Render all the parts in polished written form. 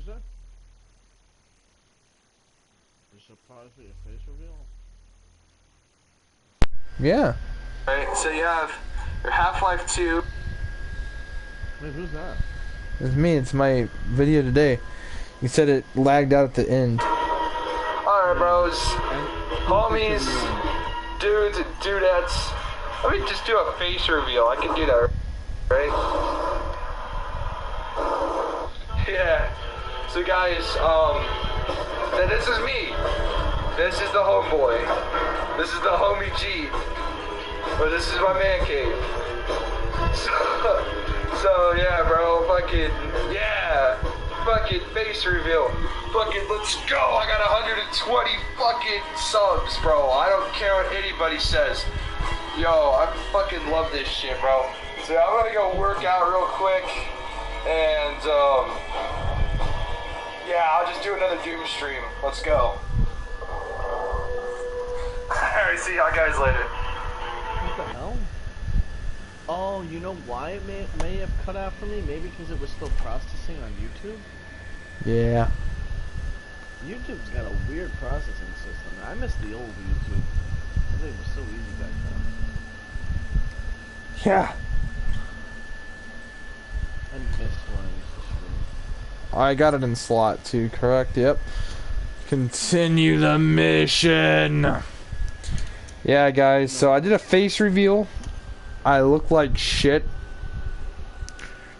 that? There's supposedly a face reveal? Yeah. Right, so you have your Half-Life 2. Wait, who's that? It's me. It's my video today. You said it lagged out at the end. Alright, bros. Homies, dudes and dudettes. Let me just do a face reveal. I can do that, right? Yeah. So guys, this is me. This is the homeboy. This is the homie G. Or this is my man cave. So yeah, bro, fucking, yeah. Fucking face reveal. Fucking, let's go. I got 120 fucking subs, bro. I don't care what anybody says. Yo, I fucking love this shit, bro. So I'm gonna go work out real quick. And, yeah, I'll just do another Doom stream. Let's go. Alright, see y'all guys later. What the hell? Oh, you know why it may have cut out for me? Maybe because it was still processing on YouTube? Yeah. YouTube's got a weird processing system. I miss the old YouTube. I think it was so easy back then. Yeah. I miss when I used to stream. I got it in slot too, correct? Yep. Continue the mission. Yeah, guys, so I did a face reveal. I look like shit.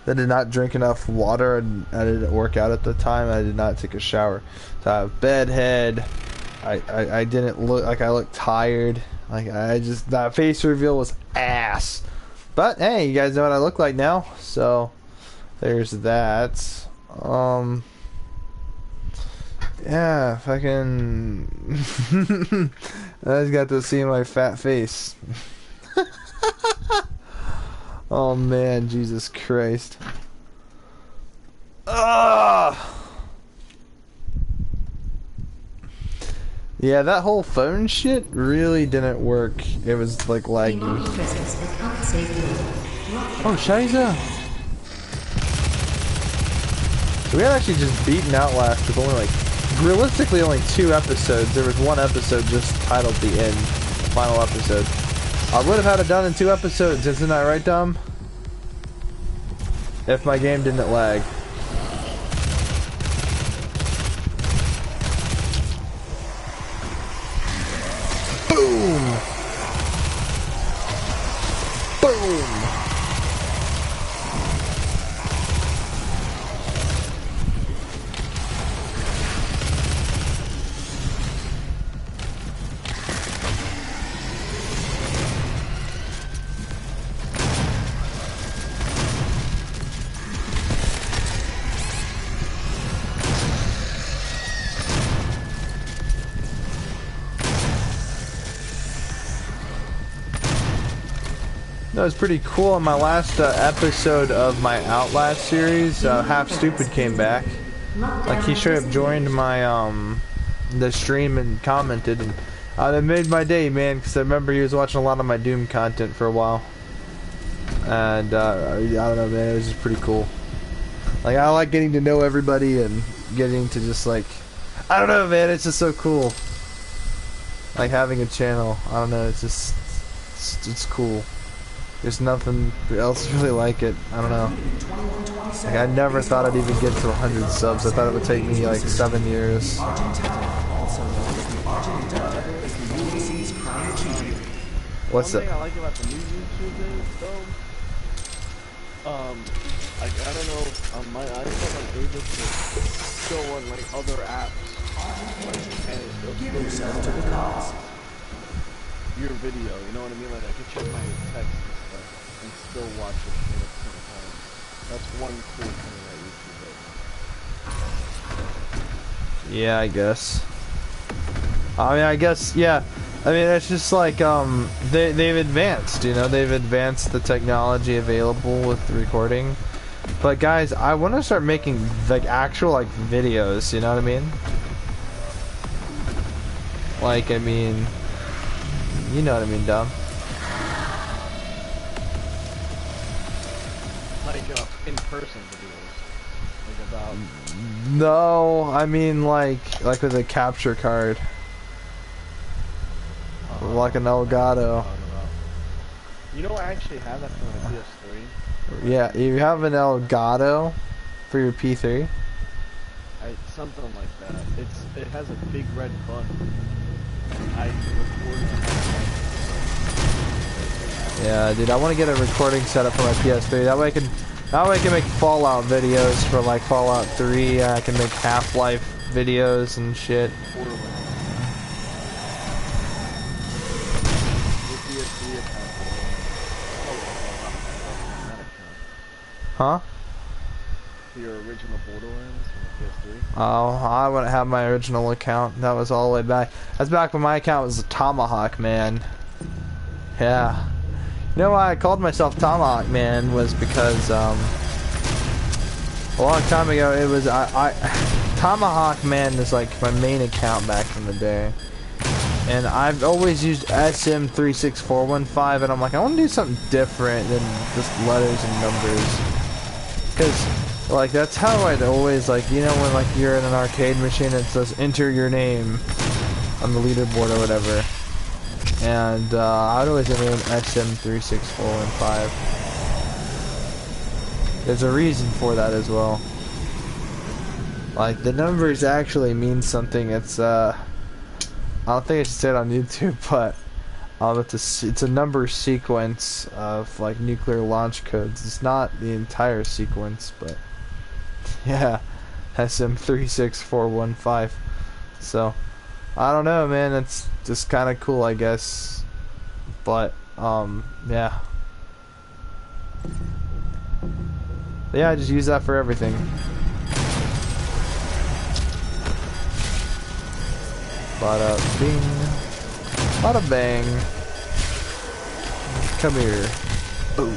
I did not drink enough water and I didn't work out at the time. I did not take a shower. So I have bedhead. I didn't look like I looked tired. Like that face reveal was ass. But hey, you guys know what I look like now. So there's that. Yeah, fucking I just got to see my fat face. Oh man, Jesus Christ. Yeah, that whole phone shit really didn't work. It was like laggy. Oh, Shiza! So we had actually just beaten Outlast with only like, realistically only 2 episodes. There was 1 episode just titled The End, the final episode. I would have had it done in 2 episodes, isn't that right, Dom? If my game didn't lag. Boom! Boom! That was pretty cool. On my last episode of my Outlast series, Half Stupid came back. Like, he straight up joined my the stream and commented, and it made my day, man, because I remember he was watching a lot of my Doom content for a while. And I don't know, man, it was just pretty cool. Like, I like getting to know everybody and getting to just like, I don't know, man, it's just so cool. Like having a channel, I don't know, it's just it's cool. There's nothing else really like it. I don't know. Like, I never thought I'd even get to 100 subs. I thought it would take me like 7 years. What's that? One thing I like about the new YouTube is, though, like, I don't know, on my iPhone I'm able to show on like other apps, like, and give yourself to the cause. Your video, you know what I mean? Like, I can check my text and still watch it at the same time. That's one cool thing that YouTube does. Yeah, I guess. I mean, I guess, yeah. I mean, it's just like, they've advanced, you know? They've advanced the technology available with recording. But guys, I want to start making, like, actual, like, videos, you know what I mean? Like, I mean, you know what I mean, Dom? Like, in-person videos. Like, about. No, I mean like with a capture card. Like an Elgato. You know, I actually have that for my PS3. Yeah, you have an Elgato for your P3? Something like that. It has a big red button. I record on Yeah, dude, I want to get a recording setup for my PS3. That way I can make Fallout videos for like Fallout 3. I can make Half-Life videos and shit. Huh? Your original Borderlands from the PS3? Oh, I wouldn't have my original account. That was all the way back. That's back when my account was Tomahawk Man. Yeah. You know why I called myself Tomahawk Man was because a long time ago it was Tomahawk Man is like my main account back in the day. And I've always used SM36415 and I'm like I want to do something different than just letters and numbers. Cause like that's how I'd always like, you know, when like you're in an arcade machine and it says enter your name on the leaderboard or whatever. And I'd always enter an SM36415. There's a reason for that as well. Like the numbers actually mean something. It's I don't think I should say it on YouTube, but it's a number sequence of like nuclear launch codes. It's not the entire sequence, but yeah, SM36415. So I don't know, man. It's just kind of cool, I guess. But yeah. Yeah, I just use that for everything. Bada bing. Bada bang. Come here. Boom.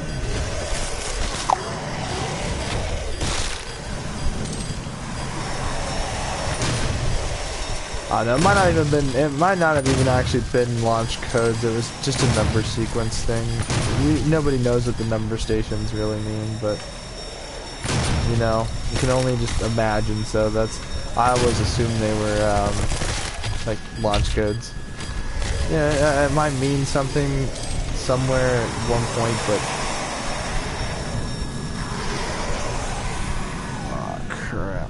I know, it might not have even actually been launch codes. It was just a number sequence thing. Nobody knows what the number stations really mean, but you know, you can only just imagine. So I always assumed they were like launch codes. Yeah, it might mean something somewhere at one point, but oh crap.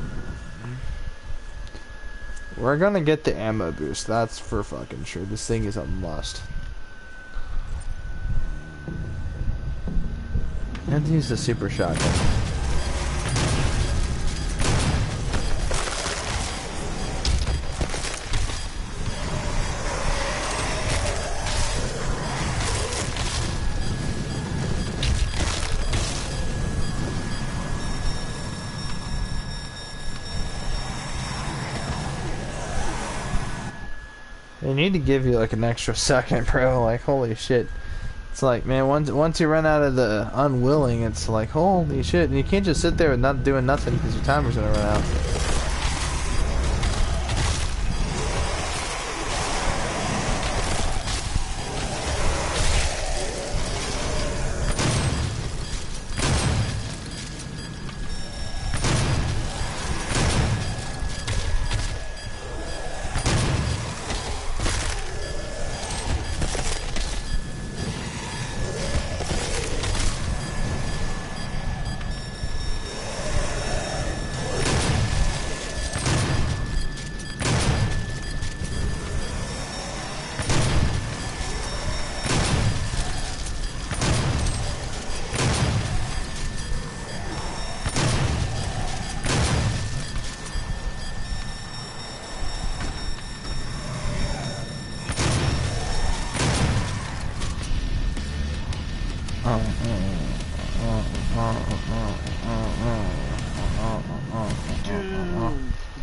We're gonna get the ammo boost, that's for fucking sure. This thing is a must. I have to use the super shotgun. They need to give you like an extra second, bro. Like holy shit. It's like, man, once you run out of the unwilling, it's like holy shit. And you can't just sit there and not doing nothing because your timer's gonna run out.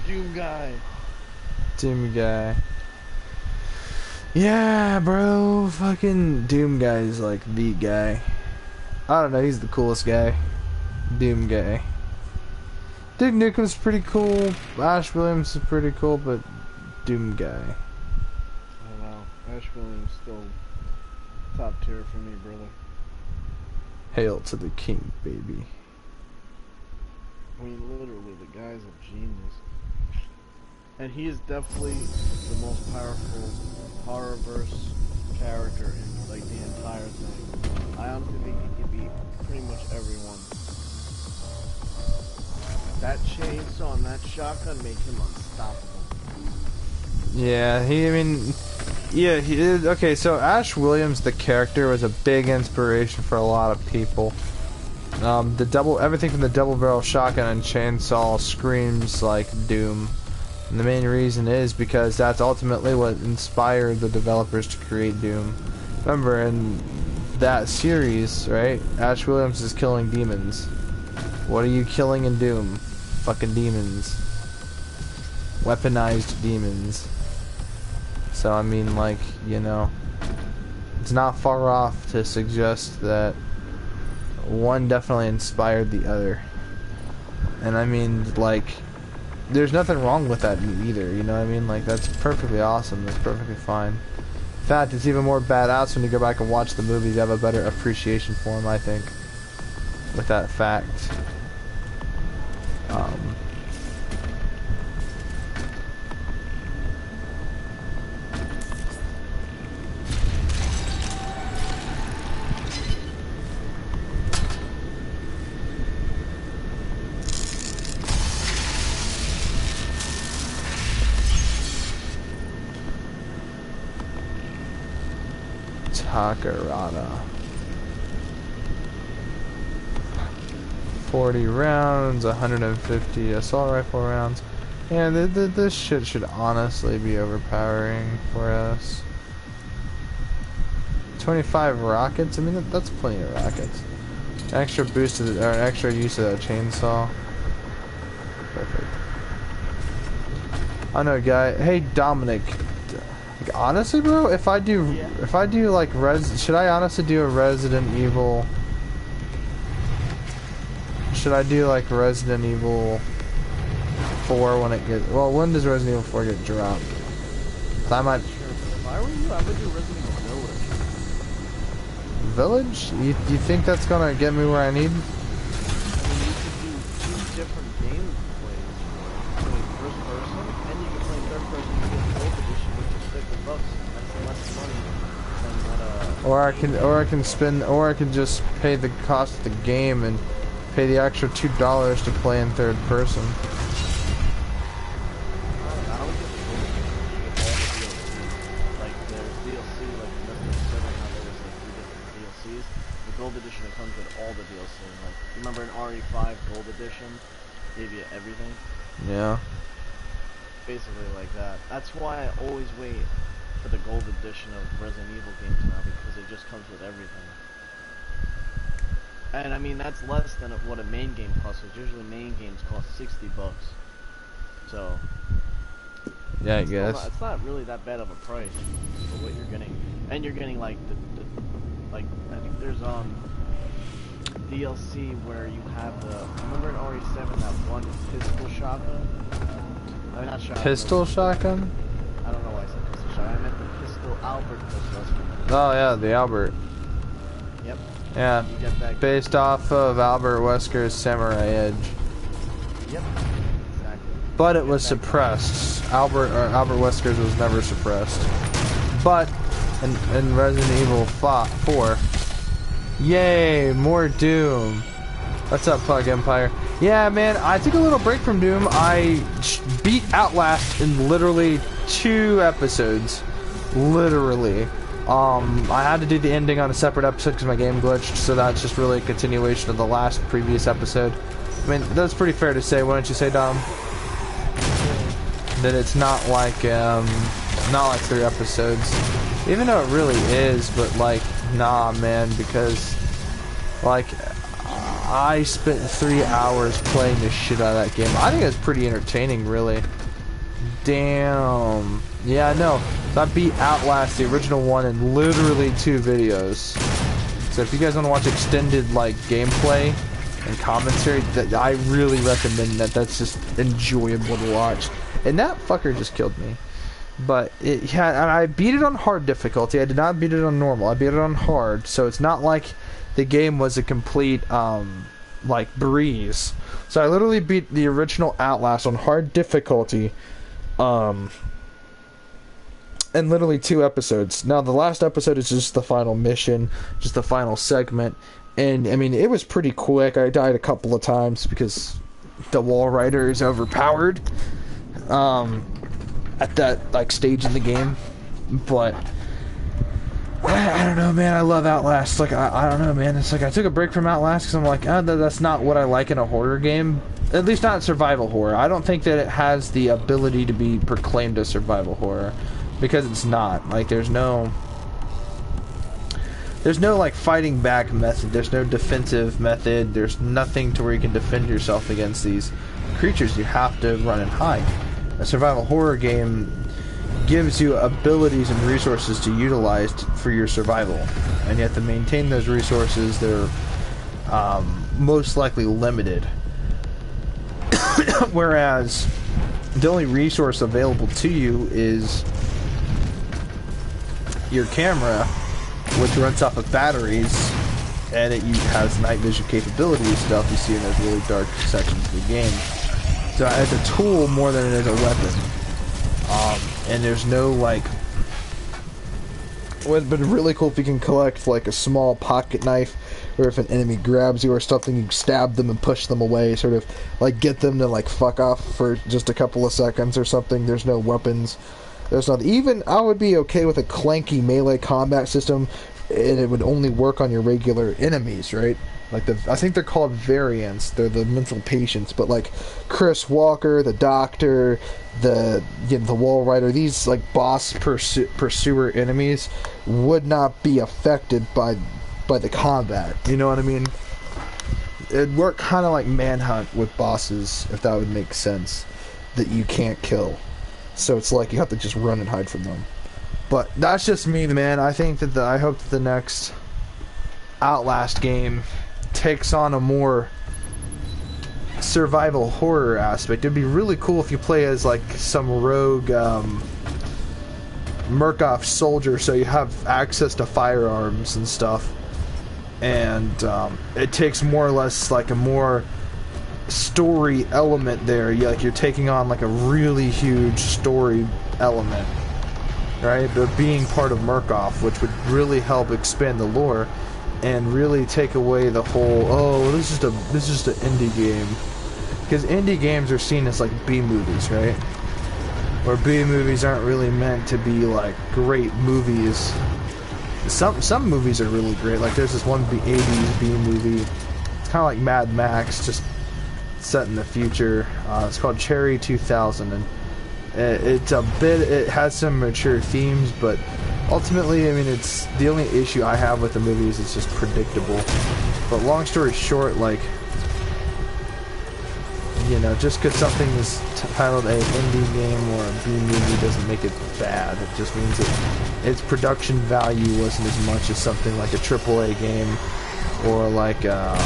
Doom guy. Doom guy. Yeah, bro. Fucking Doom guy is like the guy. I don't know. He's the coolest guy. Doom guy. Duke Nukem's pretty cool. Ash Williams is pretty cool, but Doom guy. I don't know. Ash Williams still top tier for me, brother. Hail to the king, baby. I mean, literally, the guy's a genius. And he is definitely the most powerful horrorverse character in, like, the entire thing. I honestly think he could beat pretty much everyone. That chainsaw and that shotgun make him unstoppable. Yeah, yeah, he is. Okay, so Ash Williams, the character, was a big inspiration for a lot of people. Everything from the double barrel shotgun and chainsaw screams like Doom. And the main reason is because that's ultimately what inspired the developers to create Doom. Remember, in that series, right, Ash Williams is killing demons. What are you killing in Doom? Fucking demons. Weaponized demons. So, I mean, like, you know, it's not far off to suggest that one definitely inspired the other. And I mean, like, there's nothing wrong with that either, you know what I mean? Like, that's perfectly awesome, that's perfectly fine. In fact, it's even more badass when you go back and watch the movies. You have a better appreciation for them, I think, with that fact. Takarada. 40 rounds, 150 assault rifle rounds. Yeah, this shit should honestly be overpowering for us. 25 rockets? I mean, that's plenty of rockets. An extra boost to the, or an extra use of that chainsaw. Perfect. I know, guy. Hey, Dominic. Like, honestly, bro, if I do like should I honestly do a Resident Evil? Should I do like Resident Evil 4 when it gets? Well, when does Resident Evil 4 get dropped? I might. Sure, but if I were you, I would do Resident Evil Village? You think that's gonna get me where I need? I mean, you could do 2 different gameplays. You can play first person, and you can play third person. You get the gold edition, which is $50. That's less money than what Or I can just pay the cost of the game and pay the extra $2 to play in third person. I would get the gold edition. You get all the DLCs. Like, there's DLC, like, Resident Evil 7, how there was, like, 3 different DLCs. The gold edition, it comes with all the DLC. Like, remember in RE5 gold edition? Gave you everything. Yeah. Basically like that. That's why I always wait for the gold edition of Resident Evil games now, because it just comes with everything. And I mean, that's less than what a main game costs. Usually main games cost $60. So yeah, I guess. It's not really that bad of a price for what you're getting. And you're getting like like, I think there's DLC where you have remember in RE7 that one pistol shotgun? I mean, not shotgun. Pistol shotgun? I don't know why I said pistol shotgun. I meant the pistol Albert pistol. Oh yeah, the Albert. Yep. Yeah, You get that. based off of Albert Wesker's Samurai Edge. Yep. Exactly. But it was suppressed. Albert Wesker's was never suppressed. But in Resident Evil 4, yay, more Doom. What's up, Pug Empire? Yeah, man, I took a little break from Doom. I beat Outlast in literally 2 episodes. Literally. I had to do the ending on a separate episode because my game glitched, so that's just really a continuation of the previous episode. I mean, that's pretty fair to say, wouldn't you say, Dom? That it's not like 3 episodes. Even though it really is, but like, nah, man, because, like, I spent 3 hours playing the shit out of that game. I think it's pretty entertaining, really. Damn. Yeah, no. So I beat Outlast, the original one, in literally 2 videos. So if you guys want to watch extended, like, gameplay and commentary, that I really recommend that. That's just enjoyable to watch. And that fucker just killed me. But and I beat it on hard difficulty. I did not beat it on normal. I beat it on hard. So it's not like the game was a complete like breeze. So I literally beat the original Outlast on hard difficulty, in literally 2 episodes. Now the last episode is just the final mission, just the final segment, and I mean it was pretty quick. I died a couple of times because the wall rider is overpowered at that like stage in the game, but I don't know, man. I love Outlast. Like, I don't know, man. It's like I took a break from Outlast because I'm like, that's not what I like in a horror game. At least not survival horror. I don't think that it has the ability to be proclaimed as survival horror because it's not. Like, there's no like fighting back method. There's no defensive method. There's nothing to where you can defend yourself against these creatures. You have to run and hide. A survival horror game gives you abilities and resources to utilize for your survival, and you have to maintain those resources. They're most likely limited. Whereas the only resource available to you is your camera, which runs off of batteries, and it has night vision capabilities, stuff you see in those really dark sections of the game. So it's a tool more than it is a weapon. And there's no, like... It would have been really cool if you can collect, like, a small pocket knife, or if an enemy grabs you or something, you stab them and push them away, sort of, like, get them to, like, fuck off for just a couple of seconds or something. There's no weapons. There's nothing. Even, I would be okay with a clanky melee combat system, and it would only work on your regular enemies, right? Like, I think they're called variants. They're the mental patients, but, like, Chris Walker, the Doctor, the Wall Rider, these, like, boss pursuer enemies would not be affected by the combat. You know what I mean? It'd work kind of like Manhunt with bosses, if that would make sense, that you can't kill. So it's like you have to just run and hide from them. But that's just me, man. I think that I hope that the next Outlast game takes on a more survival horror aspect. It'd be really cool if you play as like some rogue Murkoff soldier, so you have access to firearms and stuff, and it takes more or less like a more story element there. You're taking on like a really huge story element, right? But being part of Murkoff, which would really help expand the lore and really take away the whole, oh, this is just an indie game, because indie games are seen as like B movies, right? Where B movies aren't really meant to be like great movies. Some movies are really great. Like there's this one 80s B movie. It's kind of like Mad Max, just set in the future. It's called Cherry 2000, and it has some mature themes, but ultimately, I mean, it's the only issue I have with the movie is it's just predictable. But long story short, like, you know, just because something is titled a indie game or a B movie doesn't make it bad. It just means that its production value wasn't as much as something like a AAA game or like a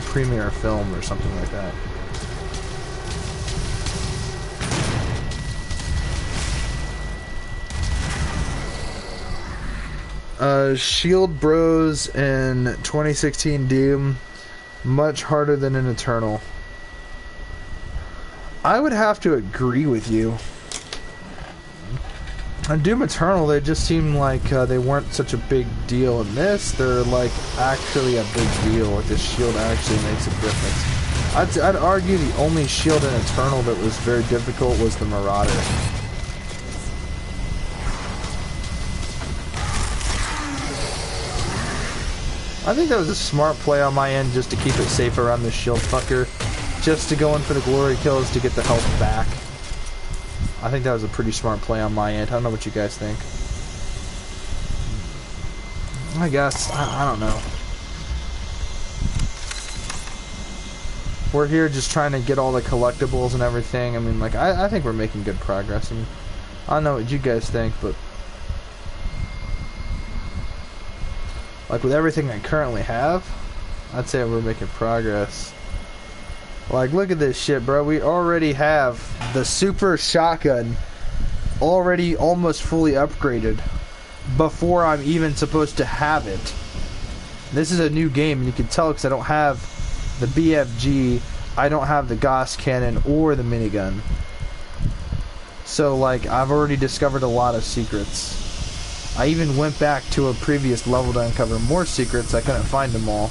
premiere film or something like that. Shield Bros in 2016 Doom, much harder than in Eternal. I would have to agree with you. On Doom Eternal, they just seem like they weren't such a big deal. In this, they're like actually a big deal. Like the shield actually makes a difference. I'd argue the only shield in Eternal that was very difficult was the Marauder. I think that was a smart play on my end just to keep it safe around the shield fucker. Just to go in for the glory kills to get the health back. I think that was a pretty smart play on my end. I don't know what you guys think. I guess. I don't know. We're here just trying to get all the collectibles and everything. I mean, like, I think we're making good progress. I mean, I don't know what you guys think, but like with everything I currently have, I'd say we're making progress. Like, look at this shit, bro. We already have the super shotgun already almost fully upgraded before I'm even supposed to have it. This is a new game, and you can tell because I don't have the BFG, I don't have the Gauss cannon or the minigun. So, like, I've already discovered a lot of secrets. I even went back to a previous level to uncover more secrets. I couldn't find them all.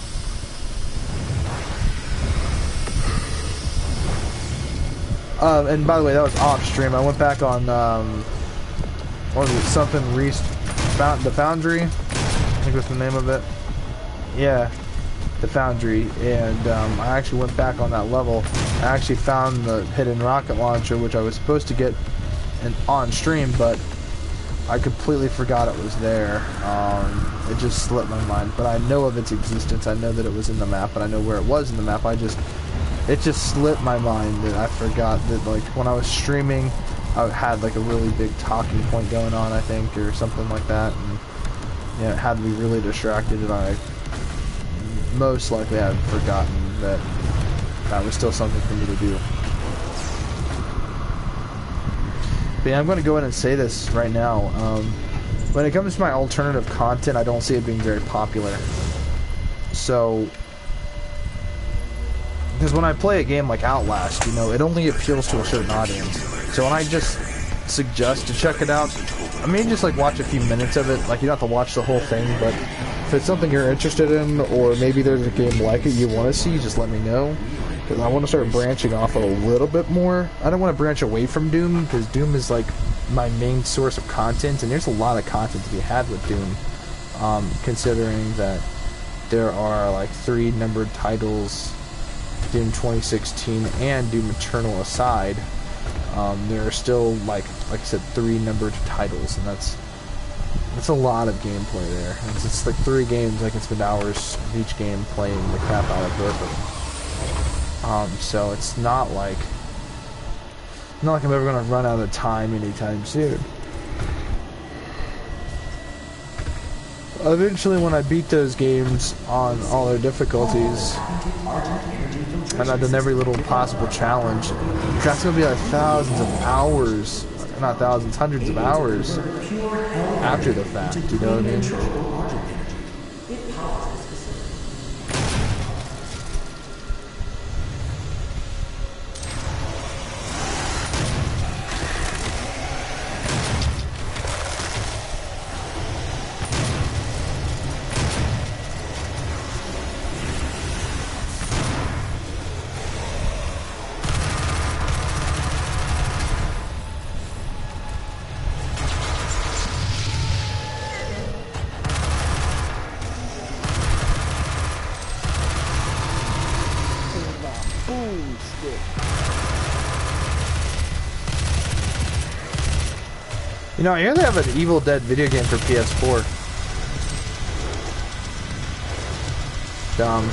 And by the way, that was off stream. I went back on, what was it, something, the Foundry? I think was the name of it. Yeah, the Foundry. And I actually went back on that level. I actually found the hidden rocket launcher, which I was supposed to get on stream, but I completely forgot it was there. It just slipped my mind. But I know of its existence. I know that it was in the map, and I know where it was in the map. It just slipped my mind that I forgot that, like, when I was streaming, I had, like, a really big talking point going on, I think, or something like that, and, yeah, it had me really distracted, and I most likely had forgotten that that was still something for me to do. But yeah, I'm going to go ahead and say this right now. When it comes to my alternative content, I don't see it being very popular. So, because when I play a game like Outlast, you know, it only appeals to a certain audience. So when I just suggest to check it out, I mean, just like watch a few minutes of it. Like, you don't have to watch the whole thing, but if it's something you're interested in, or maybe there's a game like it you want to see, just let me know. Because I want to start branching off a little bit more. I don't want to branch away from Doom, because Doom is like my main source of content, and there's a lot of content to be had with Doom. Considering that there are like 3 numbered titles, Doom 2016 and Doom Eternal aside, there are still, like I said, 3 numbered titles, and that's a lot of gameplay there. It's like 3 games I can spend hours of each game playing the crap out of both of them. So it's not like I'm ever gonna run out of time anytime soon. Eventually, when I beat those games on all their difficulties, and I've done every little possible challenge, that's gonna be like thousands of hours, not thousands, hundreds of hours after the fact, you know what I mean? You know, I hear they have an Evil Dead video game for PS4. Dumb.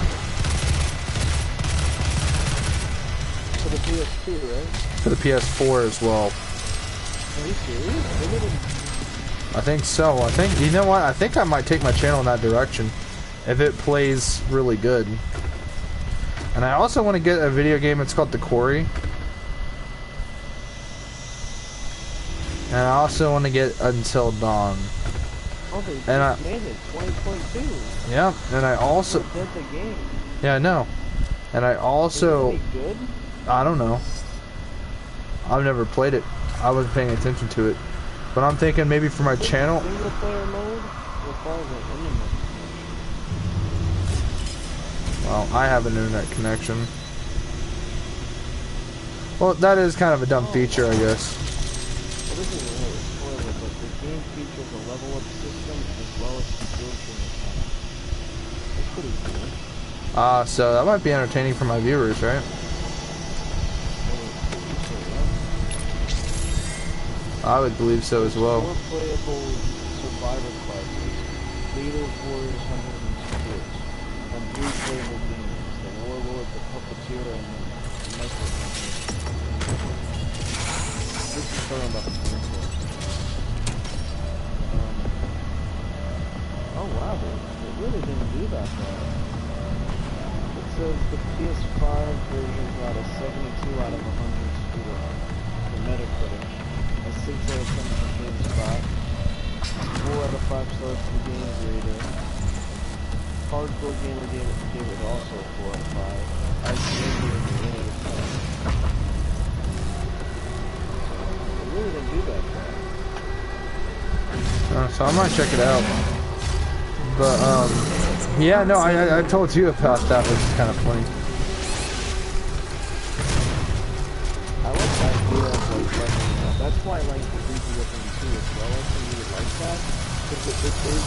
For the PS2, right? For the PS4 as well. Are you serious? I think so. I think, you know what? I think I might take my channel in that direction if it plays really good. And I also want to get a video game. It's called The Quarry. And I also want to get Until Dawn. Oh, they made it 20.2. Yeah, and I also. Did the game. Yeah, I know. And I also. Is it good? I don't know. I've never played it. I wasn't paying attention to it. But I'm thinking maybe for my channel. Single player mode or private internet? Well, I have an internet connection. Well, that is kind of a dumb feature, I guess. Well, this isn't really a spoiler, but the game features a level up system as well as security mechanics. It's pretty cool. So that might be entertaining for my viewers, right? I would believe so as well. 4 playable survivor classes, leaders, warriors, hunters, and supports, and 3 playable demons, the warlord, the puppeteer, and the necromancer. This is talking about the peninsula. Oh wow, they really didn't do that bad. It says the PS5 version got a 72 out of 100 score for Metacritic. 6 out of 10 from GameSpot, 4 out of 5 stars from GameRater, hardcore gamer gave it also a 4 out of 5. I gave it a 8 out of 10. It really didn't do that bad. So I might check it out. But yeah, no, I told you about that, which is kind of funny. I like the idea of like leveling up. That's why I like the Evil Within 2 as well. I think you would like that because it is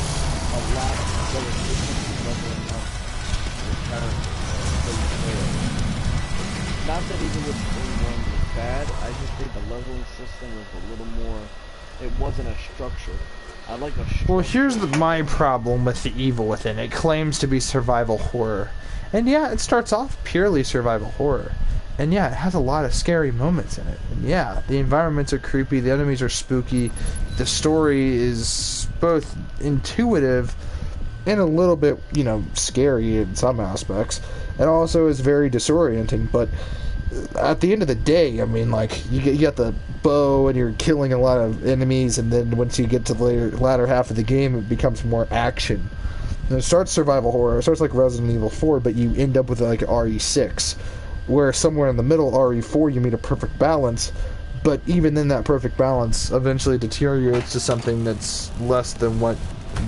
a lot of repetition to leveling up your character. So you fail. Not that Evil Within 1 was bad. I just think the leveling system was a little more. It wasn't as structured. I like a structure. Well, here's my problem with the Evil Within. It claims to be survival horror. And yeah, it starts off purely survival horror. And yeah, it has a lot of scary moments in it. And yeah, the environments are creepy, the enemies are spooky, the story is both intuitive and a little bit, you know, scary in some aspects. It also is very disorienting, but at the end of the day, I mean, like, you got the bow and you're killing a lot of enemies, and then once you get to the latter half of the game, it becomes more action. And it starts survival horror, it starts like Resident Evil 4, but you end up with like RE6, where somewhere in the middle, RE4, you meet a perfect balance, but even then that perfect balance eventually deteriorates to something that's less than what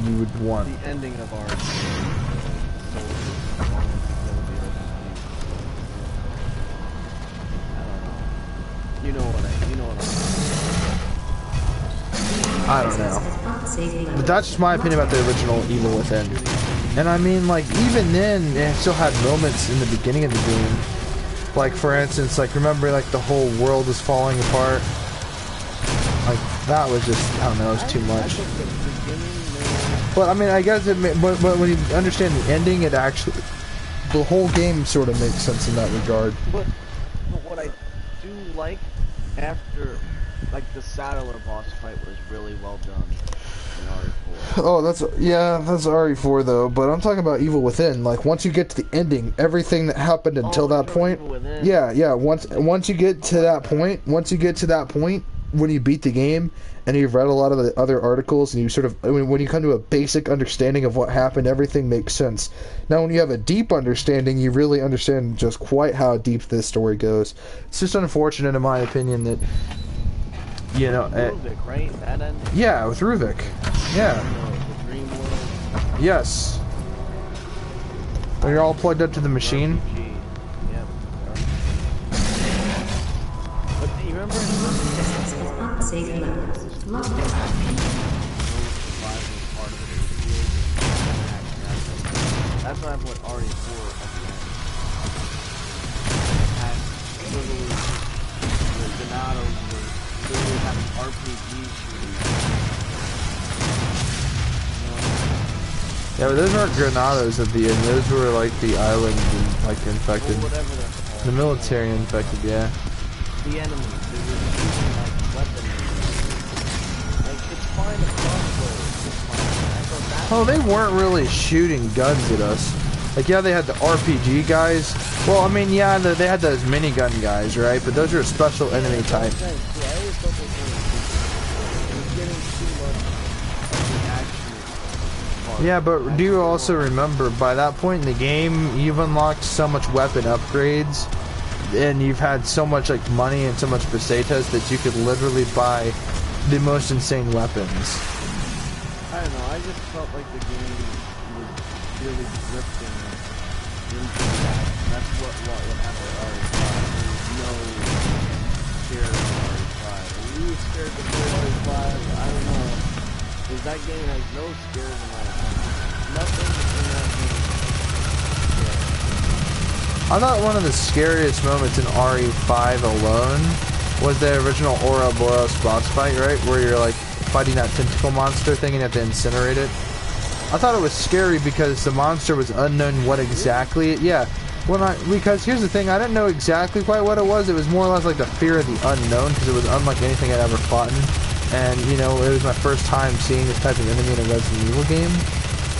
you would want. The ending of our I don't know. But that's just my opinion about the original Evil Within. And I mean, like, even then, it still had moments in the beginning of the game. Like, for instance, like, remember, like, the whole world was falling apart? Like, that was just, I don't know, it was too much. But, I mean, I guess but when you understand the ending, it actually, the whole game sort of makes sense in that regard. But what I do like, after, like, the Saddler boss fight was really well done in RE4. Oh, that's RE4 though, but I'm talking about Evil Within. Like, once you get to the ending, everything that happened until that point, once you get to that point, when you beat the game and you've read a lot of the other articles and you sort of, I mean, when you come to a basic understanding of what happened, everything makes sense. Now, when you have a deep understanding, you really understand just quite how deep this story goes. It's just unfortunate, in my opinion, that, you know, Ruvik, right? That ending? Yeah, with Ruvik. Yeah. The dream world. Yes. When you're all plugged up to the machine. Yep. But do you remember? That's why I put RE4 at the end. And literally, the Donatos were literally having RPG shooting. Yeah, but those weren't Granados at the end. Those were like the island, like, infected. Or whatever they're called. The military infected, yeah. The enemies, they were using like weaponry. Like, it's fine to crossbow, it's fine. I thought that. Oh, they weren't really shooting guns at us. Like, yeah, they had the RPG guys. Well, I mean, yeah, they had those minigun guys, right? But those are a special enemy type. Yeah, I always thought they were it was getting too much of the action part. Yeah, but do you also remember, by that point in the game, you've unlocked so much weapon upgrades, and you've had so much, like, money and so much pesetas that you could literally buy the most insane weapons. I don't know, I just felt like the game was really drifting into that. That's what happened at RE5. There was no scared of RE5. Are you scared to play RE5? I don't know. Because that game has no scares in my opinion. Nothing in that game. I thought one of the scariest moments in RE5 alone was the original Ouroboros boss fight, right? Where you're like fighting that tentacle monster thing and you have to incinerate it. I thought it was scary because the monster was unknown what exactly because here's the thing, I didn't know exactly quite what it was. It was more or less like the fear of the unknown because it was unlike anything I'd ever fought in. And, you know, it was my first time seeing this type of enemy in a Resident Evil game.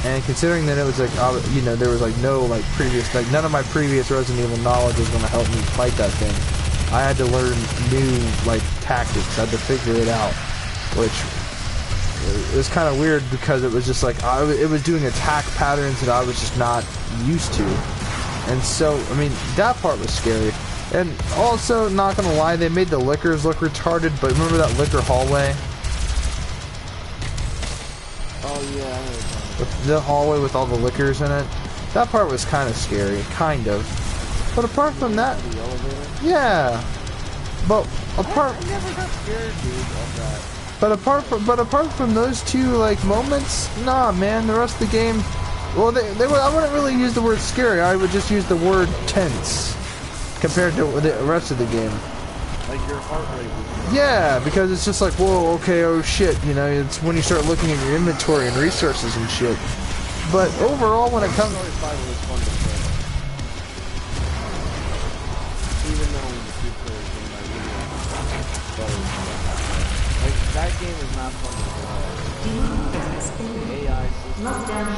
And considering that it was like, you know, there was like no like previous, like none of my previous Resident Evil knowledge was going to help me fight that thing. I had to learn new like tactics. I had to figure it out, which it was kind of weird because it was just like it was doing attack patterns that I was just not used to, and so I mean that part was scary. And also, not gonna lie, they made the lickers look retarded. But remember that liquor hallway? Oh yeah, I know what you're talking about. The hallway with all the liquors in it. That part was kind of scary, kind of. But apart from that, The elevator. yeah. But apart. I never got scared, dude, of that. But apart from those two like moments, nah, man. The rest of the game, well, they were. I wouldn't really use the word scary. I would just use the word tense compared to the rest of the game. Like your heart rate was. Yeah, because it's just like, whoa, okay, oh shit. You know, it's when you start looking at your inventory and resources and shit. But overall, when it comes, Story 5 was fun to play. Even though the two players in my video, like that game is not fun to play. The AI system,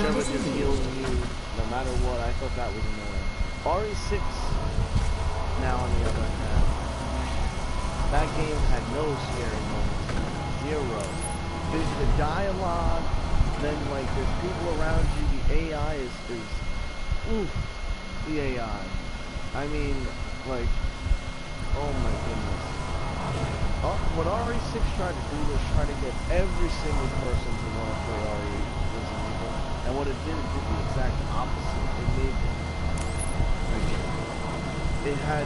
Sheva just heals you no matter what. I thought that was annoying. RE6, now on the other hand, that game had no scary moments, zero. There's the dialogue, then like there's people around you. The AI is oof, the AI. I mean, like, oh my goodness. What RE6 tried to do was try to get every single person to want to play RE Resident Evil, and what it did the exact opposite. It made like it had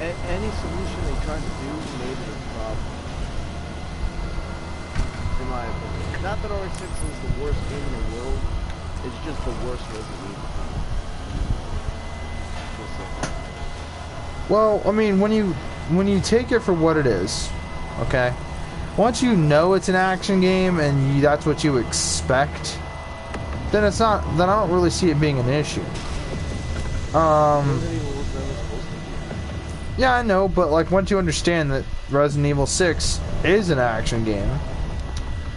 any solution they tried to do made it a problem. In my opinion, not that RE6 is the worst game in the world. It's just the worst Resident Evil. well, I mean, when you take it for what it is, okay. Once you know it's an action game and that's what you expect, then it's not. Then I don't really see it being an issue. Resident Evil was never supposed to be. Yeah, I know, but like once you understand that Resident Evil 6 is an action game,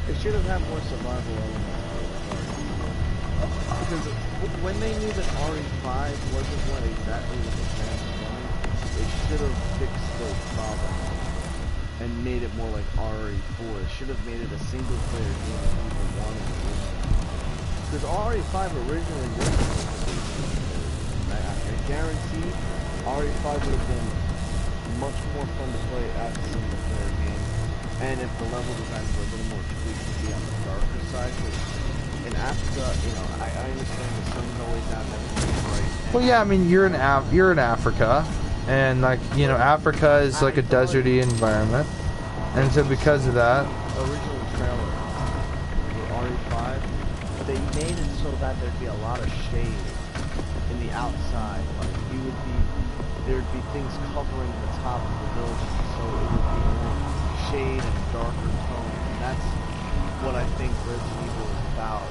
It should have had more survival elements. Because when they knew that RE5 wasn't what exactly what the fans wanted, they should have fixed those problems and made it more like RE4. It should have made it a single player game that people wanted to play. Because RE5 originally was supposed to be single player. I guarantee RE5 would have been much more fun to play as a single player game. And if the level designs were a little more tweaked to be on the darker side, which in Africa, you know, I understand the sun's always out and everything's bright. well, yeah, I mean you're in Africa, and like you know Africa is like a deserty environment, and so because of that, Original trailer for RE5, they made it so that there'd be a lot of shade in the outside. Like there'd be things covering the top of the building, so it would be more shade and darker tone. And that's what I think Resident Evil is about.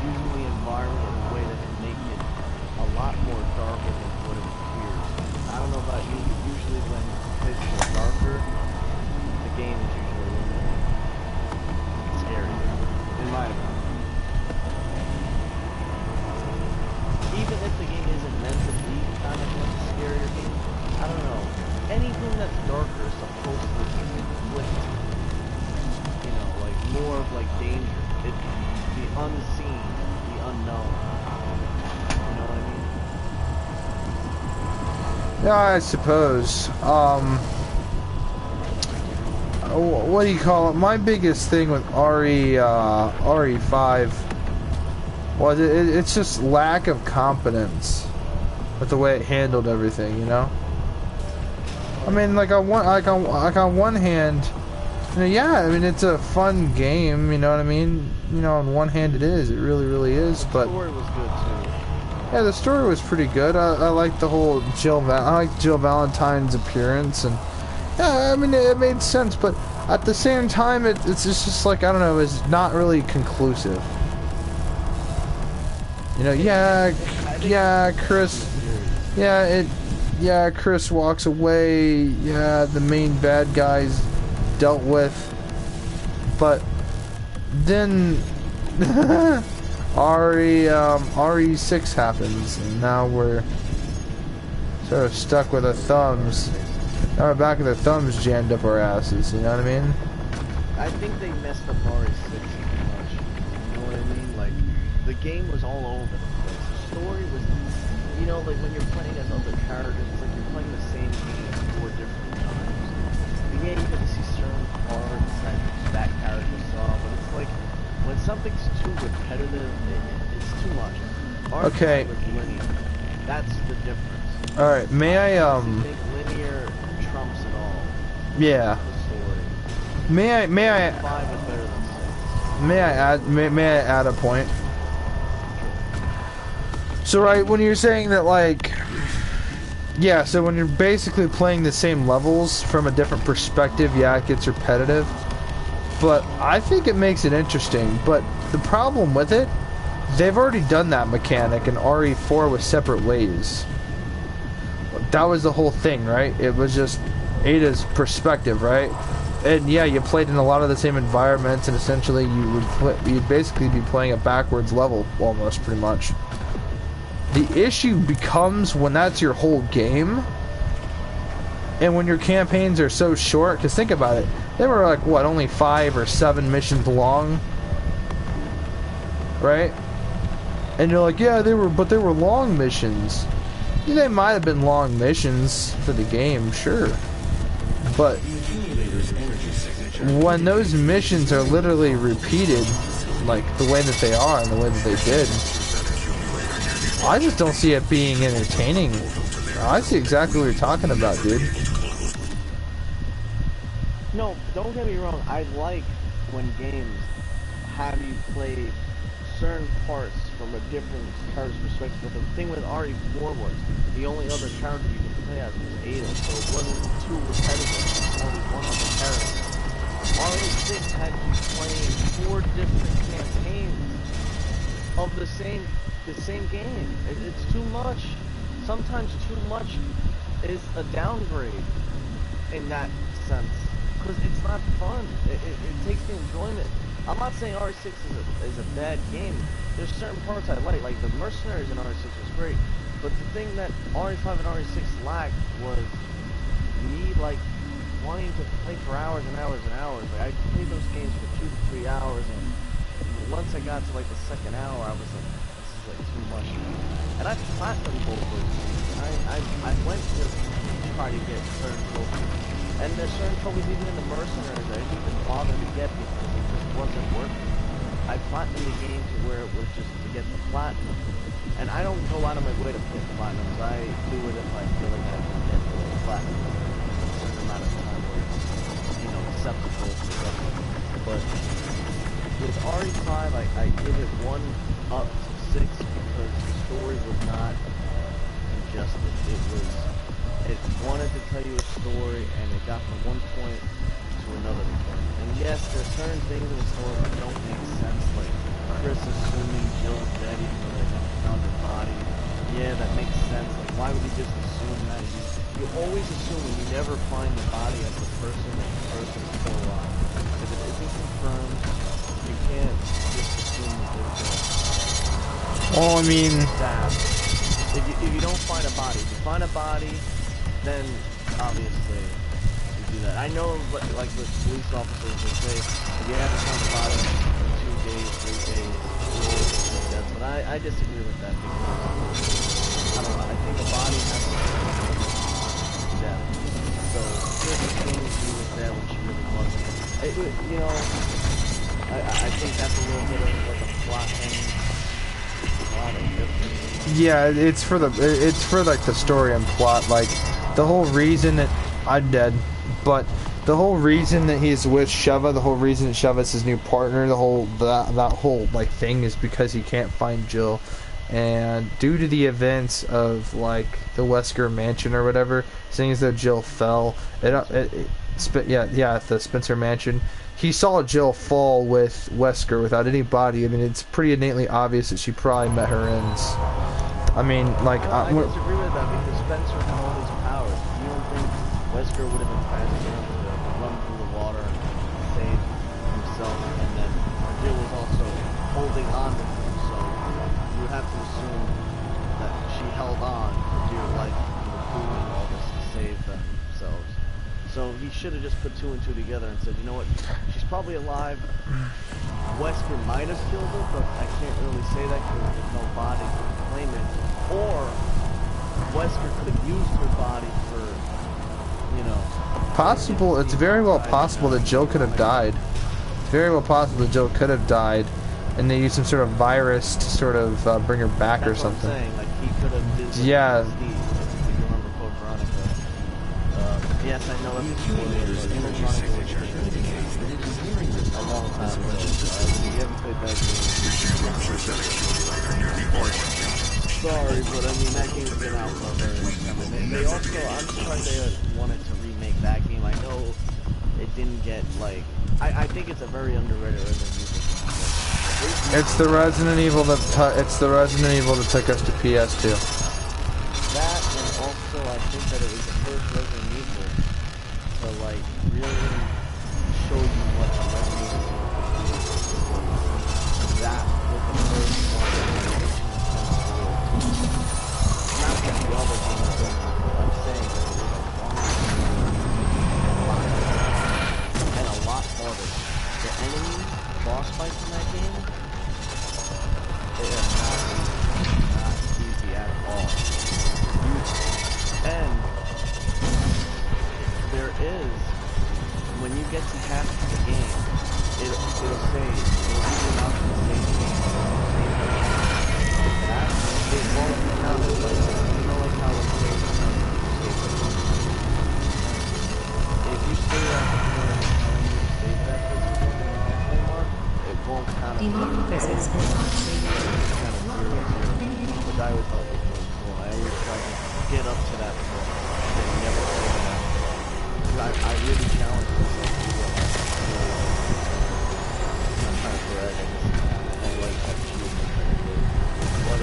Using the environment in a way that can make it a lot more darker than what it appears. I don't know about you, but usually when places are darker, the game is usually a little more scary. In my opinion. Even if the game isn't meant to be kind of like a scarier game, I don't know. Anything that's darker is supposed to inflict, you know, like more of like danger. The unseen, the unknown. You know what I mean? yeah, I suppose. What do you call it? My biggest thing with RE5 was it's just lack of competence with the way it handled everything, you know. I mean, like on one hand, you know, yeah, I mean it's a fun game, you know what I mean. You know, on one hand it is, it really is, but The story was good too. yeah, the story was pretty good. I liked the whole I liked Jill Valentine's appearance, and yeah, I mean it made sense, but at the same time, it's just like I don't know, it's not really conclusive. You know, Chris. Chris walks away. Yeah, the main bad guy's dealt with, but then RE6 happens, and now we're sort of stuck with our thumbs. Now we're back with our thumbs jammed up our asses. You know what I mean? I think they messed up RE6 too much. You know what I mean? Like, the game was all over the place. The story was, you know, like when you're playing as other characters, it's like you're playing the same game 4 different times. But yeah, you get to see certain parts that character saw, but it's like, when something's too repetitive, it's too much. Okay. RE5 was linear. That's the difference. Alright, may I, I think linear trumps it all. yeah. The story. May I 5 is better than 6. may I add a point? So right, when you're saying that, like, yeah, so when you're basically playing the same levels from a different perspective, yeah, it gets repetitive. But I think it makes it interesting. But the problem with it, they've already done that mechanic in RE4 with separate ways. That was the whole thing, right? It was just Ada's perspective, right? And yeah, you played in a lot of the same environments, and essentially you'd basically be playing a backwards level, almost, pretty much. The issue becomes when that's your whole game, and when your campaigns are so short, because think about it, they were like, what, only 5 or 7 missions long? Right? And you're like, yeah, they were long missions. Yeah, they might have been long missions for the game, sure. But when those missions are literally repeated, like the way that they are and the way that they did, I just don't see it being entertaining. I see exactly what you're talking about, dude. No, don't get me wrong. I like when games have you play certain parts from a different character's perspective. But the thing with RE4 was the only other character you could play as was Ada, so it wasn't too repetitive. Only one other character. RE6 had you playing 4 different campaigns of the same game. It's too much. Sometimes too much is a downgrade in that sense, because it's not fun. It takes the enjoyment. I'm not saying RE6 is a bad game. There's certain parts I like the Mercenaries in RE6 was great, but the thing that RE5 and RE6 lacked was me, like, wanting to play for hours and hours and hours. Like, I played those games for 2 to 3 hours, and once I got to, like, the second hour, I was like, this is, like, too much. And I platinumed both those games. I went to try to get certain trophies. And there's certain trophies even in the Mercenaries I didn't even bother to get because it just wasn't worth it. I platinumed the game to where it was just to get the platinum. And I don't go out of my way to get platinums. I do it if I feel like I can get the platinum in a certain amount of time where it's, you know, acceptable for them. But with RE5, I give it 1 up to 6 because the story was not congested. It wanted to tell you a story, and it got from one point to another point. And yes, there's certain things in the story that don't make sense, like Chris assuming Jill's dead even though they haven't found her body. Yeah, that makes sense. Like, why would he just assume that? You always assume when you never find the body of the person that the person is still alive. If it isn't confirmed, you can't just assume that they're dead. Well, I mean, if you don't find a body, if you find a body, then obviously you do that. I know, like with police officers, they say if you haven't found a body in 2 days, 3 days, you're always dead. But I disagree with that because I don't know. I think a body has to be dead. So just assuming she was dead when she really wasn't. You know, I think that's a little bit of like a plot thing. yeah, it's for like the story and plot. Like, the whole reason that I'm dead, but the whole reason that he's with Sheva, the whole reason that Sheva's his new partner, the whole that whole like thing is because he can't find Jill, and due to the events of like the Wesker mansion or whatever, seeing as though Jill fell, at the Spencer mansion, he saw Jill fall with Wesker without any body. I mean, it's pretty innately obvious that she probably met her ends. I mean, like, I disagree with that because Spencer had all these powers. You don't think Wesker would have been fast enough to run through the water and save himself, and then Jill was also holding on to him, so you would have to assume that she held on for dear life and was doing all this to save themselves. So he should have just put 2 and 2 together and said, you know what, she's probably alive. Wesker might have killed her, but I can't really say that because there's no body to claim it. Or Wesker could have used her body for, you know... Possible, it's very well possible that Jill could have died. It's very well possible that Jill could have died, and they used some sort of virus to sort of bring her back or something. That's what I'm saying, like he could have did yeah. if you remember Code Veronica. Yes, I know that's a spoiler, but Code Veronica was a long time ago. If you haven't played that game, sorry, but I mean that game's been out for a very long time. And they also, I'm surprised they wanted to remake that game. I know it didn't get like, I think it's a very underrated Resident Evil game. It's the Resident Evil that took us to PS2. That, and also I think that it was the first Resident Evil to like really show you what a Resident Evil is. That was the first one that really not that the other games don't, but I'm saying that it was and a lot harder. The enemy boss fights in that game, they are not easy at all. And there is, when you get to half of the game, it'll say, it'll give you an option to save the game. That, it won't count as like, you know like how it saves if you stay at the point of telling you to save that halfway mark, it won't count as like, kind of 0-0, which I always thought was really cool. I always tried to get up to that point and never save it after. I really challenged myself to do that. I'm trying to correct it. I don't like that shit. But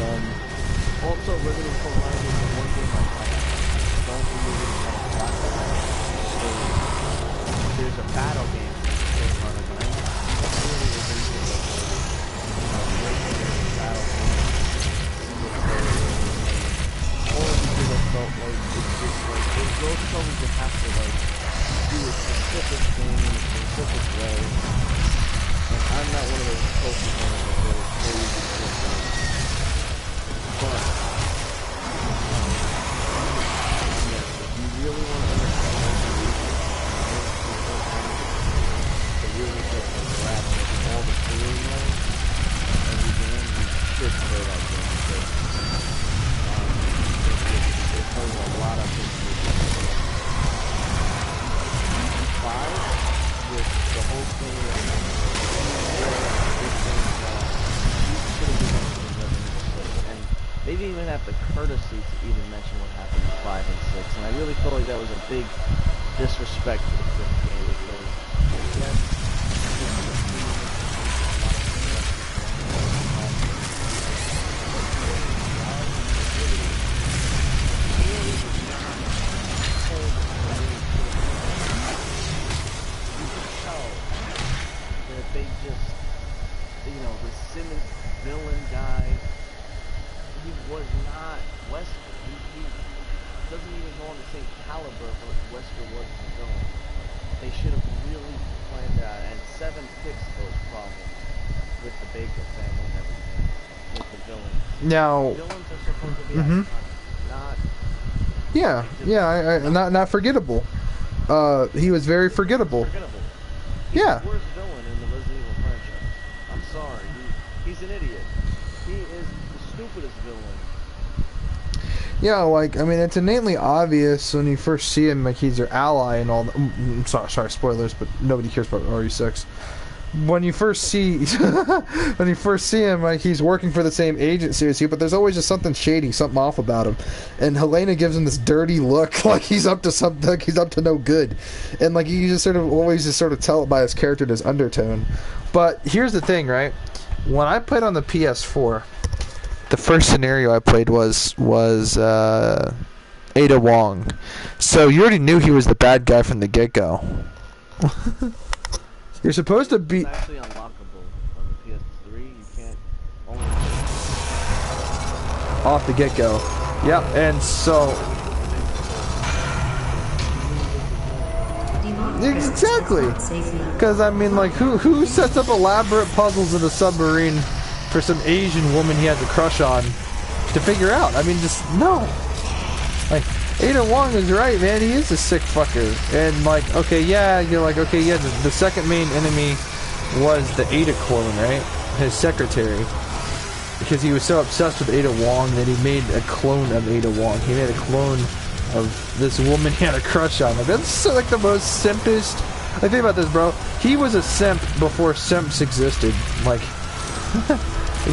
also Resident Evil Online is the one thing I don't really like that. There's a battle game that's running, but I really was into the battle game. Or because I felt like it's just like those troubles that have to like do a specific thing in a specific way. And I'm not one of those focus ones that go crazy things. But yes, if you really want to understand to really get a grasp of all the storylines of every game, you should play that game because it tells a lot of history. 5 with the whole thing they didn't even have the courtesy to even mention what happened in 5 and 6, and I really feel like that was a big disrespect to the 5th game because yes, they just, you know, the Simmons villain guy, he was not Wesker. He doesn't even go on the same caliber of what Wesker was as a villain. They should have really planned that, and 7 fixed those problems with the Baker family and everything, with the villains. Now, Villains are supposed to be iconic, not... Yeah, not forgettable. He was very forgettable. He's Yeah. the worst villain in the Resident Evil franchise. I'm sorry. He's an idiot. He is the stupidest villain. Yeah, like, I mean, it's innately obvious when you first see him, like, he's your ally and all that. Sorry, spoilers, but nobody cares about RE6. When you first see him, like, he's working for the same agency as you, but there's always just something shady, something off about him. And Helena gives him this dirty look, like he's up to something, like he's up to no good. And like you just always tell it by his character and his undertone. But here's the thing, right? When I played on the PS4, the first scenario I played was Ada Wong. So you already knew he was the bad guy from the get-go. You're supposed to be... It's actually unlockable on the PS3. You can't only... Off the get-go. Yep, and so... exactly. Because I mean, like, who sets up elaborate puzzles in a submarine for some Asian woman he has a crush on to figure out? I mean, just no. Like, Ada Wong is right, man. He is a sick fucker. And like, okay, yeah, you're like, okay, yeah. The second main enemy was the Ada clone, right? His secretary. Because he was so obsessed with Ada Wong that he made a clone of Ada Wong. He made a clone of this woman he had a crush on. Like, that's so, like, the most simpest. Like, think about this, bro. He was a simp before simps existed. Like,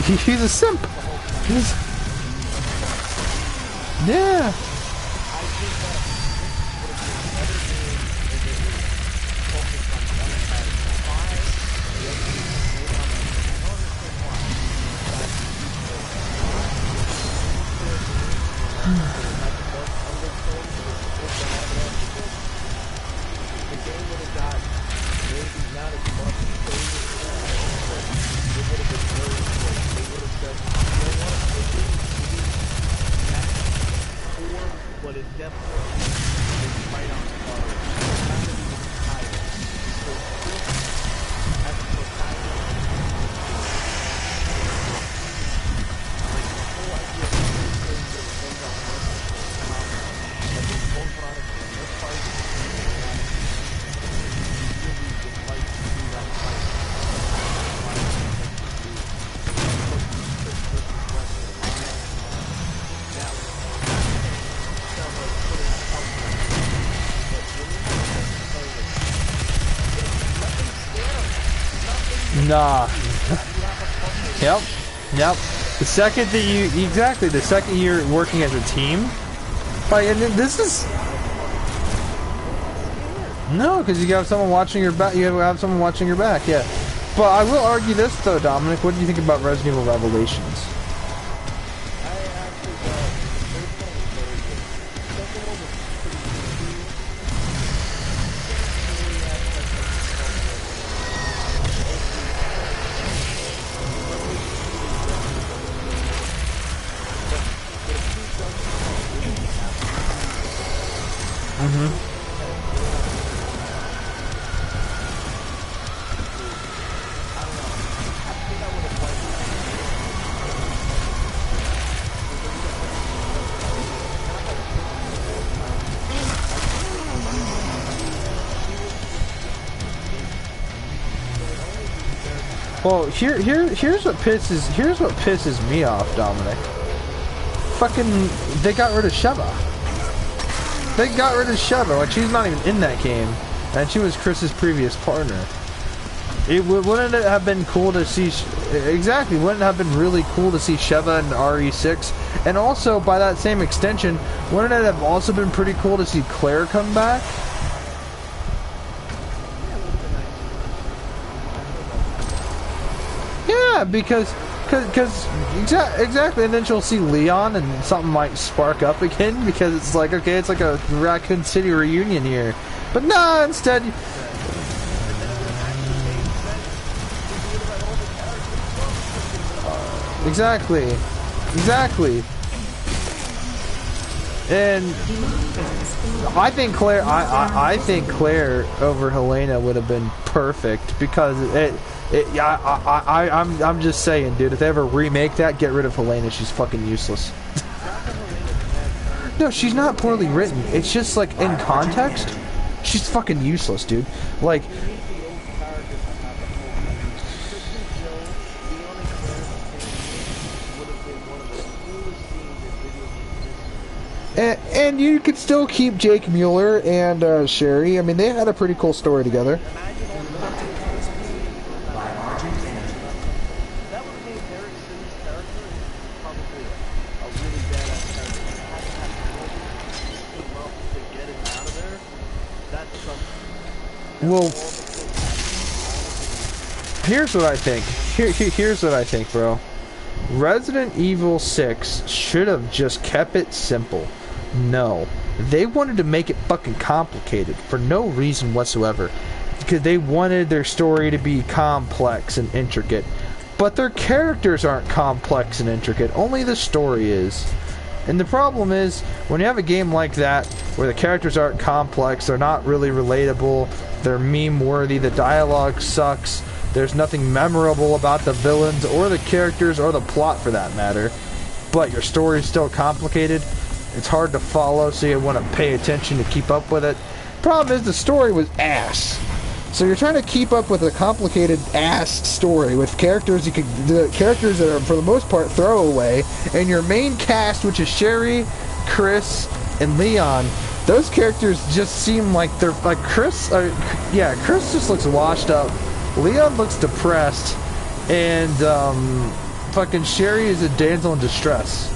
he's a simp. Yeah. Nah. Yep. The second that the second you're working as a team, like, and this is no, because you have someone watching your back. You have someone watching your back. Yeah. But I will argue this though, Dominic. What do you think about Resident Evil Revelations? Well, here's what pisses me off, Dominic. Fucking, they got rid of Sheva. They got rid of Sheva. Like, she's not even in that game, and she was Chris's previous partner. Wouldn't it have been cool to see? Exactly. Wouldn't it have been really cool to see Sheva in RE6? And also, by that same extension, wouldn't it have also been pretty cool to see Claire come back? Yeah, because exactly, and then she'll see Leon, and something might spark up again, because it's like, okay, it's like a Raccoon City reunion here. But no, instead. Exactly. And I think Claire, I think Claire over Helena would have been perfect, because I'm just saying, dude. If they ever remake that, get rid of Helena. She's fucking useless. No, she's not poorly written. It's just like, in context, she's fucking useless, dude. Like. And you could still keep Jake Mueller and Sherry. I mean, they had a pretty cool story together. Well, here's what I think. Here's what I think, bro. Resident Evil 6 should have just kept it simple. No. They wanted to make it fucking complicated for no reason whatsoever. Because they wanted their story to be complex and intricate. But their characters aren't complex and intricate. Only the story is. And the problem is, when you have a game like that, where the characters aren't complex, they're not really relatable, they're meme-worthy, the dialogue sucks, there's nothing memorable about the villains, or the characters, or the plot for that matter, but your story's still complicated, it's hard to follow, so you want to pay attention to keep up with it. Problem is, the story was ass. So you're trying to keep up with a complicated ass story with characters the characters that are for the most part throwaway, and your main cast, which is Sherry, Chris, and Leon, those characters just seem like they're like Chris just looks washed up, Leon looks depressed, and fucking Sherry is a damsel in distress.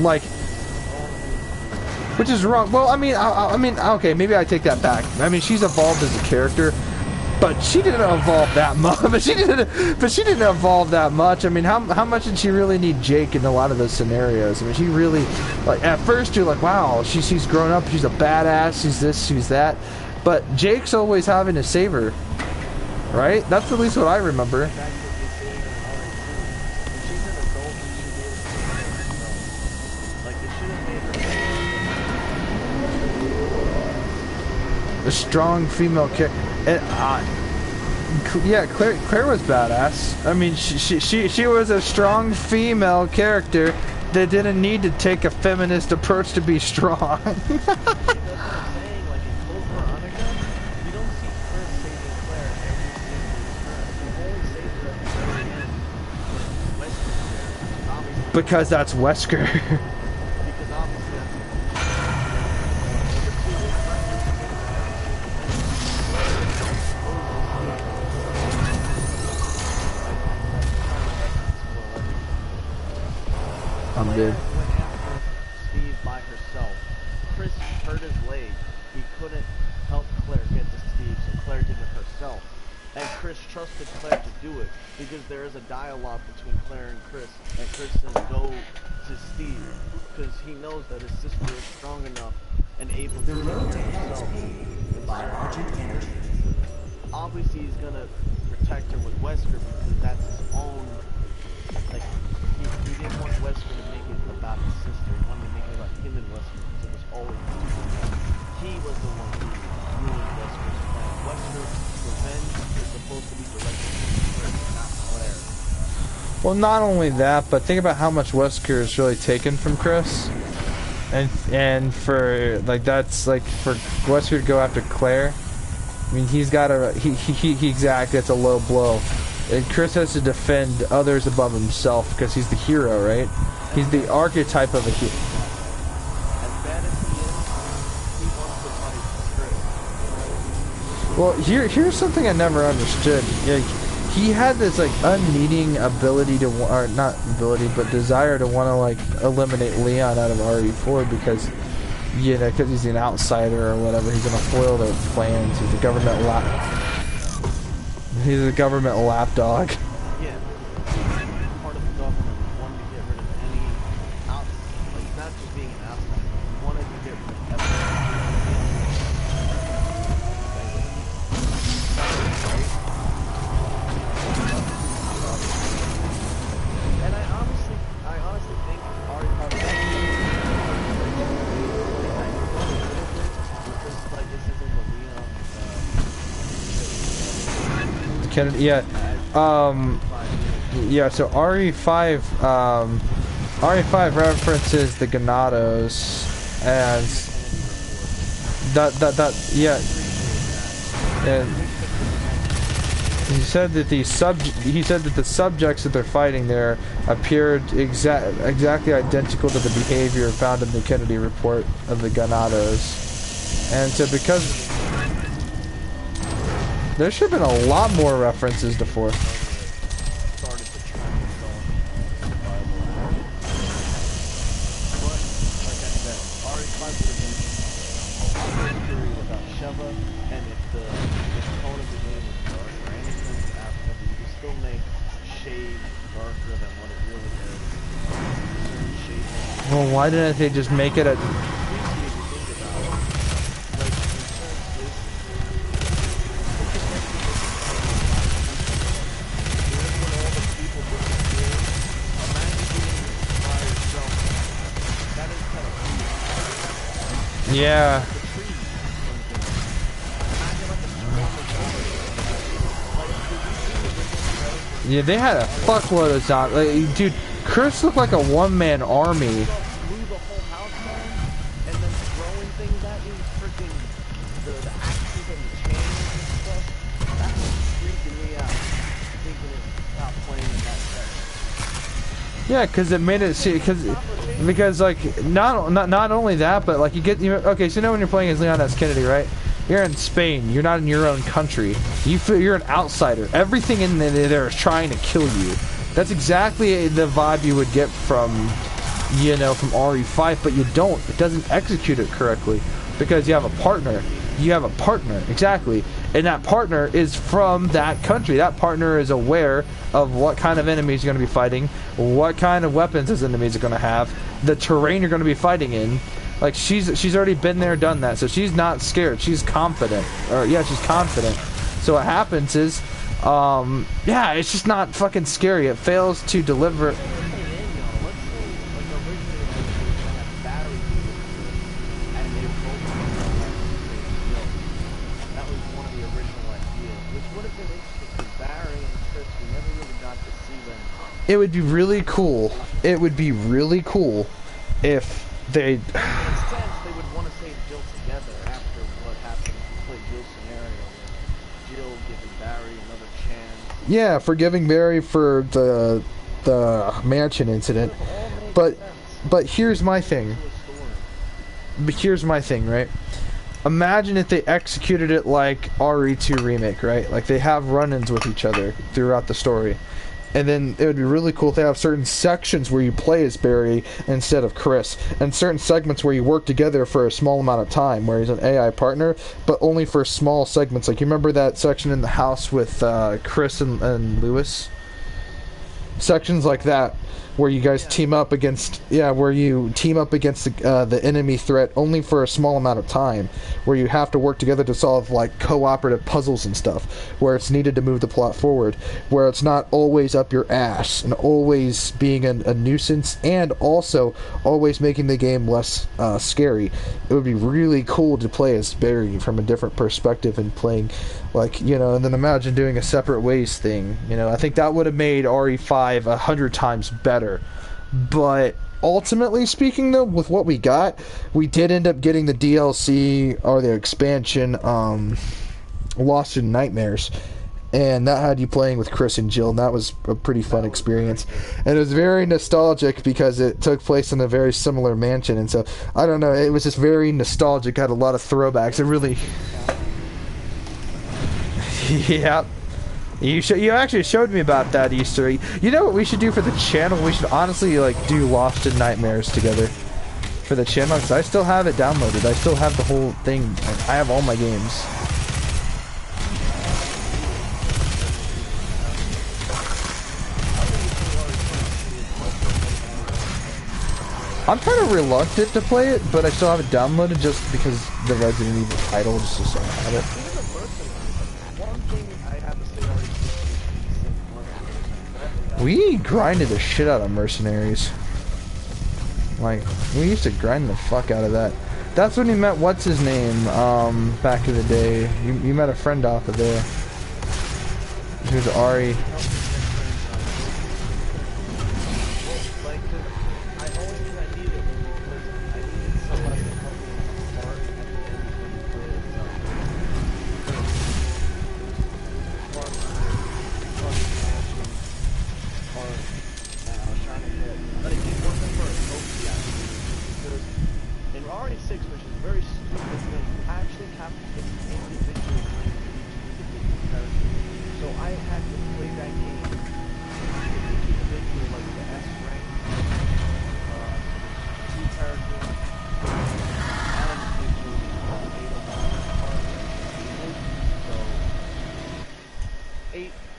Like, which is wrong. Well, I mean, okay, maybe I take that back. I mean, she's evolved as a character, but she didn't evolve that much. But she didn't evolve that much. I mean, how much did she really need Jake in a lot of those scenarios? I mean, she really, like, at first you're like, wow, she's grown up. She's a badass. She's this. She's that. But Jake's always having to save her, right? That's at least what I remember. A strong female character. Yeah, Claire was badass. I mean, she was a strong female character that didn't need to take a feminist approach to be strong. Because that's Wesker. I'm dead. Steve by herself. Chris hurt his leg. He couldn't help Claire get to Steve, so Claire did it herself. And Chris trusted Claire to do it because there is a dialogue between Claire and Chris says go to Steve because he knows that his sister is strong enough and able to take care of herself. Obviously he's gonna protect her with Wesker because that's his own, like, he didn't want Wesker to make it about his sister. He wanted to make it about him and Wesker because it was always he was the one who ruined Wesker's plan. Wesker's revenge is supposed to be directed to Claire, not Claire. Well, not only that, but think about how much Wesker is really taken from Chris. And for, like, that's, like, for Wesker to go after Claire, I mean, he's got a, he exactly, that's a low blow. And Chris has to defend others above himself because he's the hero, right? He's the archetype of a hero. As bad as he is, he wants to fight Chris. Well, here's something I never understood. Like, he had this, like, unneeding ability to, or not ability, but desire to want to, like, eliminate Leon out of RE4 because, you know, because he's an outsider or whatever. He's gonna foil their plans. He's a government He's a government lapdog. Yeah, part of the government wanted to get rid of any like, not just being an outsider, he wanted to get rid of everything. And I honestly think Ari probably because, like, this isn't the Leon Kennedy, yeah. Yeah, so RE5, RE5 references the Ganados as yeah. And he said that the subjects that they're fighting there appeared exactly identical to the behavior found in the Kennedy report of the Ganados. And so because there should have been a lot more references to 4. Well, why didn't they just make it a... Yeah. Yeah, they had a fuckload of zombies. Like, dude, Chris looked like a one-man army. Blew the whole house down, and then throwing things at you, freaking the axes and the chains and stuff. That was freaking me out. Thinking about playing in that set. Yeah, because it made it see, because like not only that, but like okay, so you know when you're playing as Leon S. Kennedy, right? You're in Spain. You're not in your own country. You're an outsider. Everything in there is trying to kill you. That's exactly the vibe you would get from, you know, from RE5, but you don't. It doesn't execute it correctly because you have a partner. You have a partner, exactly. And that partner is from that country. That partner is aware of what kind of enemies you're going to be fighting, what kind of weapons those enemies are going to have, the terrain you're going to be fighting in. Like, she's already been there, done that, so she's not scared. She's confident. Or, yeah, she's confident. So what happens is, yeah, it's just not fucking scary. It fails to deliver... It would be really cool. It would be really cool if they... In a sense, they would want to save Jill together after what happened. You played Jill's scenario with Jill giving Barry another chance. Yeah, forgiving Barry for the mansion incident. But here's my thing. Right? Imagine if they executed it like RE2 Remake, right? Like they have run-ins with each other throughout the story. And then it would be really cool if they have certain sections where you play as Barry instead of Chris, and certain segments where you work together for a small amount of time, where he's an AI partner, but only for small segments. Like, you remember that section in the house with Chris and Lewis? Sections like that, where you guys team up against, where you team up against the enemy threat only for a small amount of time, where you have to work together to solve like cooperative puzzles and stuff, where it's needed to move the plot forward, where it's not always up your ass and always being a nuisance, and also always making the game less scary. It would be really cool to play as Barry from a different perspective and playing, like, you know, and then imagine doing a separate ways thing. You know, I think that would have made RE5 100 times better. But ultimately speaking, though, with what we got, we did end up getting the DLC or the expansion, Lost in Nightmares, and that had you playing with Chris and Jill, and that was a pretty fun experience. And it was very nostalgic because it took place in a very similar mansion, and so I don't know, it was just very nostalgic. Had a lot of throwbacks. It really, yeah. You actually showed me about that Easter egg. You know what we should do for the channel? We should honestly like do Lost in Nightmares together for the channel, because I still have it downloaded. I still have the whole thing. I have all my games. I'm kind of reluctant to play it, but I still have it downloaded just because the Resident Evil title, just so I have it. We grinded the shit out of Mercenaries. Like, we used to grind the fuck out of that. That's when you met, what's his name, back in the day. You met a friend off of there. He was Ari.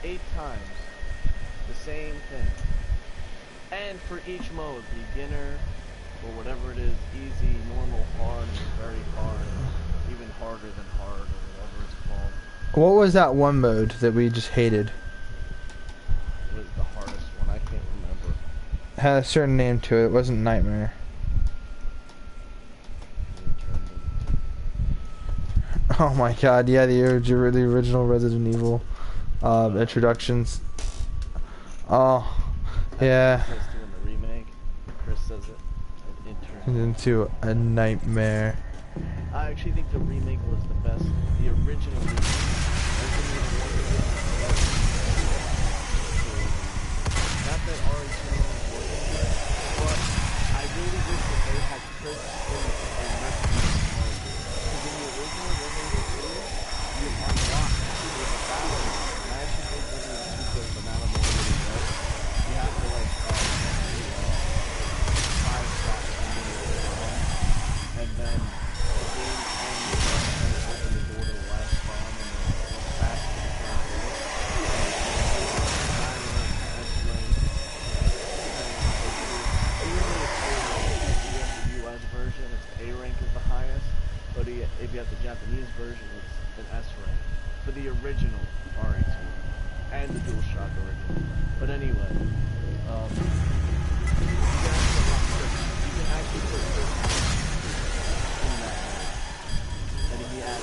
Eight times the same thing, and for each mode, beginner or whatever it is, easy, normal, hard, and very hard, even harder than hard, or whatever it's called. What was that one mode that we just hated? It was the hardest one. I can't remember. It had a certain name to it. It wasn't Nightmare. Oh my god, yeah, the original Resident Evil introductions. Oh, yeah. Chris doing the remake. Chris says it. Into a nightmare. I actually think the remake was the best. The original remake. Not that RE2 wasn't good, but I really wish that they had Chris and not because in the original Resident Evil 2, you unlock with a battle mode. And I actually think Resident Evil 2 goes the battle mode really well. You have to like fire shot and then the game ends and open the door to the last bomb and then go back to the current US version, it's A rank is the highest, but if you have the Japanese version, it's an S rank for the original RE2 and the DualShock original. But anyway, you can actually put Chris in that area, and he has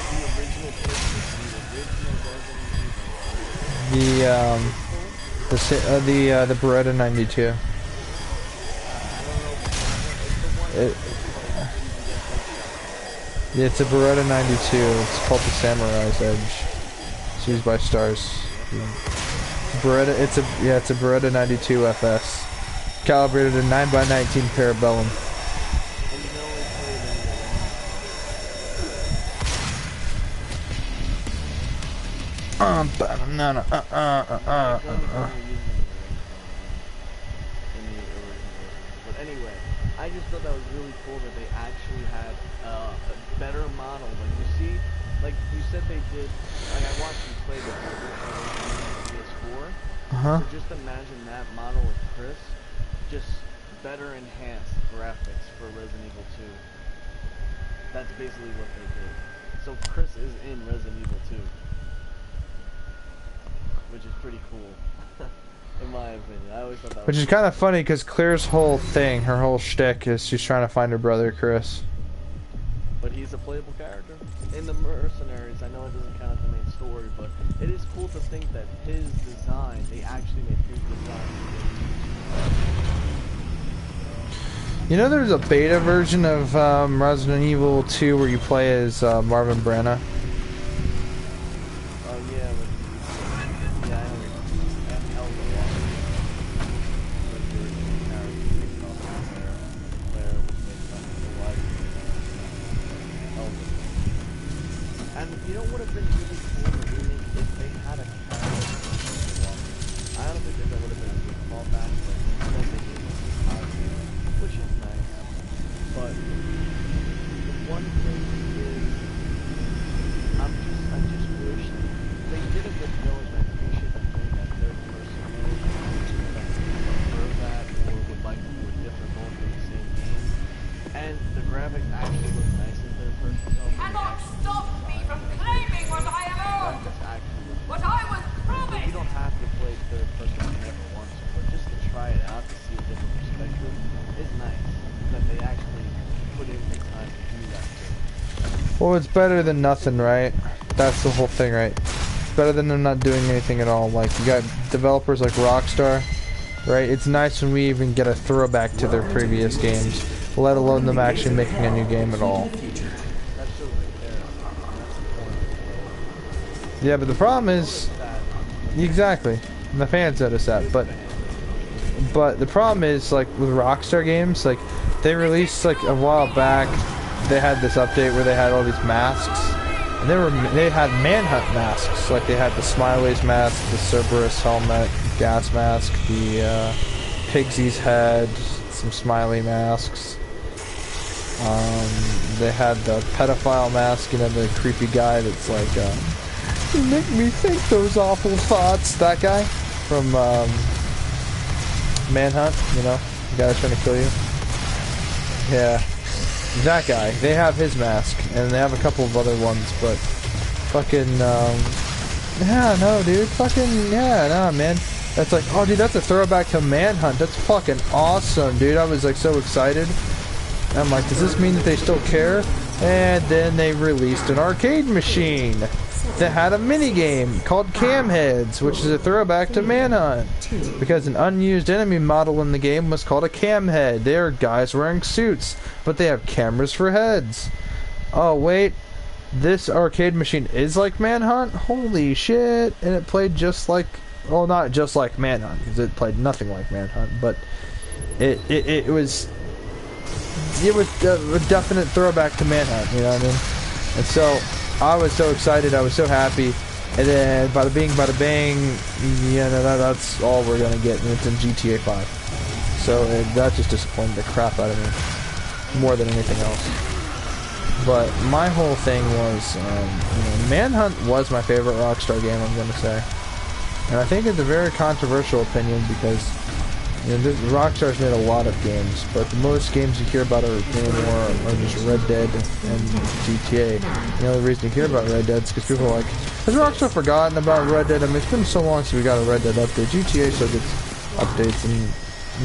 the original Christmas, the original Resident Evil. The Beretta 92. It's a Beretta 92. It's called the Samurai's Edge. It's used by Stars. Beretta. It's a Beretta 92 FS, calibrated in 9x19 Parabellum. But anyway, I just thought that was really cool that they actually had a better model. Like you see, like you said they did. Like I watched you play the PS4. So just imagine that model of Chris, just better enhanced graphics for Resident Evil 2. That's basically what they did. So Chris is in Resident Evil 2. Which is pretty cool, in my opinion. I always thought that was Which is kind of funny because Claire's whole thing, her whole shtick, is she's trying to find her brother Chris. But he's a playable character. In the Mercenaries, I know it doesn't count as the main story, but it is cool to think that his design, they actually made his design. You know there's a beta version of Resident Evil 2 where you play as Marvin Branagh? Well, it's better than nothing, right? That's the whole thing, right? It's better than them not doing anything at all. Like, you got developers like Rockstar, right? It's nice when we even get a throwback to their previous games, let alone them actually making a new game at all. Yeah, but the problem is... Exactly. The fans notice that, but the problem is, like, with Rockstar games, like, they released, like, a while back, they had this update where they had all these masks, and they had Manhunt masks, like they had the Smiley's mask, the Cerberus helmet, gas mask, the Pigsy's head, some Smiley masks. They had the pedophile mask, you know, the creepy guy that's like, you make me think those awful thoughts. That guy from Manhunt, you know, the guy that's trying to kill you. Yeah. That guy, they have his mask, and they have a couple of other ones, but fucking, yeah, no, dude, fucking, yeah, nah, man. That's like, oh, dude, that's a throwback to Manhunt. That's fucking awesome, dude. I was, like, so excited. And I'm like, does this mean that they still care? And then they released an arcade machine that had a minigame called Camheads, which is a throwback to Manhunt, because an unused enemy model in the game was called a Camhead. They are guys wearing suits, but they have cameras for heads. Oh wait, this arcade machine is like Manhunt? Holy shit. And it played just like, well, not just like Manhunt, because it played nothing like Manhunt, but it was a definite throwback to Manhunt, you know what I mean? And so I was so excited, I was so happy, and then bada bing, bada bang, you know, that's all we're gonna get, and it's in GTA 5. So that just disappointed the crap out of me, more than anything else. But my whole thing was, you know, Manhunt was my favorite Rockstar game, I'm gonna say. And I think it's a very controversial opinion because, you know, Rockstar's made a lot of games, but the most games you hear about anymore are just Red Dead and GTA. The only reason you hear about Red Dead is because people are like, has Rockstar forgotten about Red Dead? I mean, it's been so long since we got a Red Dead update. GTA still gets updates, and,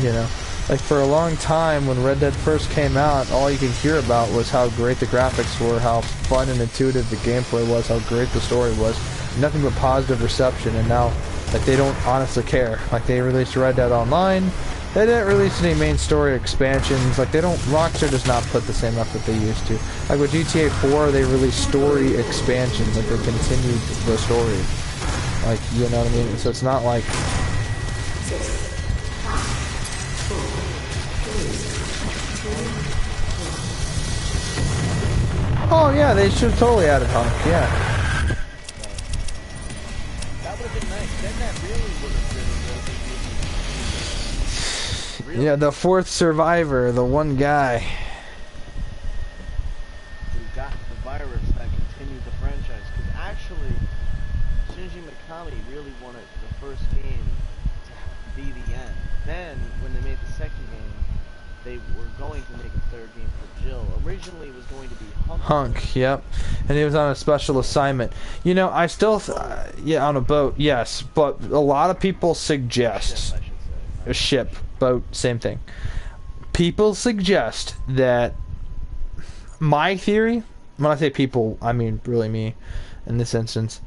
you know, like for a long time when Red Dead first came out, all you could hear about was how great the graphics were, how fun and intuitive the gameplay was, how great the story was. Nothing but positive reception, and now, like, they don't honestly care. Like, they released Red Dead Online, they didn't release any main story expansions. Like, they don't, Rockstar does not put the same effort they used to. Like with GTA 4, they released story expansions, like they continued the story. Like, you know what I mean? So it's not like... Oh yeah, they should have totally added Hunk, yeah. Yeah, the fourth survivor, the one guy who got the virus that continued the franchise. Because actually, Shinji Mikami really wanted the first game to be the end. Then, when they made the second game, they were going to make a third game for Jill. Originally, it was going to be Hunk, yep. And he was on a special assignment. You know, I still, yeah, on a boat, yes. But a lot of people suggest... A ship, boat, same thing. People suggest that... My theory, when I say people, I mean really me, in this instance.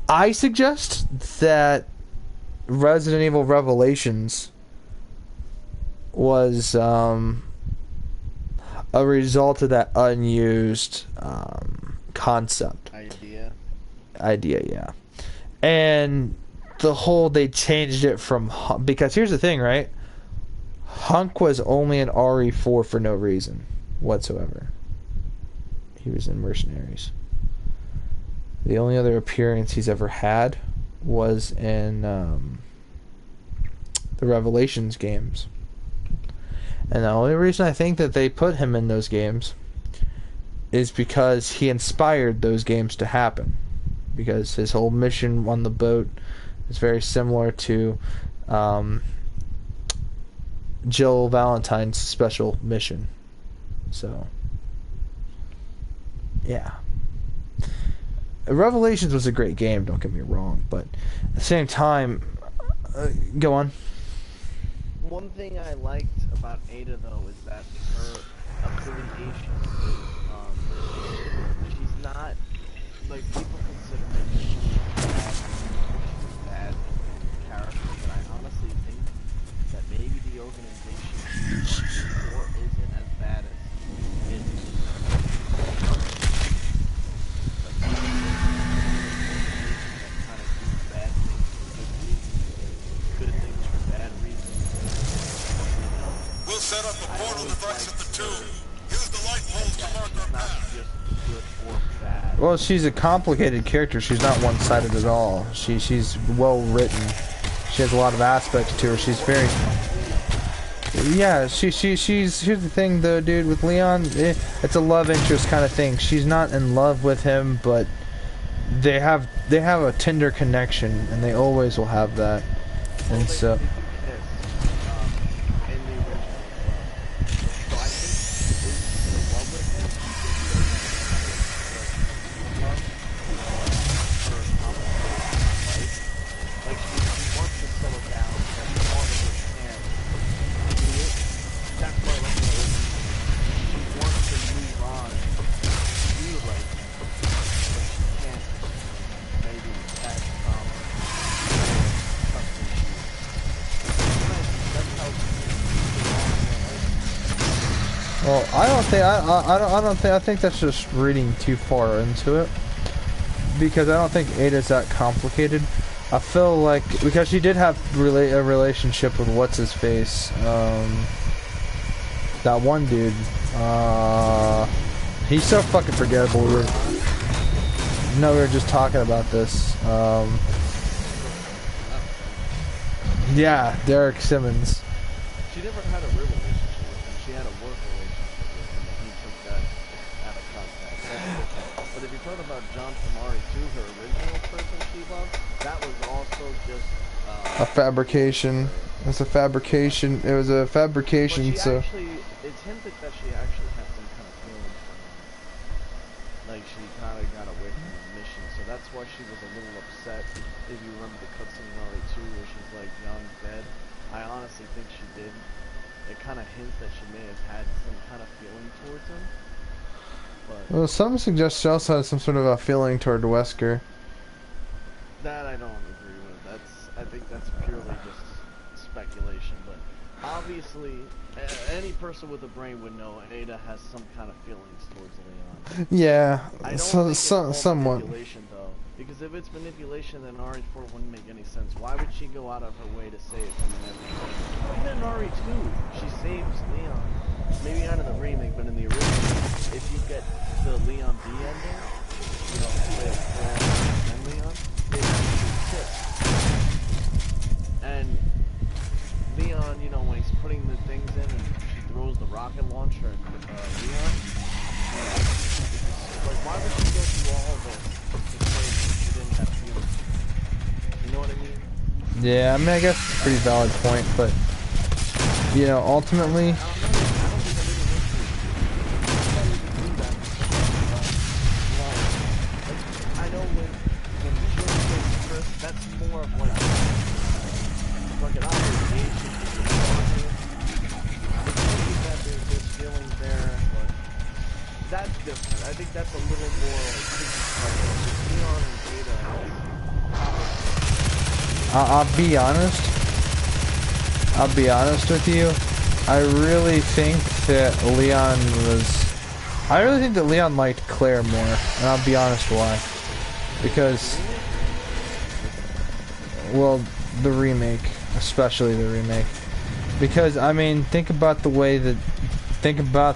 I suggest that Resident Evil Revelations was a result of that unused concept. Idea, yeah. And the whole, they changed it from, because here's the thing, right? Hunk was only an RE4 for no reason whatsoever. He was in Mercenaries. The only other appearance he's ever had was in the Revelations games. And the only reason I think that they put him in those games is because he inspired those games to happen. Because his whole mission on the boat is very similar to Jill Valentine's special mission. So, yeah. Revelations was a great game, don't get me wrong, but at the same time, go on. One thing I liked about Ada, though, is that her affiliation with, she's not, like, people consider her a bad character, but I honestly think that maybe the organization she's working for isn't as bad as it is. We'll set up a portal device at the tomb. Use the light poles to mark our path. Well, she's a complicated character. She's not one-sided at all. She's well written. She has a lot of aspects to her. She's very... Yeah, she's... Here's the thing, though, dude, with Leon, it's a love interest kind of thing. She's not in love with him, but they have a tender connection, and they always will have that. And so... Well, I think that's just reading too far into it. Because I don't think Ada's that complicated. I feel like, because she did have a relationship with what's-his-face, that one dude, he's so fucking forgettable. We were just talking about this, yeah, Derek Simmons. She never had a real relationship with him. She had a work relationship with him, and he took that out of context. But if you're talking about John Tamari too, her original person she loved, that was also just A fabrication. It's a fabrication. It was a fabrication. But she So actually, it's hinted that she actually had some kind of feelings for him. Like she kind of got away from the mission, so that's why she was a little upset. If you remember the cutscene in RE2 where she's like, John's dead. I honestly think she did. It kind of hints that she may have had some kind of feeling towards him. But well, some suggest she also had some sort of a feeling toward Wesker. that I don't agree with. I think that's purely just speculation. But obviously, any person with a brain would know Ada has some kind of feelings towards Leon. Yeah, I don't so, think it's all somewhat. manipulation though, because if it's manipulation, then RE4 wouldn't make any sense. Why would she go out of her way to save him and everything? Even in RE2, she saves Leon. Maybe not in the remake, but in the original, if you get the Leon D ending, you know, with and Leon, it actually tips. And Leon, you know, when he's putting the things in and she throws the rocket launcher at Leon, like, why would she go through all of this to say that she didn't have feelings? You know what I mean? Yeah, I mean, I guess it's a pretty valid point, but you know, ultimately. I know when she was first, that's more of like an obligation. That there's feelings there, but that's different. I think that's a little more like Leon and Ada. I'll be honest with you. I really think that Leon liked Claire more, and I'll be honest why. Because, well, the remake, especially the remake. Because, I mean, think about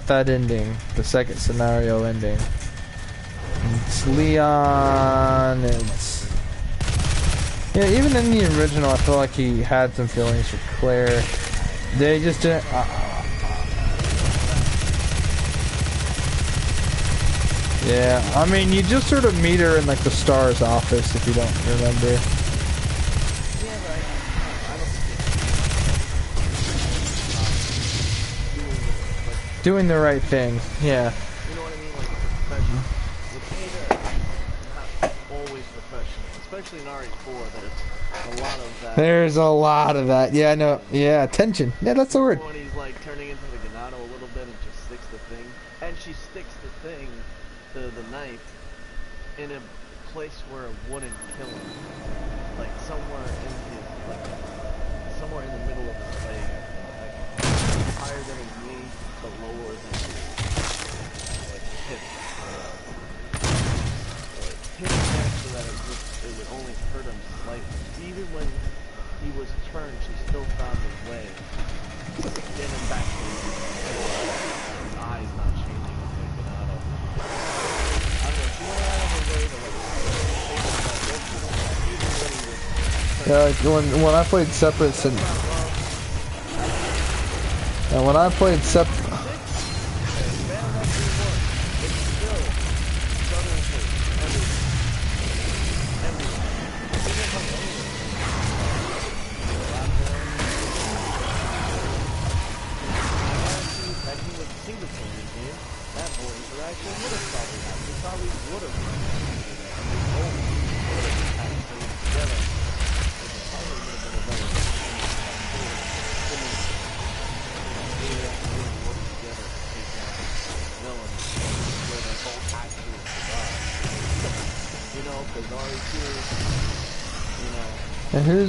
that ending, the second scenario ending. It's Leon, yeah, even in the original, I feel like he had some feelings for Claire. They just didn't. Yeah, I mean, you just sort of meet her in like the STARS office, if you don't remember. Doing the right thing, yeah. You know what I mean? Like professional. With Ada, not always professional, especially in RE4. There's a lot of that. There's a lot of that. Yeah, I know. Yeah, tension. Yeah, that's the word. When he's like turning into the Ganado a little bit and just sticks the thing, and she sticks the thing, the knife, in a place where it wouldn't kill him, like somewhere in the middle of his leg, like higher than his knee, but lower than his hip. Hip so that it would only hurt him slightly. Even when he was turned, she still found his way. Get him back to his eyes not changing and waking out of. I don't know, she went out of her way to like Yeah, like when I played Separate and when I played Separate.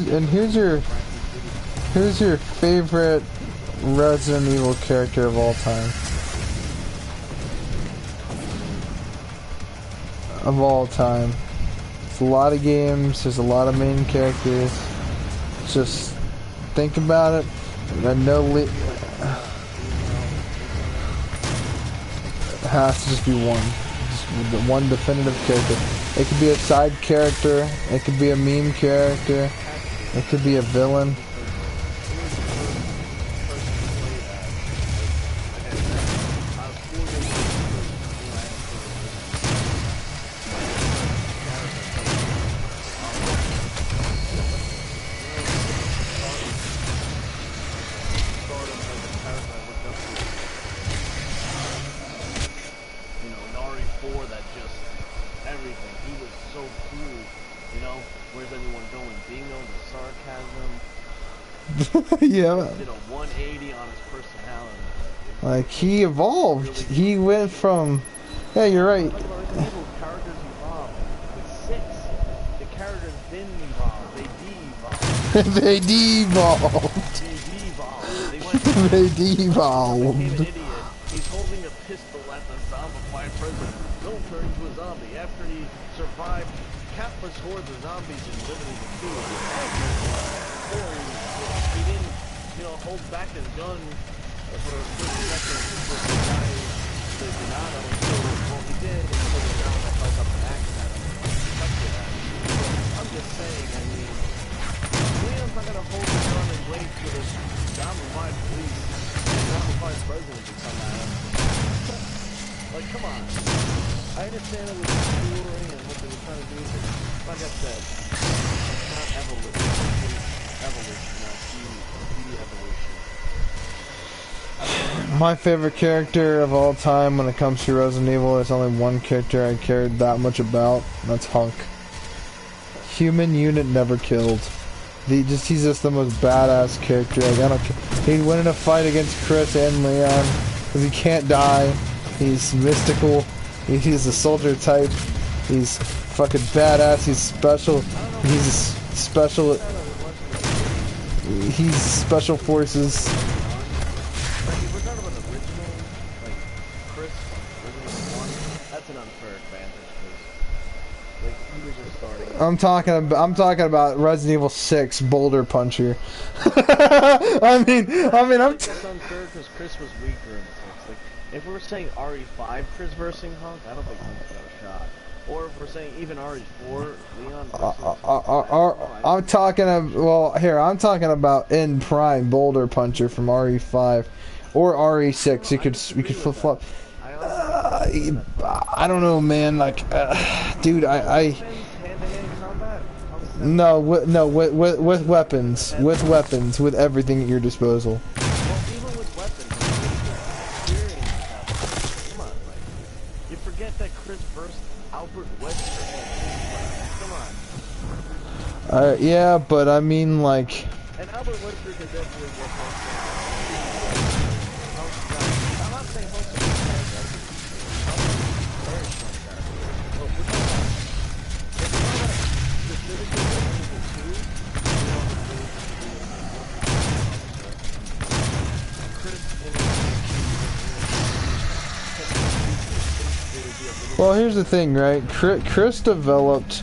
And who's your favorite Resident Evil character of all time? of all time. It's a lot of games, there's a lot of main characters. Just think about it. It has to just be one. Just one definitive character. It could be a side character, it could be a meme character, it could be a villain. Yeah. Did a 180 on his personality. Like, he evolved. He went from... Yeah, you're right. Characters evolve. With 6, the characters didn't evolve. They de-evolved. They de-evolved. They went They de-evolved. became an idiot. He's holding a pistol at the zombified president. Don't turn into a zombie. After he survived countless hordes of zombies and limited the food. He didn't, hold back his gun for a split second with the guy, the Donato. So what he did is put it down and held up an axe at him and touched it at him. I'm just saying, I mean, Leon's not gonna hold the gun and wait for the zombified police, the zombified president to come at him. Like, come on. I understand it was touring and what they were trying to do, but like I said, it's not evolution. It's evolution, not de-evolution. My favorite character of all time when it comes to Resident Evil, there's only one character I cared that much about, and that's Hunk. Human unit never killed. He's just the most badass character. Like, I don't care. He'd win in a fight against Chris and Leon, because he can't die. He's mystical. He's a soldier type. He's fucking badass. He's special. He's special. He's special forces. Like, if we're talking about the original, like, Chris, Resident Evil 1, that's an unfair advantage, because, like, he was just starting. I'm talking about Resident Evil 6 Boulder Puncher. I mean, It's unfair because Chris was weaker in 6. Like, if we're saying RE5 Chris versing Hunk, I don't think Hunk's got a shot. Or if we're saying even RE4 Leon versus I'm talking I'm talking about in Prime Boulder Puncher from RE5 or RE6. You could flip flop. I don't know, man. Like, dude, no, with weapons, with everything at your disposal. Well, even with weapons, experience. Come on, like, you forget that Chris versed Albert Wesker. Come on. Yeah, but I mean, like. And Albert Wesker can definitely get I'm not saying Hulk's a good character. Very strong character. But we're talking about, if we're talking about specifically Resident Evil 2, Well, here's the thing, right? Chris developed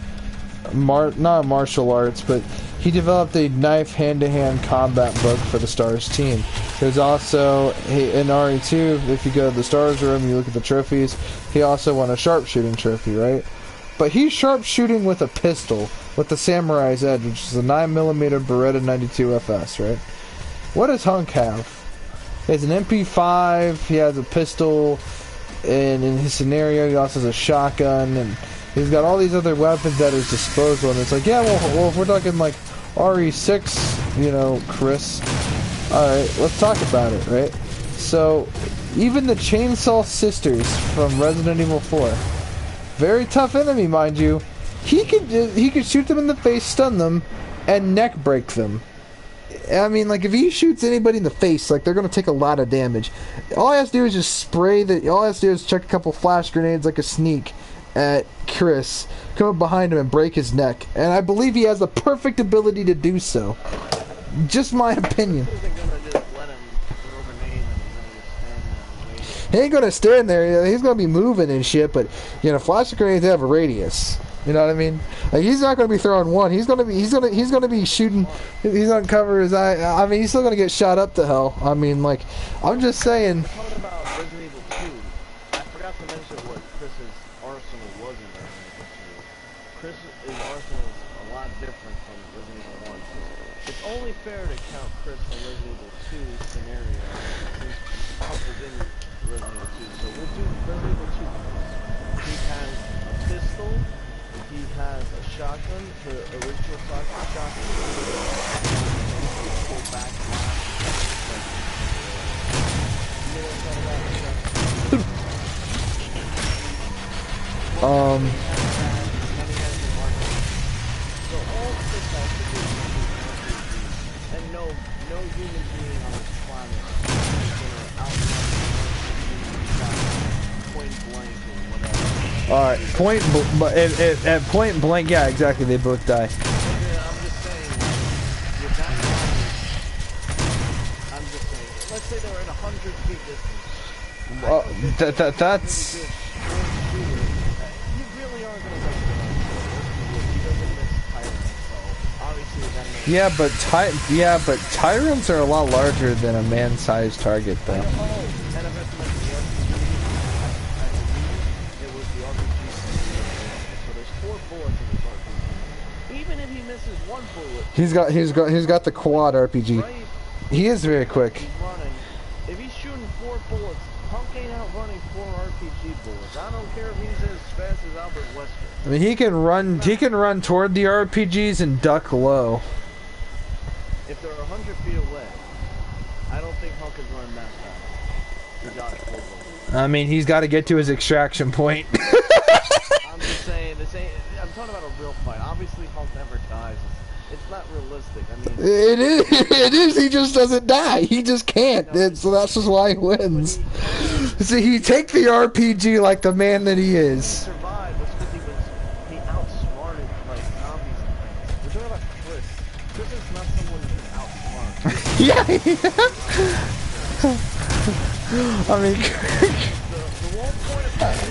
not martial arts, but he developed a knife hand-to-hand combat book for the STARS team. There's also, in RE2, if you go to the STARS room, you look at the trophies, he also won a sharpshooting trophy, right? But he's sharpshooting with a pistol, with the Samurai's Edge, which is a 9mm Beretta 92 FS, right? What does Hunk have? He has an MP5, he has a pistol, and in his scenario, he also has a shotgun, and he's got all these other weapons at his disposal, and it's like, yeah, well if we're talking like RE6, Chris, alright, let's talk about it, right? So, even the Chainsaw Sisters from Resident Evil 4, very tough enemy, mind you, he could shoot them in the face, stun them, and neck break them. I mean, like, if he shoots anybody in the face, like, they're gonna take a lot of damage. All he has to do is just spray all he has to do is chuck a couple flash grenades like a sneak at Chris, come up behind him and break his neck. And I believe he has the perfect ability to do so. Just my opinion. He ain't gonna stand there. You know, he's gonna be moving and shit. But you know, flashing grenades have a radius. You know what I mean? Like, he's not gonna be throwing one. He's gonna be shooting. He's gonna cover his eye. I mean, he's still gonna get shot up to hell. I mean, like, I'm just saying. Talking about Resident Evil 2, I forgot to mention what Chris's arsenal was in Resident Evil 2. Chris's arsenal is a lot different from Resident Evil 1. It's only fair to count Chris from Resident Evil 2 scenario since he's coupled in Resident Evil 2. So we'll do Resident Evil 2. He has a pistol. He has a shotgun, the original shotgun. Pull back Um. So all Chris has to do is and no human being on this planet is gonna outrun point blank or whatever. Alright, at point blank, yeah, exactly, they both die. I'm just saying, with that logic, I'm just saying, let's say they're at 100 feet distance. That's... You really aren't going to make it. He doesn't miss Tyrant, so obviously that makes but tyrants are a lot larger than a man-sized target, though. and I meant to mention the RPG. It was the RPG. So there's 4 bullets in this RPG. Even if he misses 1 bullet, He's got the quad RPG. right? He is very quick. He's running. If he's shooting 4 bullets, Punk ain't outrunning 4 RPG bullets. I don't care if he's as fast as Albert Wesker. I mean, he can run toward the RPGs and duck low. If they're 100 feet away, I don't think Punk is running that fast. He got 4 bullets. I mean, he's got to get to his extraction point. I'm just saying, I'm talking about a real fight. Obviously, Hulk never dies. It's not realistic. I mean, It is. He just doesn't die. He just can't. So that's just why he wins. See, he take the RPG like the man that he he is. survived was because he outsmarted like zombies and things. We're talking about Chris. Chris is not someone you can outsmart. Yeah. I mean, The whole point of that is,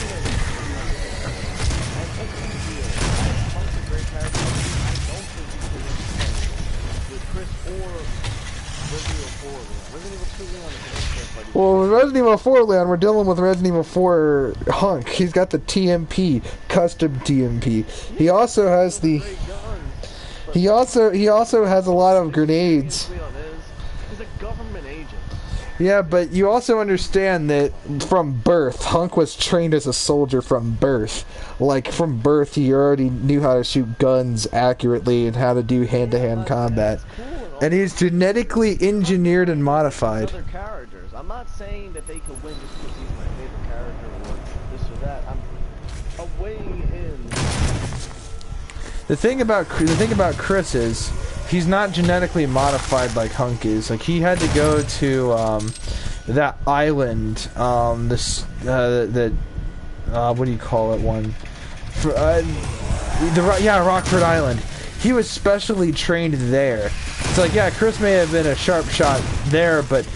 and Punk's a great character. I don't think you can win with Chris or Resident Evil 4. Resident Evil 2 Leon is a great fight. well, with Resident Evil 4, Leon, we're dealing with Resident Evil 4 Hunk. He's got the TMP, custom TMP. He also has the. Great guns, but He also has a lot of grenades. Leon is. He's a government agent. Yeah, but you also understand that from birth, Hunk was trained as a soldier from birth. Like, from birth, he already knew how to shoot guns accurately and how to do hand-to-hand combat. That's cool and all. And he's genetically engineered and modified. Other characters. I'm not saying that they could win just because he's my favorite character or this or that. I'm weighing in. The thing about Chris is, he's not genetically modified like Hunk is. Like, he had to go to that island, what do you call it? Rockford Island. He was specially trained there. It's like, yeah, Chris may have been a sharp shot there, but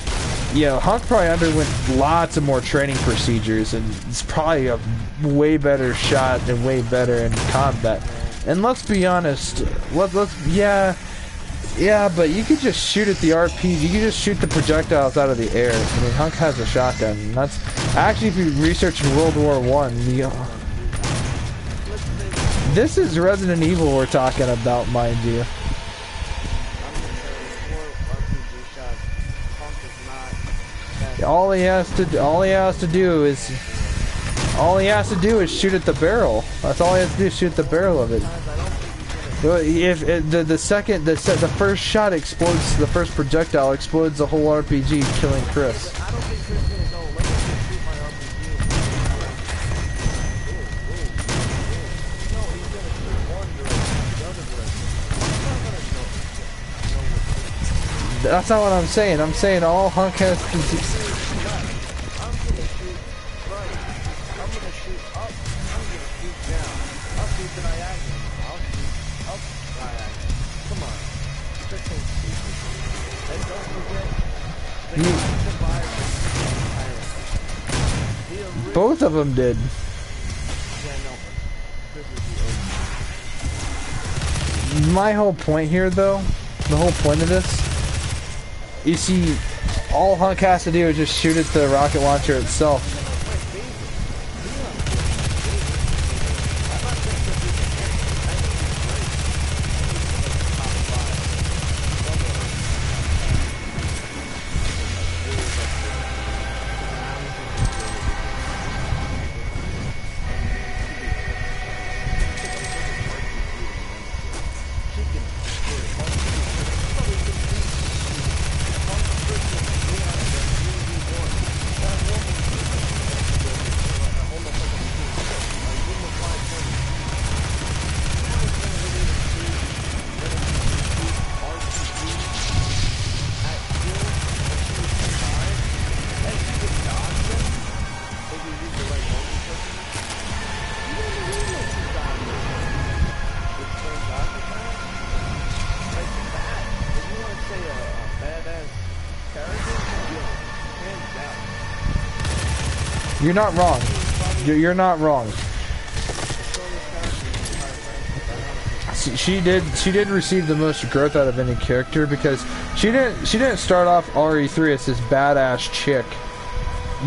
you know, Hunk probably underwent lots of more training procedures, and it's probably a way better shot and way better in combat. And let's be honest, yeah, but you could just shoot at the RPG. You could just shoot the projectiles out of the air. I mean, Hunk has a shotgun. And that's actually, if you research in World War I, this is Resident Evil we're talking about, mind you. All he has to do is shoot at the barrel. That's all he has to do is shoot at the barrel of it. If the first shot explodes, the first projectile explodes the whole RPG, killing Chris. I don't think Chris is gonna go, let me just shoot my RPG. No, he's gonna shoot one direction, the other direction. He's not gonna know. That's not what I'm saying. I'm saying all Hunk has to do. I'm gonna shoot right. I'm gonna shoot up. I'm gonna shoot down. I'll shoot diagonal. I'll shoot up diagonal. Come on. This ain't stupid. And don't forget, the guy survived the Both of them did. Yeah, no, but Chris is the OG. My whole point here, though, the whole point of this, you see, all Hunk has to do is just shoot at the rocket launcher itself. You're not wrong. You're not wrong. She did receive the most growth out of any character because she didn't start off RE3 as this badass chick.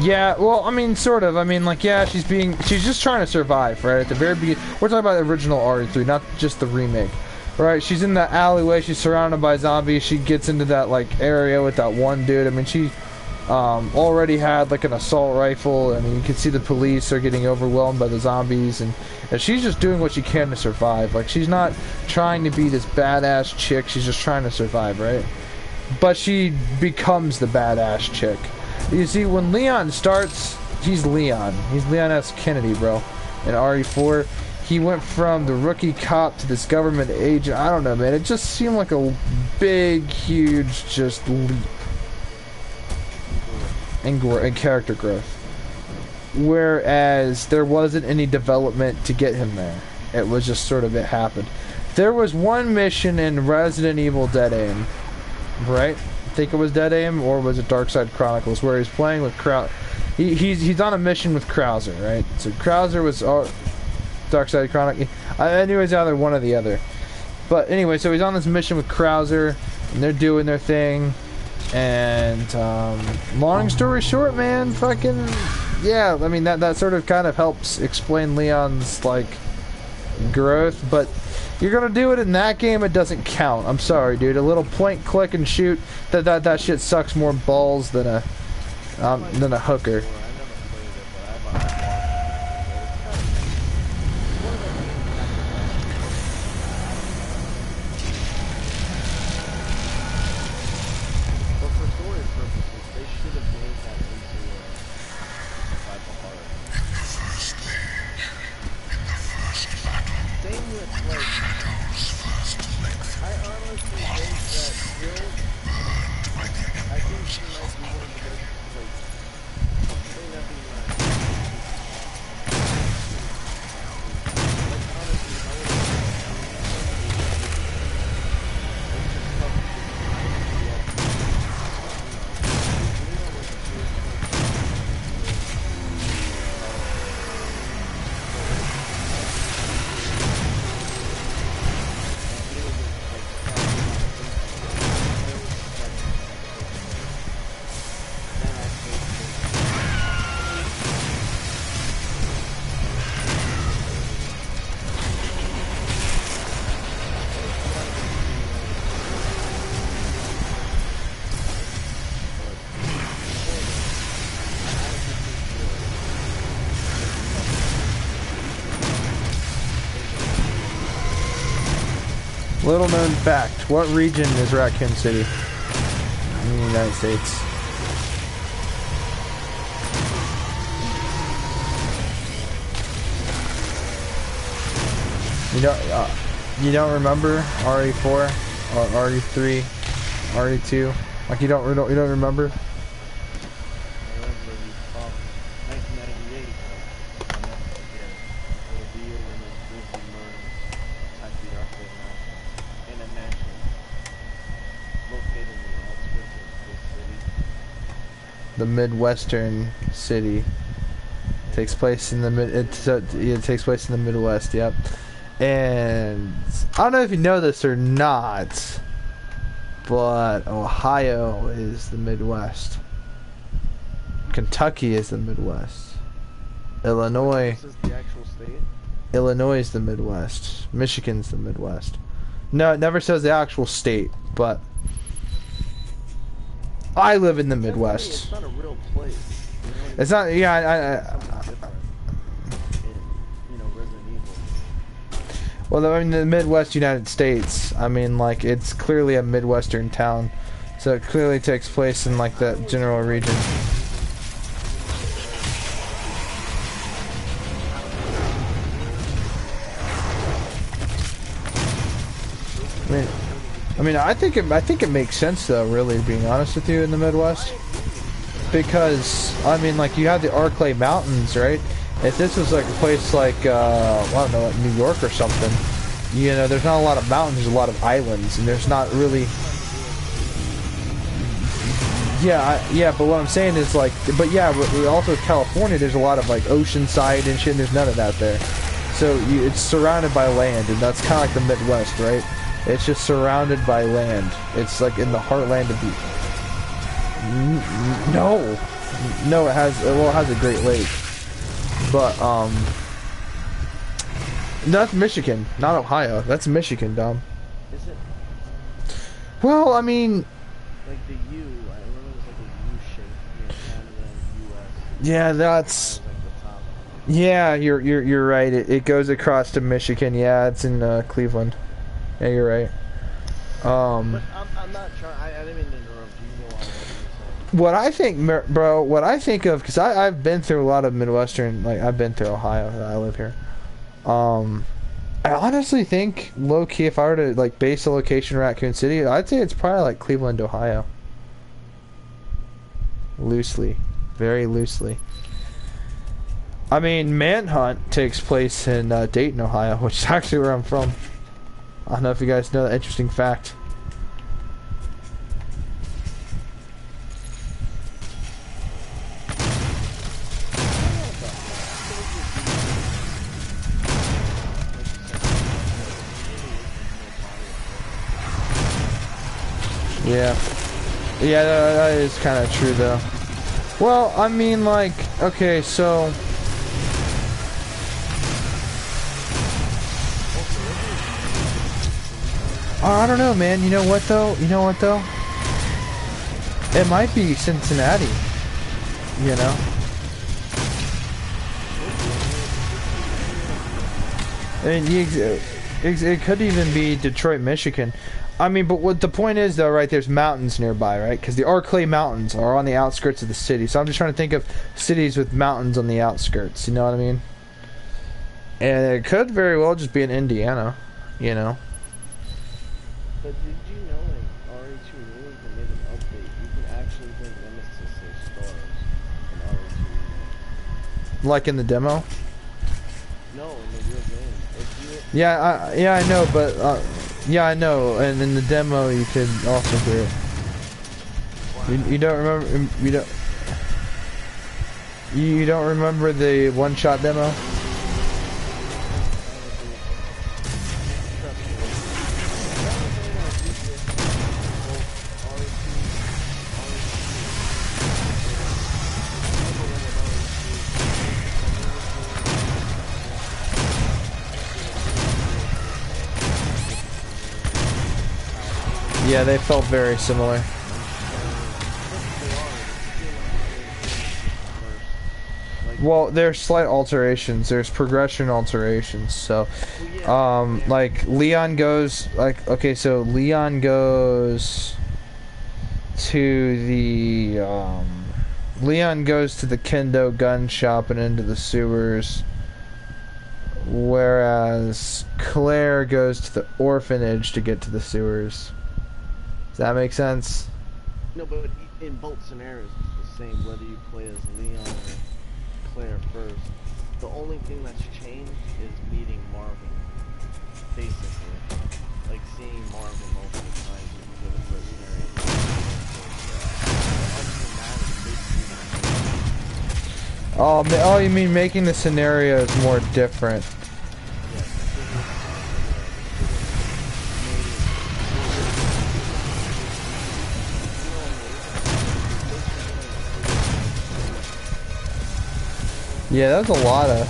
Yeah, well, I mean, sort of. I mean, like, yeah, she's just trying to survive, right? At the very beginning, we're talking about the original RE3, not just the remake, right? She's in that alleyway. She's surrounded by zombies. She gets into that like area with that one dude. I mean, she already had like an assault rifle, and you can see the police are getting overwhelmed by the zombies, and she's just doing what she can to survive. Like, she's not trying to be this badass chick. She's just trying to survive, right? But she becomes the badass chick. You see, when Leon starts, he's Leon. He's Leon S. Kennedy, bro. In RE4, he went from the rookie cop to this government agent. I don't know, man. It just seemed like a big, huge, just leap in character growth. Whereas there wasn't any development to get him there. It was just sort of, it happened. There was one mission in Resident Evil Dead Aim, right? I think it was Dead Aim, or was it Darkside Chronicles, where he's playing with Krauser. He's on a mission with Krauser, right? So Krauser was Darkside Chronicles. Anyways, either one or the other. But anyway, so he's on this mission with Krauser, and they're doing their thing. And long story short, man, fucking yeah. I mean, that sort of kind of helps explain Leon's like growth, but you're gonna do it in that game, it doesn't count. I'm sorry, dude. A little point, click, and shoot. That shit sucks more balls than a hooker. Little known fact, what region is Raccoon City in the United States? You don't remember RE4 or RE3, RE2? Like you don't remember? The Midwestern city takes place in the it takes place in the Midwest. Yep. And I don't know if you know this or not, but Ohio is the Midwest. Kentucky is the Midwest. Illinois. This is the actual state. Illinois is the Midwest. Michigan's the Midwest. No, it never says the actual state, but I live in the Midwest. It's not a real place. You know what I mean? It's not. Yeah, Something different in, Resident Evil. well, I mean, the Midwest United States. I mean, like, it's clearly a Midwestern town, so it clearly takes place in like that general region. I think it makes sense though, really, being honest with you, in the Midwest, because I mean, like, you have the Arklay Mountains, right? If this was like a place like I don't know, like New York or something, there's not a lot of mountains, there's a lot of islands, and there's not really. Yeah, but what I'm saying is, like, but also California, there's a lot of like oceanside and shit, and there's none of that there. So it's surrounded by land, and that's kind of like the Midwest, right? It's just surrounded by land. It's like in the heartland of the... No, it has a Great Lake. But, that's Michigan, not Ohio. That's Michigan, Dom. Is it? Well, I mean... Like the U, I remember it was like a U shape, Canada and US. Yeah, that's... Like the top. Yeah, you're right. It goes across to Michigan. Yeah, it's in Cleveland. Yeah, you're right. But I'm not trying. I didn't mean to interrupt you. Go on with What I think, bro, what I think of, because I've been through a lot of Midwestern, like, I've been through Ohio. I live here. I honestly think, low key, if I were to like base a location in Raccoon City, I'd say it's probably like Cleveland, Ohio. Loosely, very loosely. I mean, Manhunt takes place in Dayton, Ohio, which is actually where I'm from. I don't know if you guys know that interesting fact. Yeah, that is kind of true though. Well, I mean, like, okay, so I don't know, man. You know what though? It might be Cincinnati. You know? And it could even be Detroit, Michigan. I mean, but what the point is, though, right? There's mountains nearby, right? Because the Arklay Mountains are on the outskirts of the city. So I'm just trying to think of cities with mountains on the outskirts. You know what I mean? And it could very well just be in Indiana. You know? But did you know, like, RE2 Ruins, they made an update. You can actually bring Nemesis say stars in RE2 Ruins. Like in the demo? No, in the real game. If you... Yeah, I know, but yeah, I know. And in the demo, you could also hear it. You don't remember? You don't remember the one-shot demo? Yeah, they felt very similar. Well, there's slight alterations. There's progression alterations. So, like Leon goes, like, okay, so Leon goes to the Kendo gun shop and into the sewers, whereas Claire goes to the orphanage to get to the sewers. Does that make sense? No, but in both scenarios, it's the same whether you play as Leon or Claire first. The only thing that's changed is meeting Marvin, basically. Like seeing Marvin multiple times if you go to first scenario. Other than that, it's basically Oh, oh, you mean making the scenarios more different? Yeah, that's a lot of...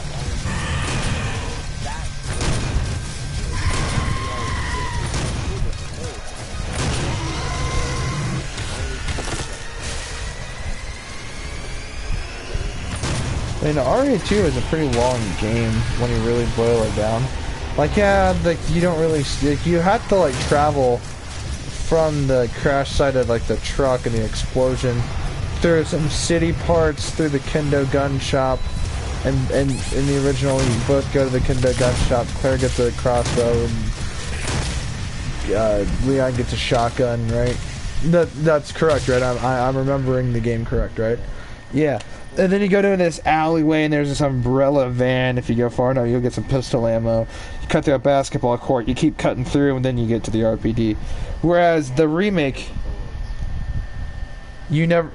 I mean, RE2 is a pretty long game when you really boil it down. Like, yeah, like, you don't really... Like, you have to, like, travel from the crash site of, like, the truck and the explosion through some city parts, through the Kendo gun shop, and in the original, you both go to the Kendo gun shop, Claire gets a crossbow, and Leon gets a shotgun, right? That's correct, right? I'm remembering the game correct, right? Yeah. And then you go to this alleyway and there's this umbrella van. If you go far enough, you'll get some pistol ammo. You cut through a basketball court, you keep cutting through, and then you get to the RPD. Whereas the remake, you never...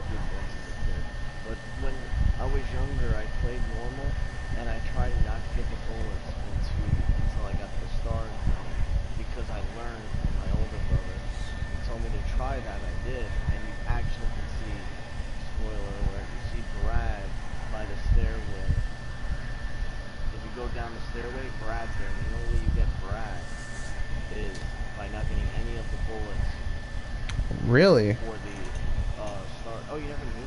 But when I was younger, I played normal, and I tried not to get the bullets until I got the star zone, because I learned from my older brother. He told me to try that, I did, and you actually can see, spoiler alert, you see Brad by the stairway. If you go down the stairway, Brad's there, and the only way you get Brad is by not getting any of the bullets. Really? For the star. Oh, you never knew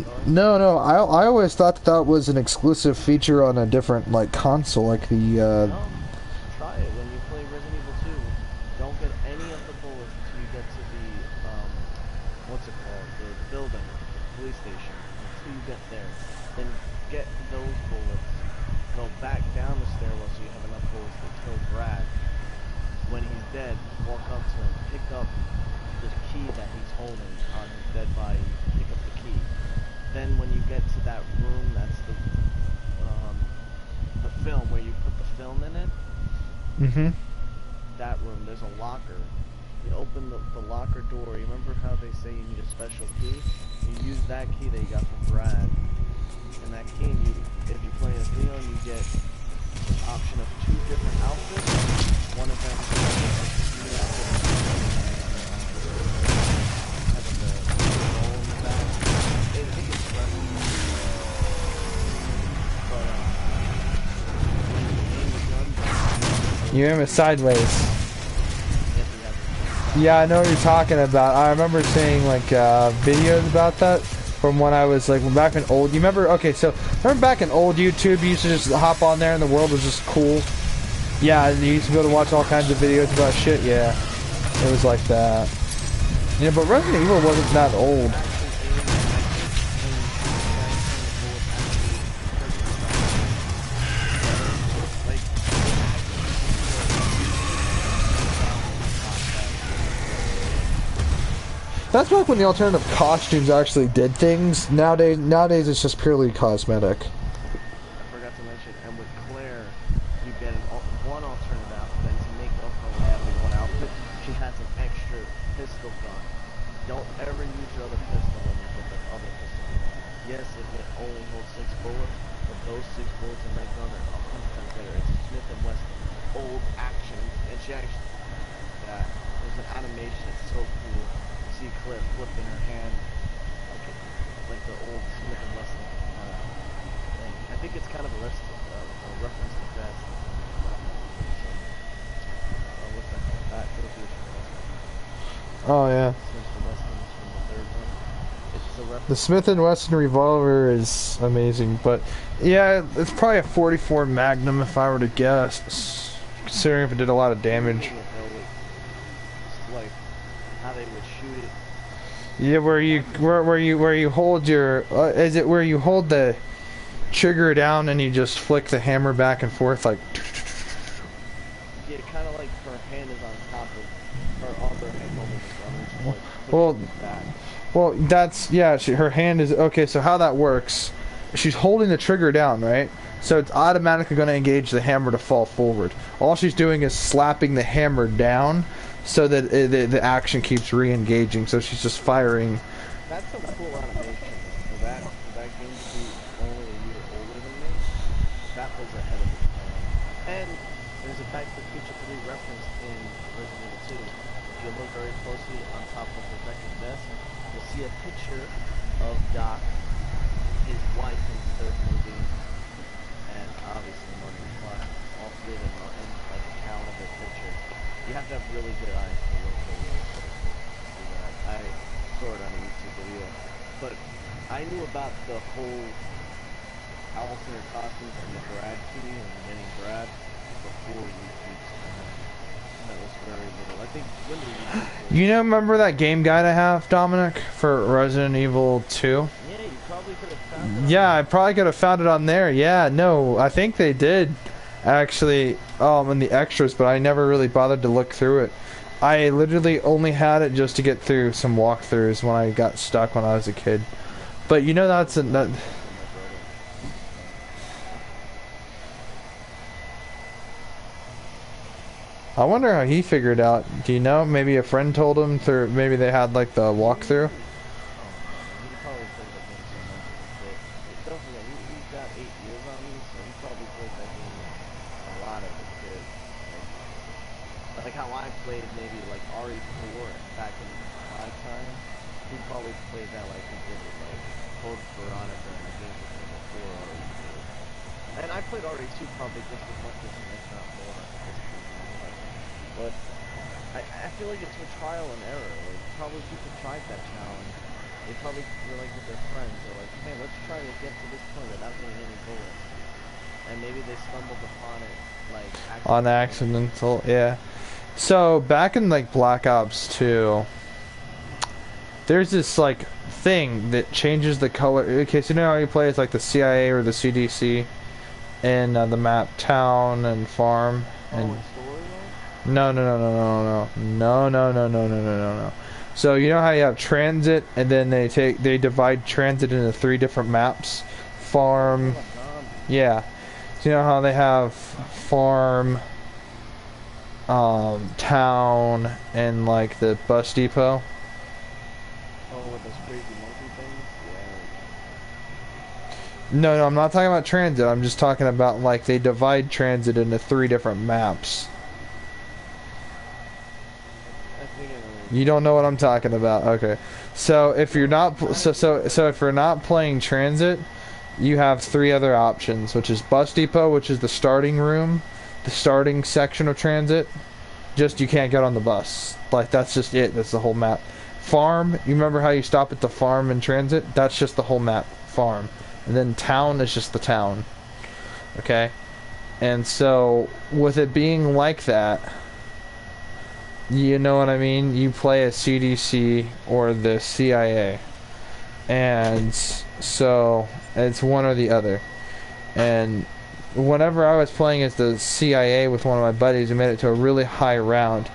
that? No. I always thought that was an exclusive feature on a different, like, console, like the, No. Try it when you play Resident Evil 2. Don't get any of the bullets until you get to the, what's it called? The building, the police station. Until you get there. Then get those bullets. Go back down the stairwell so you have enough bullets to kill Brad. When he's dead, walk up to him, pick up the key that he's holding on his dead body, pick up the key. Then when you get to that room, that's the film where you put the film in it. Mm-hmm. That room, there's a locker. You open the locker door. You remember how they say you need a special key? You use that key that you got from Brad. And that key, if you play as Leon, you get an option of 2 different outfits. One of them You remember Sideways? Yeah, I know what you're talking about. I remember seeing like videos about that from when I was like back in old. You remember? Okay, so remember back in old YouTube, you used to just hop on there and the world was just cool. Yeah, you used to be able to watch all kinds of videos about shit. Yeah, it was like that. Yeah, but Resident Evil wasn't that old. That's back when the alternative costumes actually did things. Nowadays it's just purely cosmetic. I forgot to mention, and with Claire, you get one alternative outfit, and to make up for having one outfit, she has an extra pistol gun. Don't ever use your other pistol when you get the other pistol gun. Yes, it can only hold 6 bullets, but those 6 bullets in that gun are 100% better. It's a Smith & Wesson old action, and she actually, there's an animation that's so cool. See Claire flipping her hand like the old Smith & Wesson thing. I think it's kind of a reference to that. What's that called? Battlefield. Oh yeah. Smith & Wesson's from the 3rd one. It's a reference. The Smith & Wesson revolver is amazing, but yeah, it's probably a 44 Magnum if I were to guess, considering if it did a lot of damage. Like how they would shoot it. Yeah, where you hold your is it where you hold the trigger down and you just flick the hammer back and forth like? Yeah, kind of like her hand is on top of her other hand holding the gun. Well, that's yeah. Her hand is okay. So how that works? She's holding the trigger down, right? So it's automatically going to engage the hammer to fall forward. All she's doing is slapping the hammer down, so that the action keeps re-engaging. So she's just firing. That's some cool animation for that game to be only a And there's a Back to the Future 3 reference in Resident Evil 2. If you look very closely on top of Rebecca's desk, you'll see a picture of Doc, his wife in the third movie, and obviously Martin McFly. All three of them are in like a calendar picture. You have to have really good eyes to look for really close to see that. I saw it on a YouTube video. But I knew about the whole alternate costumes and the grad key and getting grad before YouTube started. That was very little. I think when did YouTube You know, remember that game guide I have, Dominic, for Resident Evil 2? Yeah, you probably could have found it. Yeah, I probably could have found it on there. Yeah, no, I think they did, actually, in the extras, but I never really bothered to look through it. I literally only had it just to get through some walkthroughs when I got stuck when I was a kid. But you know, that. I wonder how he figured out. Do you know? Maybe a friend told him through. Maybe they had like the walkthrough. He probably played that game so much as a kid. Don't forget, he's got 8 years on me, so he probably played that game a lot as a kid. Like how I played maybe like RE4 back in my time. He probably played that like he did with like Code Veronica and the game before RE2. And I played RE2 probably just as much as him, if not more. But I feel like it's for trial and error. Like probably people tried that challenge. They probably were like with their friends. They're like, hey, let's try to get to this point without getting any bullets. And maybe they stumbled upon it like On accidental, yeah. So back in like Black Ops 2, there's this like thing that changes the color. Okay, so you know how you play it's like the CIA or the CDC in the map town and farm and. No. So you know how you have transit, and then they divide transit into 3 different maps. Farm, yeah. So you know how they have farm, town, and like the bus depot. Oh, with those crazy monkey things? Yeah. No, I'm not talking about transit. I'm just talking about like they divide transit into 3 different maps. You don't know what I'm talking about. Okay. So if you're not so if you're not playing transit, you have 3 other options, which is bus depot, which is the starting room, the starting section of transit. Just you can't get on the bus. Like that's just it. That's the whole map. Farm, you remember how you stop at the farm in transit? That's just the whole map. Farm. And then town is just the town. Okay? And so with it being like that, you know what I mean? You play as CDC or the CIA. And so it's one or the other. And whenever I was playing as the CIA with one of my buddies, we made it to a really high round.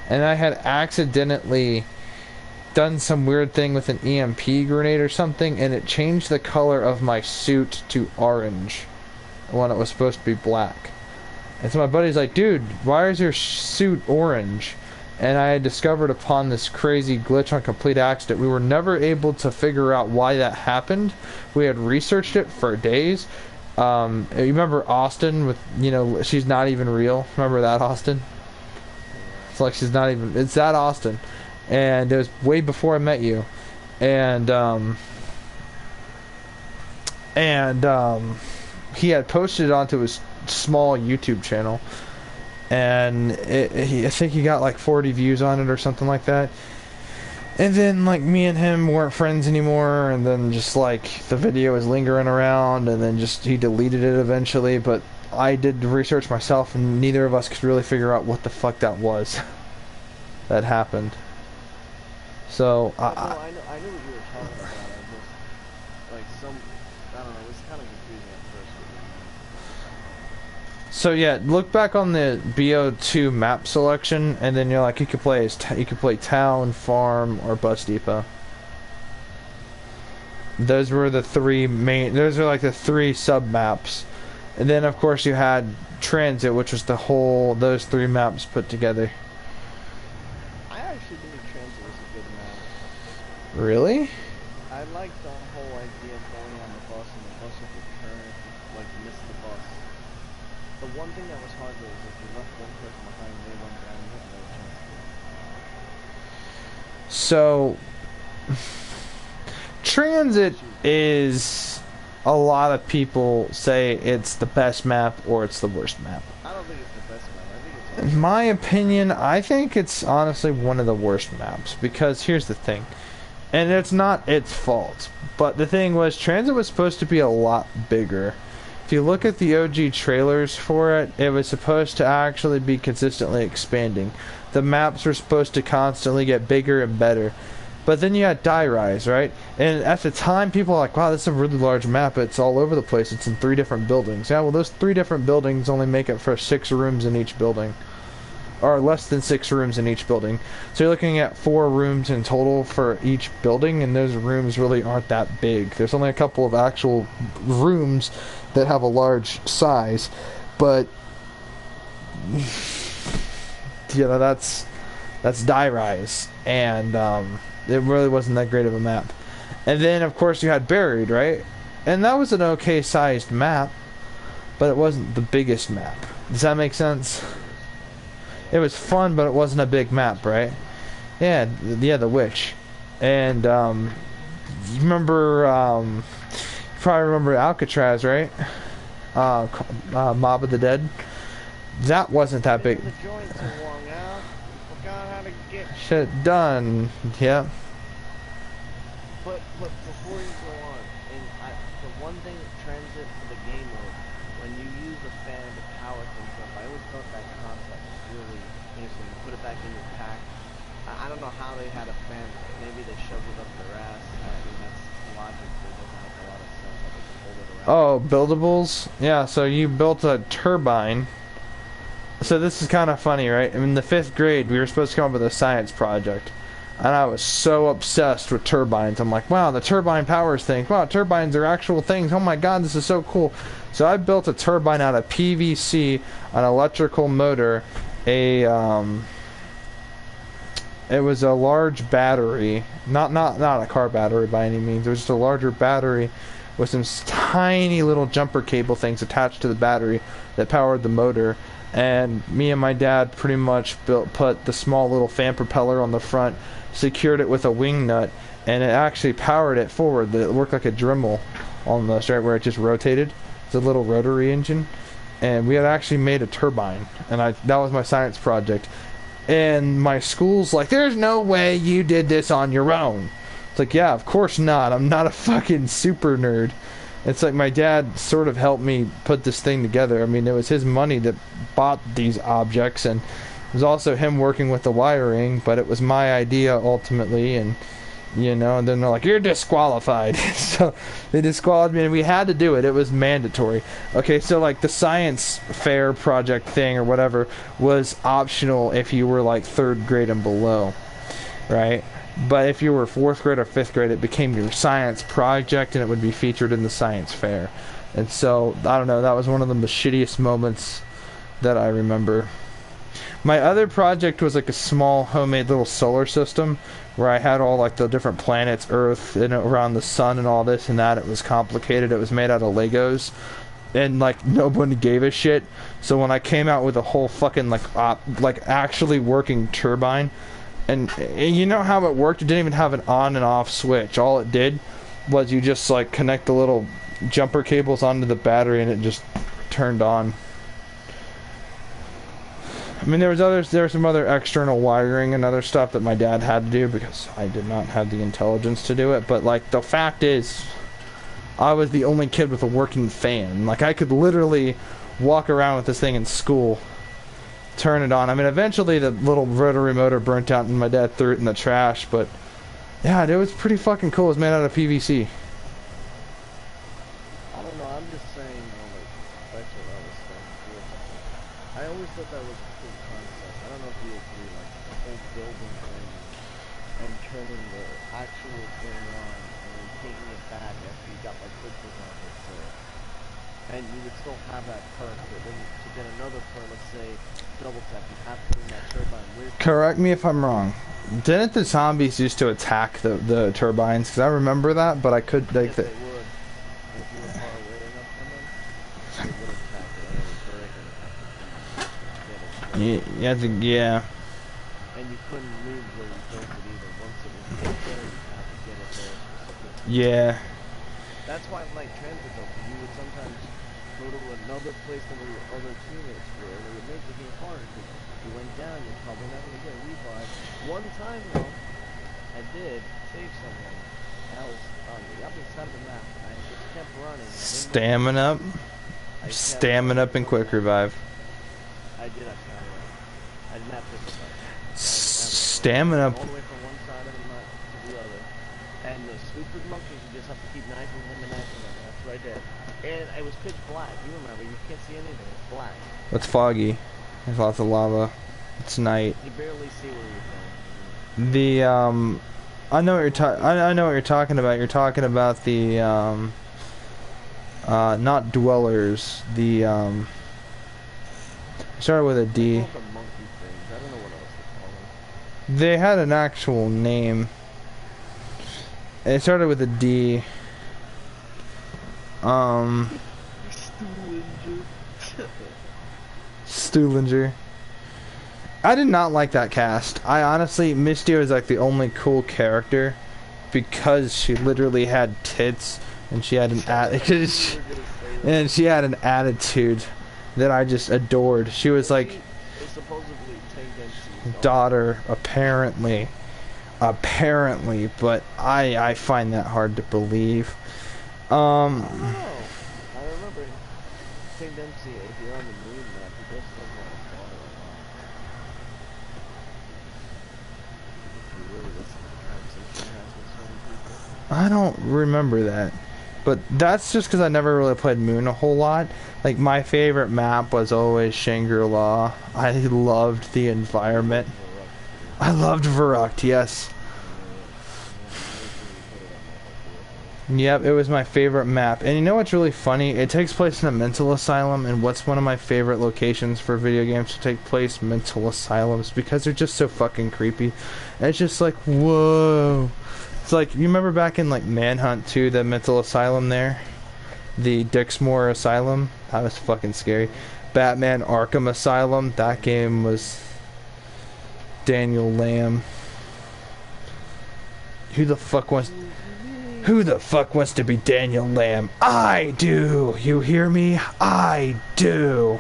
And I had accidentally done some weird thing with an EMP grenade or something, and it changed the color of my suit to orange when it was supposed to be black. And so my buddy's like, dude, why is your suit orange? And I had discovered upon this crazy glitch on complete accident. We were never able to figure out why that happened. We had researched it for days. You remember Austin with, you know, she's not even real? Remember that, Austin? It's like she's not even, it's that Austin. And it was way before I met you. And he had posted it onto his small YouTube channel. And I think he got like 40 views on it or something like that. And then like me and him weren't friends anymore, and then just like the video was lingering around, and then just he deleted it eventually. But I did the research myself, and neither of us could really figure out what the fuck that was that happened. So I knew what you were talking about. I just like I don't know. It was kind of confusing at first. So yeah, look back on the BO2 map selection, and then you're like, you could play town, farm, or bus depot. Those were the 3 main. Those are like the 3 sub maps, and then of course you had transit, which was those 3 maps put together. I actually think transit was a good map. Really? I like the whole idea of going on the bus and the bus would return if you like miss the bus. The one thing that was hard though is if you left one person behind, they went down, you had no chance So, Transit is, a lot of people say it's the best map or it's the worst map. to. I don't think it's the best map. I think it's In my opinion, I think it's honestly one of the worst maps, because here's the thing, and it's not its fault, but the thing was, Transit was supposed to be a lot bigger. If you look at the OG trailers for it, it was supposed to actually be consistently expanding. The maps were supposed to constantly get bigger and better. But then you had Die Rise, right? And at the time, people were like, wow, this is a really large map. It's all over the place. It's in 3 different buildings. Yeah, well, those 3 different buildings only make it for 6 rooms in each building. Or less than 6 rooms in each building. So you're looking at 4 rooms in total for each building, and those rooms really aren't that big. There's only a couple of actual rooms that have a large size. But, you know, that's Die Rise. And, it really wasn't that great of a map. And then, of course, you had Buried, right? And that was an okay-sized map, but it wasn't the biggest map. Does that make sense? It was fun, but it wasn't a big map, right? Yeah, The Witch. And, you remember, you probably remember Alcatraz, right? Mob of the Dead. That wasn't that big. the joint so long, Al. You forgot how to get. Shit done. Yeah. But before you go on, the one thing Transit for the game mode, when you use a fan to power things up, I always thought that concept was really interesting. You put it back in your pack. I don't know how they had a fan. Maybe they shoved it up their ass. I mean, that's logically doesn't make a lot of sense how they can hold it around. Oh, buildables? Yeah, so you built a turbine. So this is kind of funny, right? In the 5th grade, we were supposed to come up with a science project. And I was so obsessed with turbines. I'm like, wow, the turbine powers things. Wow, turbines are actual things. Oh my god, this is so cool. So I built a turbine out of PVC, an electrical motor, it was a large battery. Not a car battery by any means. It was just a larger battery with some tiny little jumper cable things attached to the battery that powered the motor. And me and my dad pretty much put the small little fan propeller on the front, secured it with a wing nut, and it actually powered it forward. It worked like a Dremel almost, right, where it just rotated. It's a little rotary engine. And we had actually made a turbine, and that was my science project. And my school's like, there's no way you did this on your own. It's like, yeah, of course not. I'm not a fucking super nerd. It's like my dad sort of helped me put this thing together. I mean, it was his money that bought these objects, and it was also him working with the wiring, but it was my idea ultimately, and, you know, and then they're like, you're disqualified. So they disqualified me, and we had to do it. It was mandatory. Okay, so, like, the science fair project thing or whatever was optional if you were, like, 3rd grade and below, right? But if you were 4th grade or 5th grade, it became your science project, and it would be featured in the science fair. And so, I don't know, that was one of the shittiest moments that I remember. My other project was like a small homemade little solar system where I had all like the different planets, Earth, and around the sun and all this and that. It was complicated. It was made out of Legos. And like nobody gave a shit. So when I came out with a whole fucking like actually working turbine, and you know how it worked? It didn't even have an on and off switch. All it did was you just like connect the little jumper cables onto the battery and it just turned on. I mean, there was some other external wiring and other stuff that my dad had to do because I did not have the intelligence to do it. But like the fact is, I was the only kid with a working fan. Like I could literally walk around with this thing in school, turn it on. I mean, eventually the little rotary motor burnt out and my dad threw it in the trash, but yeah, it was pretty fucking cool. It was made out of PVC. I don't know, I'm just saying, that's what I was saying. I always thought that was a cool concept. I don't know if you agree, like the whole building thing and turning the actual thing on and then taking it back after you got like pictures on it. So, and you would still have that perk, but then to get another perk, let's say double tap, you have to bring that turbine with. Correct me if I'm wrong. Didn't the zombies used to attack the turbines? Because I remember that, but I could like Yes, they would. If you were far away enough from them, they would attack it. And it was breaking. Yeah, yeah. And you couldn't move where you built it either. Once it was built there, you had to get it there specifically. Yeah. That's why I like transit though, because you would sometimes go to another place than where your other teammates were, and it would make the game harder, because you went down, you're probably not going to get a revive. One time though, I did save someone, and I was on the other side of the map, and I just kept running. Stamina up. Stamina up and quick revive. I did have stamina. I didn't have quick revive. Stamina up. All the way from one side of the map to the other. And the stupid monkeys, you just have to keep knifing him and knifing him. That's what I did. And it was pitch black. You remember, you can't see anything. It's black. It's foggy. There's lots of lava. It's night. You barely see where you're going. The I know what you're talking about. You're talking about the not dwellers. The started with a D. The monkey things. I don't know what else to call them. They had an actual name. It started with a D. Stuhlinger. I did not like that cast. I honestly, Misty was like the only cool character because she literally had tits and she had an and she had an attitude that I just adored. She was like daughter, apparently, but I find that hard to believe. I don't know. I remember Tank Dempsey, if you're on the moon map, he does look like his daughter a lot. If you really listen to the conversation he has with certain people. I don't remember that. But that's just because I never really played Moon a whole lot. Like, my favorite map was always Shangri-La. I loved the environment. I loved Verrückt, yes. Yep, it was my favorite map. And you know what's really funny? It takes place in a mental asylum, and what's one of my favorite locations for video games to take place? Mental asylums, because they're just so fucking creepy. And it's just like, whoa. It's like, you remember back in like Manhunt 2, the mental asylum there? The Dixmoor Asylum? That was fucking scary. Batman Arkham Asylum, that game was Daniel Lamb. Who the fuck wants to be Daniel Lamb? I do! You hear me? I do!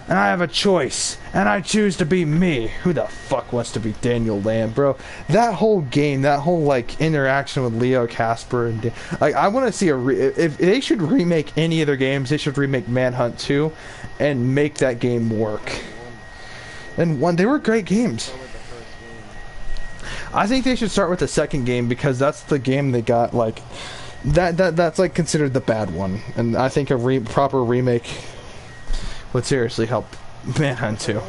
And I have a choice, and I choose to be me. Who the fuck wants to be Daniel Lamb, bro? That whole game, that whole like interaction with Leo Casper and like, I want to see if they should remake any of their games, they should remake Manhunt 2 and make that game work. And they were great games. I think they should start with the second game because that's the game they got like that's like considered the bad one, and I think a proper remake would seriously help Manhunt 2.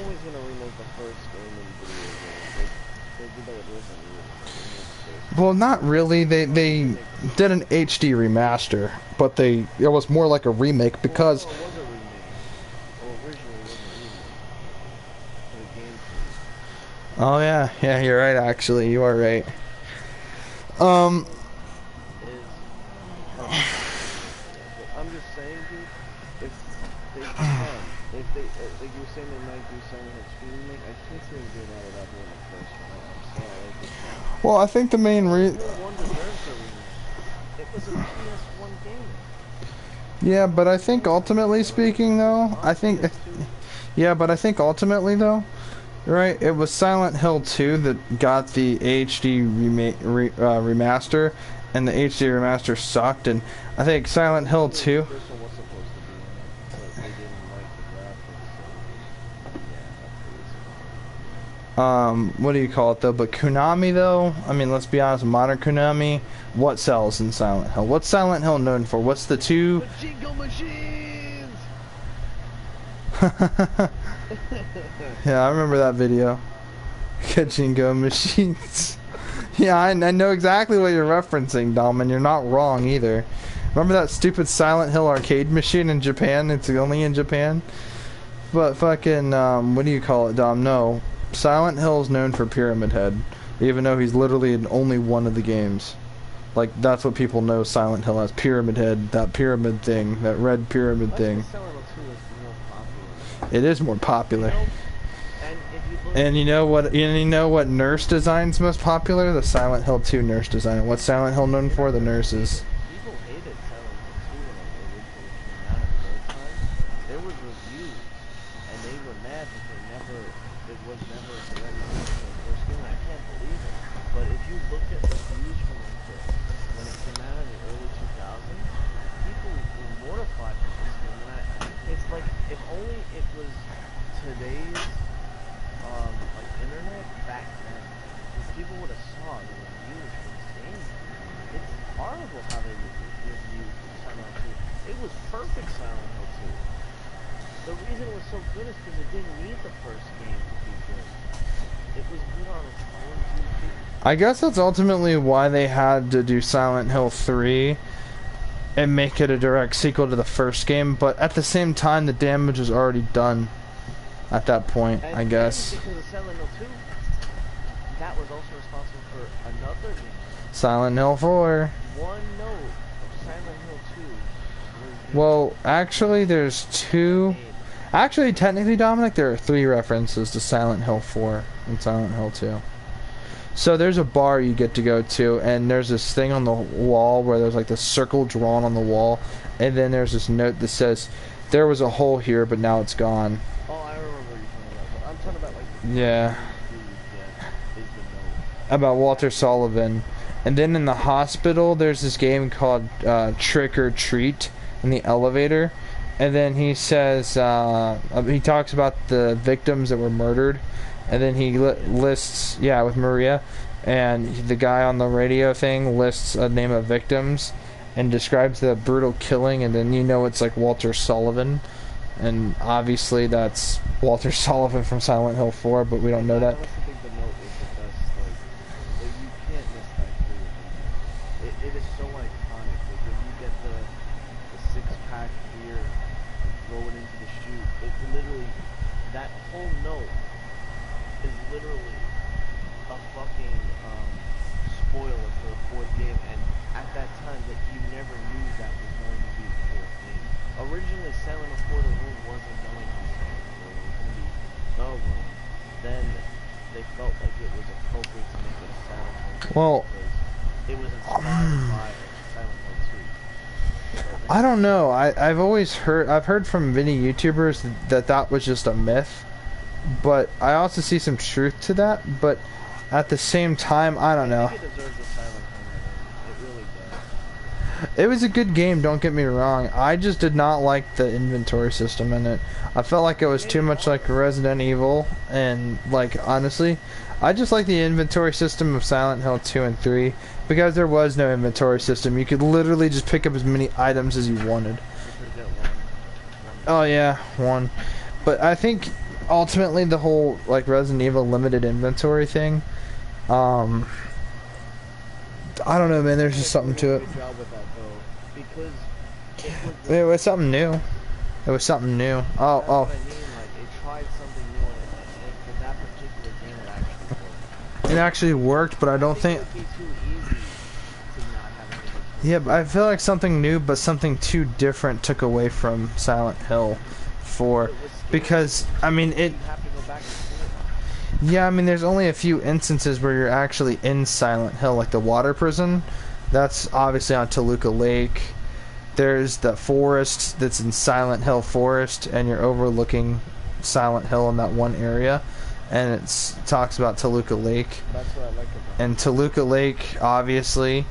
Well, not really. They did an HD remaster, but it was more like a remake because. Oh yeah, you're right. Actually, you are right. I'm just saying, dude. If they, like you were saying, they might do something like Screen Remake, I think they would do that without doing the first one. I'm sorry. Well, I think the main reason. It was a PS1 game. Yeah, but I think ultimately speaking, though, right, it was Silent Hill 2 that got the HD remaster, and the HD remaster sucked, and I think Silent Hill 2. What do you call it though? But Konami though, I mean, let's be honest, modern Konami, what sells in Silent Hill? What's Silent Hill known for? What's the two? Pachinko machines! Yeah, I remember that video. Pachinko machines. Yeah, I know exactly what you're referencing, Dom, and you're not wrong either. Remember that stupid Silent Hill arcade machine in Japan? It's only in Japan. But fucking, what do you call it, Dom? No. Silent Hill is known for Pyramid Head, even though he's literally in only one of the games. Like, that's what people know Silent Hill as, Pyramid Head, that pyramid thing, that red pyramid thing. It is more popular. And you know what? You know what nurse design's most popular? The Silent Hill 2 nurse design. What's Silent Hill known for? The nurses. People hated Silent Hill 2 when it originally came out at the time. There was reviews, and they were mad that it was never a direct sequel to the first game. I can't believe it. But if you look at reviews from when it came out in the early 2000s, people were mortified with this game. And it's like, if only it was today's like internet back then, if people would have saw the reviews for this game. It's horrible how they reviewed Silent Hill 2. It was perfect Silent Hill 2. The reason it was so good is because it didn't need the first game to be good. It was good on its own 2 feet. I guess that's ultimately why they had to do Silent Hill 3 and make it a direct sequel to the first game, but at the same time the damage was already done at that point, And I guess. because of Silent Hill 2, that was also responsible for another game. Silent Hill 4. One note of Silent Hill 2 was Well, actually there's 2. made. Actually, technically, Dominic, there are 3 references to Silent Hill 4 and Silent Hill 2. So there's a bar you get to go to, and there's this thing on the wall where there's like this circle drawn on the wall, and then there's this note that says, "There was a hole here, but now it's gone." Oh, I remember what you're talking about. But I'm talking about like Yeah. is the note. About Walter Sullivan. And then in the hospital, there's this game called Trick or Treat in the elevator. And then he says, he talks about the victims that were murdered. And then he lists, with Maria. And the guy on the radio thing lists a name of victims and describes the brutal killing. And then you know it's like Walter Sullivan. And obviously that's Walter Sullivan from Silent Hill 4, but we don't know that. I honestly think the note is the best. Like you can't miss that clue. It is so iconic. Like when you get the 6-pack beer and throw it into the chute, it literally, that whole note is literally a fucking spoiler for the 4th game. And at that time, that you never knew that was going to be the 4th game. Originally, Silent Hill 4 The Room wasn't going to be Silent Hill. It was going to be The Room. Then they felt like it was appropriate to make it a Silent Hill 2 Well, because it was inspired by Silent Hill 2. So I don't know. I've heard from many YouTubers that was just a myth, but I also see some truth to that. But at the same time, I don't know. I think it deserves a Silent Hill name. It really does. It was a good game, don't get me wrong. I just did not like the inventory system in it. I felt like it was too much like Resident Evil, and like honestly, I just like the inventory system of Silent Hill 2 and 3 because there was no inventory system. You could literally just pick up as many items as you wanted. You forget one. Oh yeah, one. But I think ultimately the whole like Resident Evil limited inventory thing, I don't know, man. There's just something to it. Good job with that though, because It was something new. It was something new. That's Oh. what I mean. Like it tried something new, and for that particular game, it actually worked. It actually worked, but I don't think. It would be too easy to not have an inventory. Yeah, but I feel like something new, but something too different took away from Silent Hill 4. Because, I mean, it. You have to go back and see it. Yeah, I mean, there's only a few instances where you're actually in Silent Hill, like the water prison. That's obviously on Toluca Lake. There's the forest that's in Silent Hill Forest, and you're overlooking Silent Hill in that one area. And it talks about Toluca Lake. That's what I like about it. And Toluca Lake, obviously,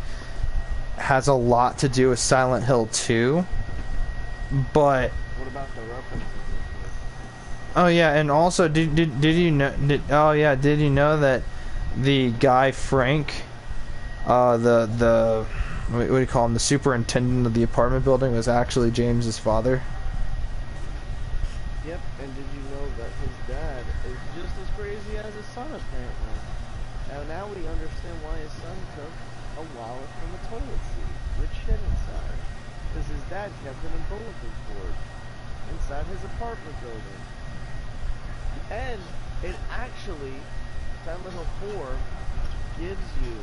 has a lot to do with Silent Hill 2. But What about the references? oh yeah, and also did you know? Did you know that the guy Frank, the what do you call him? The superintendent of the apartment building was actually James's father. Yep, and did you know that his dad is just as crazy as his son, apparently? And now we understand why his son took a wallet from the toilet seat with shit inside. Because his dad kept it in bulletin board inside his apartment building. And it actually, Silent Hill 4 gives you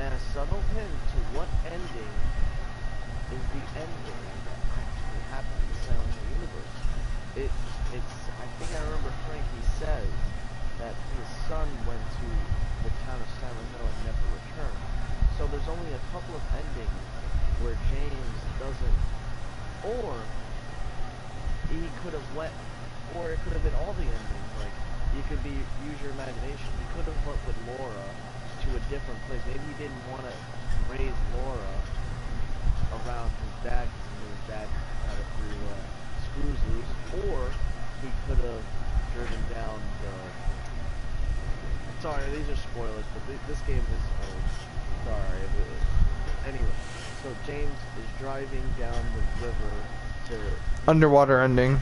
a subtle hint to what ending is the ending that actually happened in the Silent Hill universe. I think I remember Frank, he says that his son went to the town of Silent Hill and never returned. So there's only a couple of endings where James doesn't, or he could have went, or it could have been all the endings. Like, you could use your imagination. He could have went with Laura to a different place. Maybe he didn't want to raise Laura around his dad because his dad had it through screws loose, or he could have driven down the. Sorry, these are spoilers, but this game is old. Sorry. Anyway, so James is driving down the river to Underwater ending.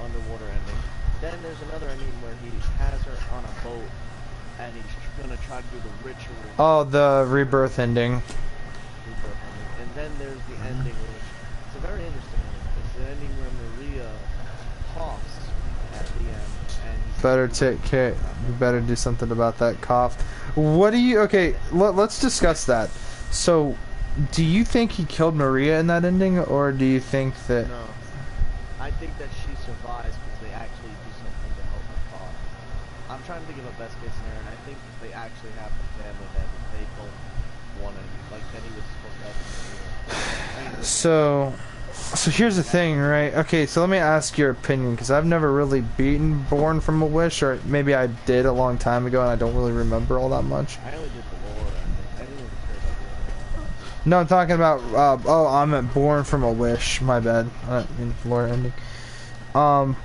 Underwater ending. Then there's another ending where he has her on a boat, and he's gonna try to do the ritual. Oh, the rebirth ending. And then there's the ending, which it's a very interesting one. It's the ending where Maria coughs at the end, and he's Better take care. You better do something about that cough. What do you? Okay, let's discuss that. So, do you think he killed Maria in that ending, or do you think that? No, I think that she survives because they actually do something to help her cough. I'm trying to give a best case scenario, and I think that they actually have the family that they don't want to. Like Penny was supposed to have Maria. So here's the thing, right? Okay, so let me ask your opinion, because I've never really beaten Born from a Wish, or maybe I did a long time ago and I don't really remember all that much. I only did the lore. I didn't really care about the lore. No, I'm talking about, oh, I'm at Born from a Wish, my bad. I mean, lore ending.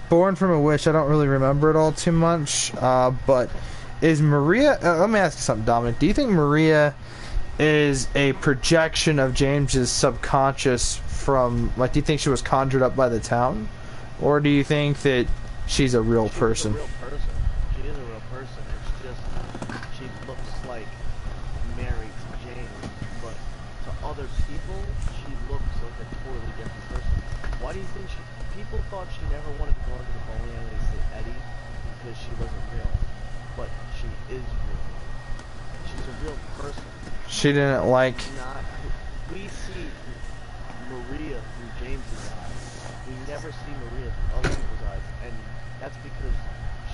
Born from a Wish, I don't really remember it all too much, but is Maria, let me ask you something, Dominic. Do you think Maria is a projection of James's subconscious from, like, do you think she was conjured up by the town? Or do you think that she's a real person? She's a real person. She is a real person. It's just, she looks like Mary to James, but to other people, she looks like a totally different person. Why do you think people thought she never wanted to go into the bowling alley to see Eddie because she wasn't real, but she is real. She's a real person. She didn't like... We see Maria through James's eyes. We never see Maria through other people's eyes, and that's because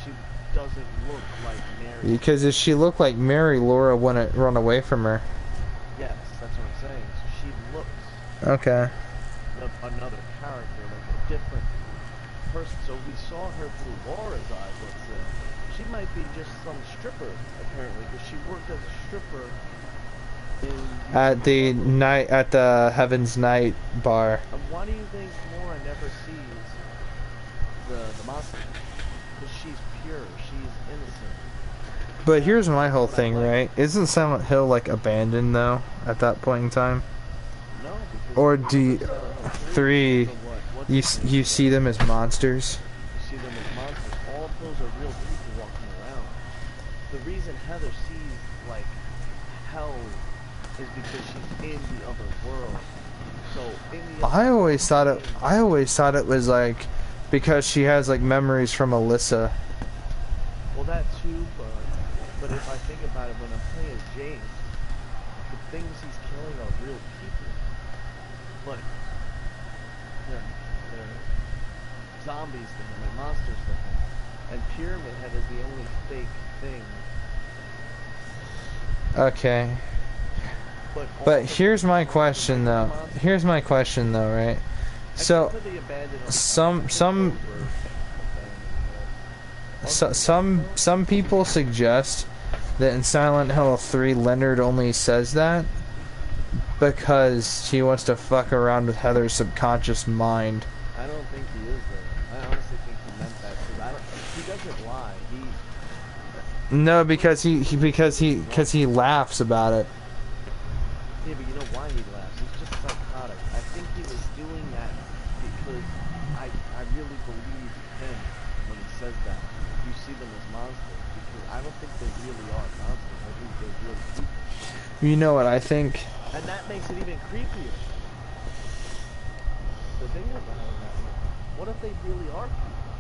she doesn't look like Mary. Because if she looked like Mary, Laura wouldn't run away from her. Yes, that's what I'm saying. So she looks Okay. like another character, like a different person. So we saw her through Laura's eyes, let's say. She might be just some stripper, apparently, because she worked as a stripper at the Heaven's Night bar. Why do you think Laura never sees the monster? Because she's pure, she's innocent. But here's my whole thing, right? Isn't Silent Hill, like, abandoned, though, at that point in time? No, because... Or do you... 3, you see them as monsters? You see them as monsters. All of those are real people walking around. The reason Heather sees, like, hell is because she's in the other world. So in the I always thought it was like because she has like memories from Alyssa. Well, that too, but if I think about it, when I'm playing as James, the things he's killing are real people, but they're zombies to him, they're monsters to him, and Pyramid Head is the only fake thing. Okay. But here's my question though. Right? So some people suggest that in Silent Hill 3 Leonard only says that because he wants to fuck around with Heather's subconscious mind. I don't think he is though. I honestly think he meant that too. He doesn't lie. No, because he laughs about it. Yeah, but you know why he laughs? He's just psychotic. I think he was doing that because I really believe him when he says that. You see them as monsters because I don't think they really are monsters. I think they're real people. You know what I think? And that makes it even creepier. The thing behind that, what if they really are people?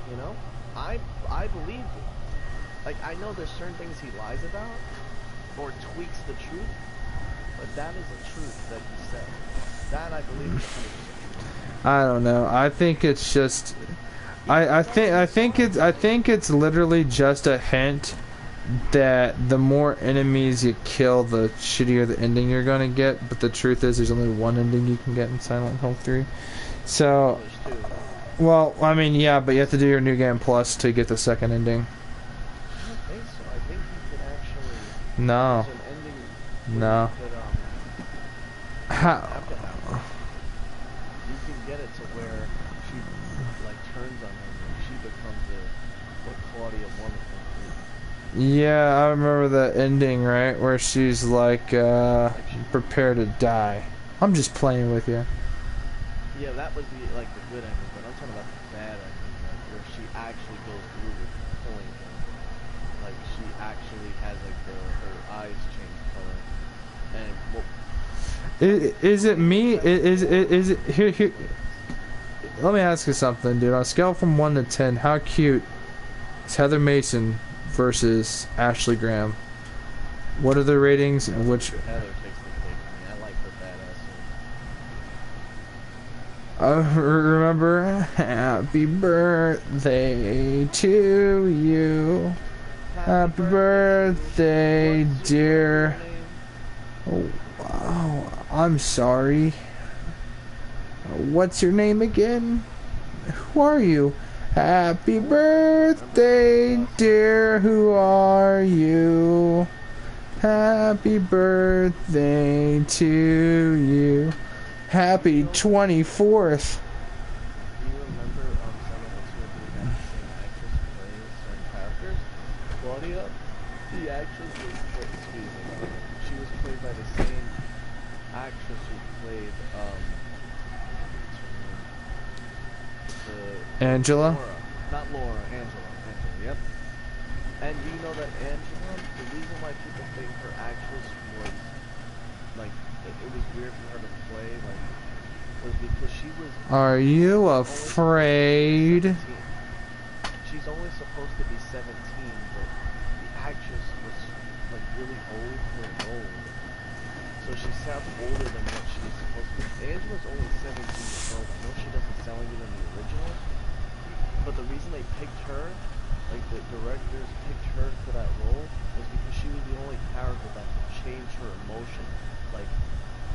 You know? I believe it. Like, I know there's certain things he lies about or tweaks the truth. But that is a truth that he said. That I believe is 100% true. I don't know. I think it's just... I think it's literally just a hint that the more enemies you kill, the shittier the ending you're gonna get. But the truth is, there's only one ending you can get in Silent Hill 3. So, well, I mean, yeah, but you have to do your New Game Plus to get the second ending. I don't think so. I think you could actually. No, There's an ending no. where you could, How? have to have it. You can get it to where she like turns on him and she becomes what Claudia wanted him to be. Yeah, I remember the ending, right, where she's like, prepare to die. I'm just playing with you. Yeah, that was the good ending, but I'm talking about the bad ending, like where she actually goes through with killing him. Like she actually has like her eyes change color, and Is it me? Is it here? Let me ask you something, dude. On a scale from 1 to 10, how cute is Heather Mason versus Ashley Graham? What are the ratings and which? Heather takes the cake for me. I like her badass. Remember, happy birthday to you. Happy birthday, dear. Oh, wow. I'm sorry. What's your name again? Who are you? Happy birthday, dear. Who are you? Happy birthday to you. Happy 24th. Do you remember Silent Hill 2 had the same actress play certain characters? Claudia, the actress was she was played by the same actress who played Angela? Laura. Not Laura, Angela, yep. And you know that Angela, the reason why people think her actress was like it was weird for her to play was because she was. Are you afraid? She's only supposed to be 17, but the actress was like really old for an old. So she sounds older than what she's supposed to be. Angela's only 17 years old. No, she doesn't sound like it in the original. But the reason they picked her, like the directors picked her for that role, was because she was the only character that could change her emotion like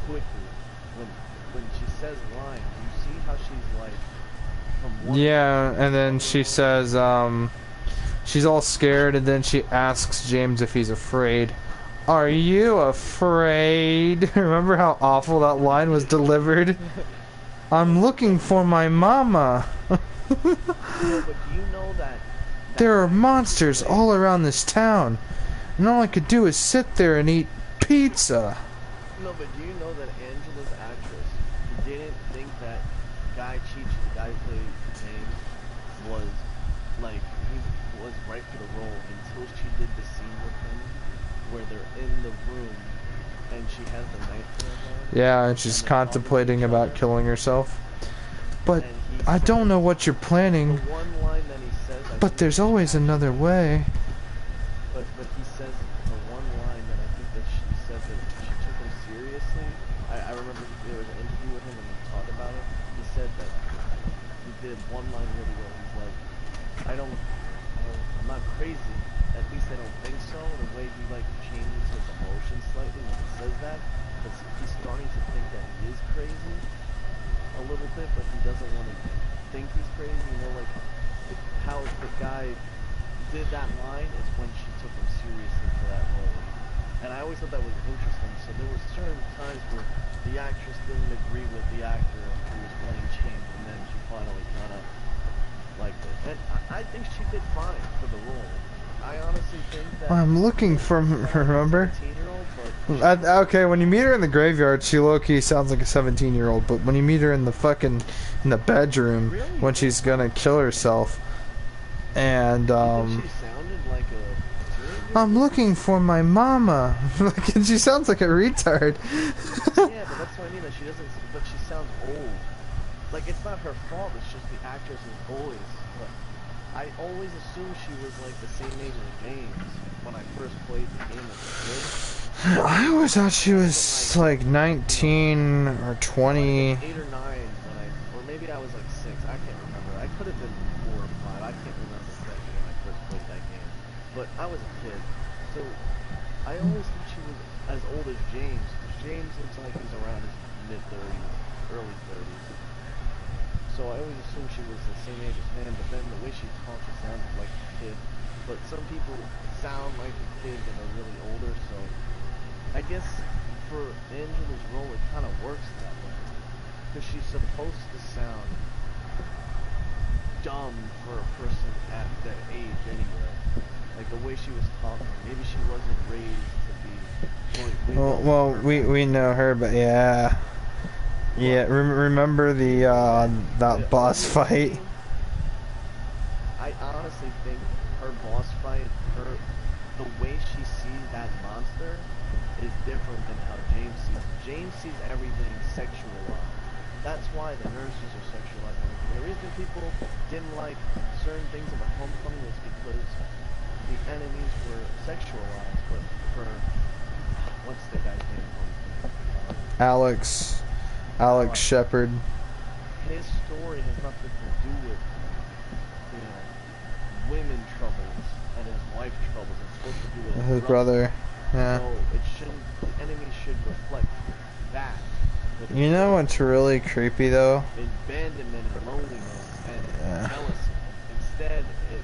quickly. When she says lines, you see how she's like from one. Yeah, and then she says, she's all scared, and then she asks James if he's afraid. Are you afraid? Remember how awful that line was delivered? I'm looking for my mama. No, but do you know that There are monsters all around this town, and all I could do is sit there and eat pizza. No, but do you know that Angela's actress didn't think that Guy Cheech, the guy who played James, was like he was right for the role until she did the scene with him where they're in the room and she has the knife in her hand. Yeah, and she's contemplating about killing herself. But I don't know what you're planning. The one line that he says, But there's always another way. But he says the one line that I think that she said that she took him seriously. I remember there was an interview with him and he talked about it. He said that he did one line really well. He's like, I'm not crazy. At least I don't think so. The way he like changes his emotions slightly when he says that, because he's starting to think that he is crazy a little bit, but he doesn't want to think he's crazy. You know, like how the guy did that line is when she took him seriously for that role. And I always thought that was interesting. So there were certain times where the actress didn't agree with the actor who was playing James, and then she finally kind of liked it. And I think she did fine for the role. I honestly think that I'm looking for, remember? 17-year-old, but Okay, when you meet her in the graveyard, she low-key sounds like a 17-year-old, but when you meet her in the bedroom, when she's gonna kill herself, and, she sounded like a I'm looking for my mama. And she sounds like a retard. yeah, but that's what I mean. That she doesn't. But she sounds old. Like it's not her fault. It's just the actress's voice. But I always assumed she was like the same age as James when I first played the game as a kid. I always thought she was like 19 or 20. 8 or 9 when or maybe I was like 6. I can't remember. I could have been 4 or can't remember correctly when I first played that game. But I was a kid, so I always thought she was as old as James. Because James looks like he's around his mid-30s, early 30s. So I always assumed she was the same age as him, but then the way she talks, it sounded like a kid. But some people sound like a kid and are really older, so I guess for Angela's role, it kind of works that way. Because she's supposed to sound dumb for a person at that age anyway. Like the way she was talking. Maybe she wasn't raised to be... Well, we know her, but yeah. Yeah, remember the that boss fight? I honestly think her boss fight, the way she sees that monster is different than how James sees it. James sees everything sexualized. That's why the nurses are sexualized. The reason people didn't like certain things about Homecoming was because the enemies were sexualized. But for what's the guy's name in Homecoming? Alex Shepard. His story has nothing to do with, you know, women troubles and his wife troubles. It's supposed to do with His brother. Yeah. So it shouldn't. The enemy should reflect that. You know what's really creepy though? Abandonment and loneliness and jealousy. Instead, it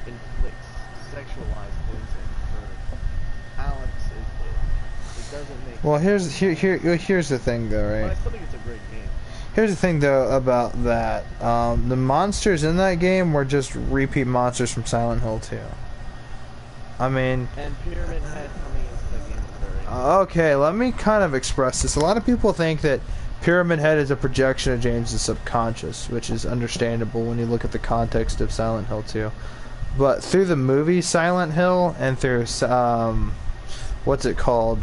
inflicts sexualized things, and for Alex, it doesn't make. Well, here's the thing though, right? But I still think it's a great game. Here's the thing though about that. The monsters in that game were just repeat monsters from Silent Hill 2. I mean. And Pyramid Head coming into the game is very. Okay, let me kind of express this. A lot of people think that Pyramid Head is a projection of James's subconscious, which is understandable when you look at the context of Silent Hill 2. But through the movie Silent Hill and through what's it called?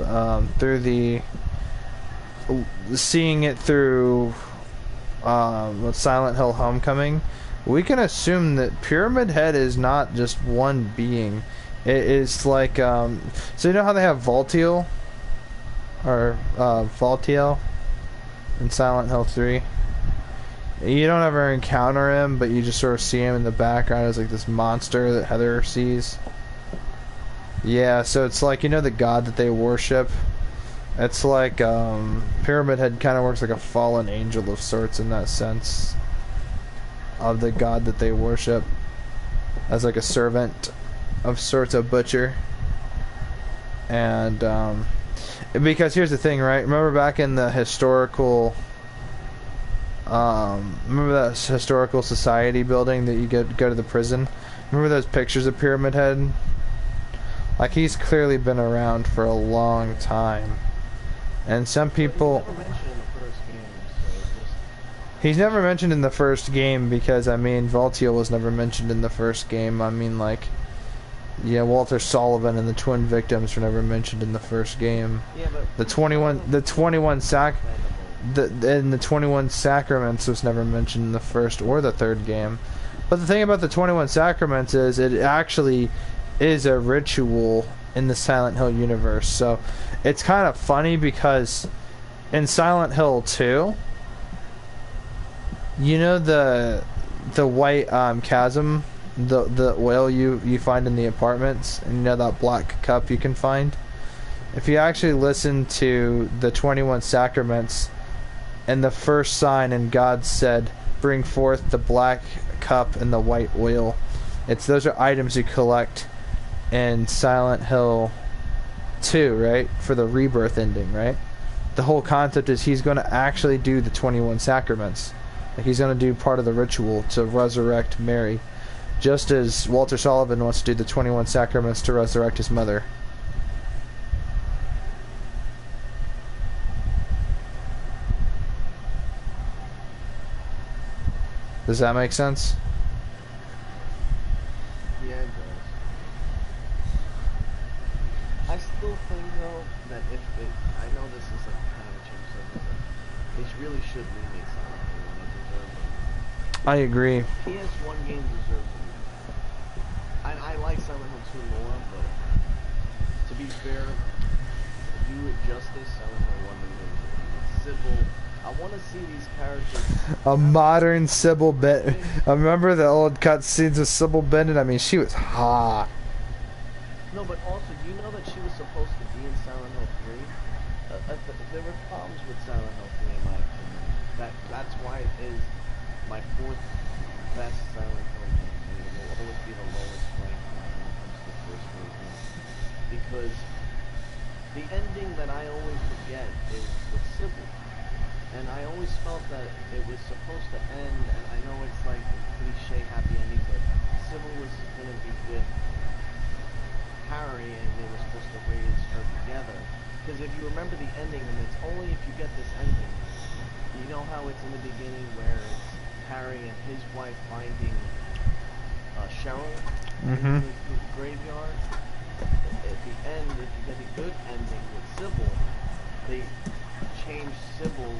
Through the seeing it through Silent Hill Homecoming, we can assume that Pyramid Head is not just one being. It is like so you know how they have Voltiel or Voltiel in Silent Hill 3? You don't ever encounter him, but you just sort of see him in the background as like this monster that Heather sees. Yeah, so it's like, you know, the god that they worship. It's like Pyramid Head kind of works like a fallen angel of sorts in that sense of the god that they worship, as like a servant of sorts, a butcher. And because here's the thing, right? Remember back in the historical remember that historical society building that you go to the prison? Remember those pictures of Pyramid Head? Like, he's clearly been around for a long time. And some people... He's never mentioned in the first game because, I mean, Voltiel was never mentioned in the first game. I mean, like, yeah, Walter Sullivan and the twin victims were never mentioned in the first game. Yeah, but the 21 Sacraments was never mentioned in the first or the third game. But the thing about the 21 Sacraments is it actually is a ritual in the Silent Hill universe. So it's kind of funny because in Silent Hill 2, you know the white chasm, the oil you find in the apartments, and you know that black cup you can find? If you actually listen to the 21 Sacraments and the first sign, and God said, "Bring forth the black cup and the white oil," those are items you collect in Silent Hill 2, right? For the rebirth ending, right? The whole concept is he's going to actually do the 21 Sacraments. Like, he's going to do part of the ritual to resurrect Mary, just as Walter Sullivan wants to do the 21 Sacraments to resurrect his mother. Does that make sense? Yeah, it does. I still think, though, that if it... I know this is like kind of a change subject, but it really should remake Silent Hill when it deserves it. I agree. PS1 game deserves it. I like Silent Hill 2 more, but to be fair, to do it justice, Silent Hill 1 deserves it. It's simple, I want to see these characters. A modern Sybil Bennett. I remember the old cutscenes of Sybil Bennett. I mean, she was hot. No, but also, do you know that she was supposed to be in Silent Hill 3? There were problems with Silent Hill 3 in my opinion. That's why it is my fourth best Silent Hill game. It will always be the lowest ranked when it comes to the first version. Because the ending that I always forget is with Sybil. And I always felt that it was supposed to end, and I know it's like a cliche happy ending, but Sybil was going to be with Harry, and they were supposed to raise her together. Because if you remember the ending, and it's only if you get this ending, you know how it's in the beginning where it's Harry and his wife finding Cheryl in the graveyard? At the end, if you get a good ending with Sybil, they change Sybil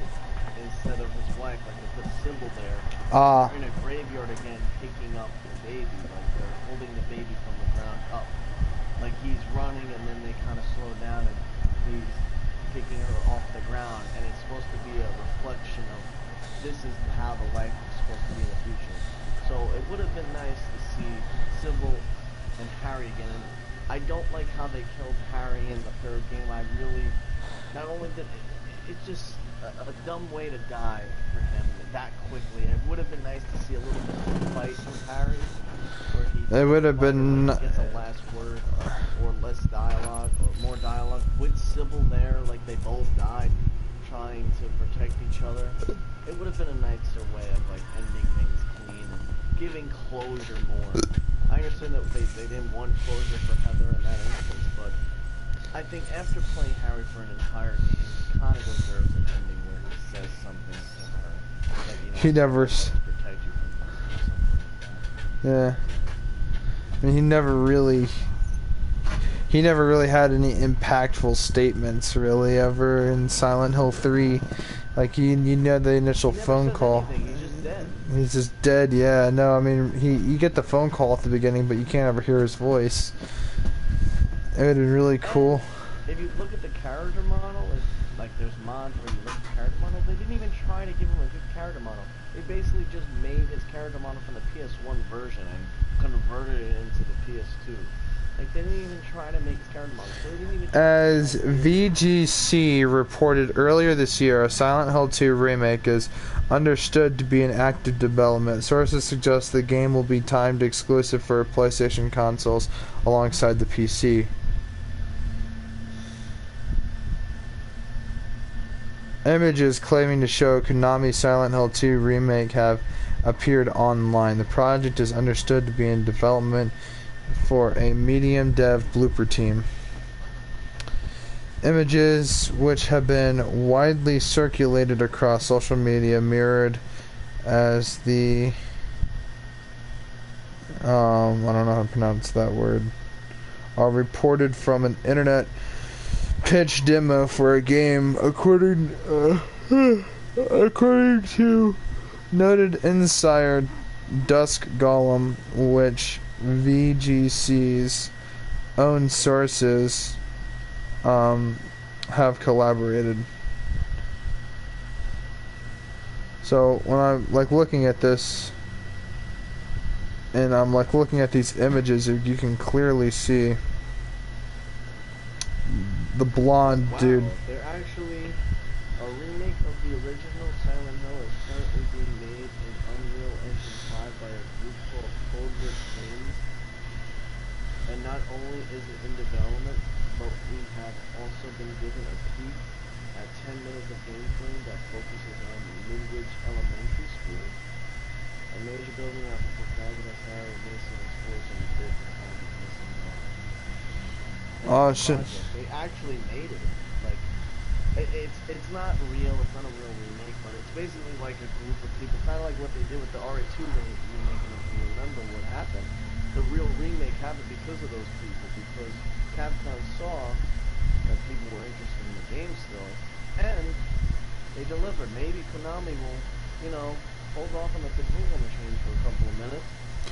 instead of his wife, like they put Sybil there. They're in a graveyard again, picking up the baby, like they're holding the baby from the ground up. Like he's running and then they kind of slow down and he's picking her off the ground, and it's supposed to be a reflection of this is how the life is supposed to be in the future. So it would have been nice to see Sybil and Harry again. And I don't like how they killed Harry in the third game. I really, not only did it's just a dumb way to die for him that quickly. And it would have been nice to see a little bit of a fight with Harry, where he It would have been gets a last word or less dialogue or more dialogue with Sybil there, like they both died trying to protect each other. It would have been a nicer way of like ending things clean and giving closure more. I understand that they didn't want closure for Heather in that instance, but I think after playing Harry for an entire game, he kind of deserves an ending where he says something to her that, you know, he never protect you from this or something like that. Yeah. I mean, he never really had any impactful statements really ever in Silent Hill 3. Like you know the initial phone call. Anything. He's just dead. He's just dead. Yeah. No, I mean you get the phone call at the beginning, but you can't ever hear his voice. It would have been really cool. And if you look at the character model, it's like there's mods where you look at the character model. They didn't even try to give him a good character model. They basically just made his character model from the PS1 version and converted it into the PS2. Like they didn't even try to make his character model. So they didn't even As VGC reported earlier this year, a Silent Hill 2 remake is understood to be in active development. Sources suggest the game will be timed exclusive for PlayStation consoles alongside the PC. Images claiming to show Konami's Silent Hill 2 remake have appeared online. The project is understood to be in development for a medium dev blooper team. Images which have been widely circulated across social media mirrored as the I don't know how to pronounce that word, are reported from an internet pitch demo for a game according to noted insider Dusk Golem, which VGC's own sources have collaborated. So when I'm like looking at this and I'm like looking at these images, you can clearly see the blonde dude. They're actually a remake of the original Silent Hill is currently being made in Unreal Engine 5 by a group called Coldwood Games. And not only is it in development, but we have also been given a peek at 10 minutes of gameplay that focuses on Midwich Elementary School, a major building off the protagonist Harry Mason explores in the big Oh shit. They actually made it. Like, it's not real, it's not a real remake, but it's basically like a group of people, kind of like what they did with the RE2 remake, and if you remember what happened, the real remake happened because of those people, because Capcom saw that people were interested in the game still, and they delivered. Maybe Konami will, you know, hold off on the pachinko machines for a couple of minutes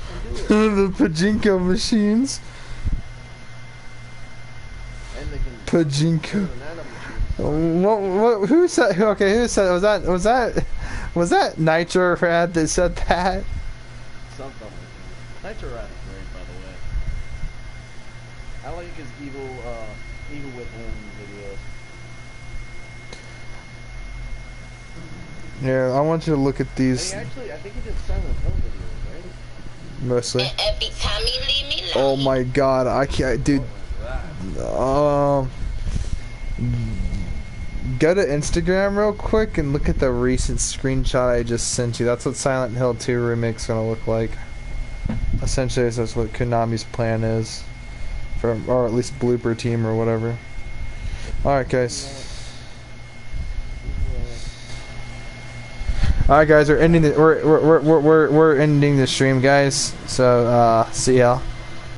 and do it. The pachinko machines. And they can Pachinko. Nano machines Who said? Okay, who said? Was that Nitro Rat that said that? Something like that. Nitro Rat is great, by the way. I like his evil within videos. Yeah, I want you to look at these. I think he did Silent Hill videos, right? Mostly. Every time you leave me alone. Oh my god, I can't, dude. Go to Instagram real quick and look at the recent screenshot I just sent you. That's what Silent Hill 2 Remake's gonna look like. Essentially, that's what Konami's plan is. Or at least blooper team or whatever. Alright, guys. Alright, guys, we're ending the stream, guys. So, see y'all.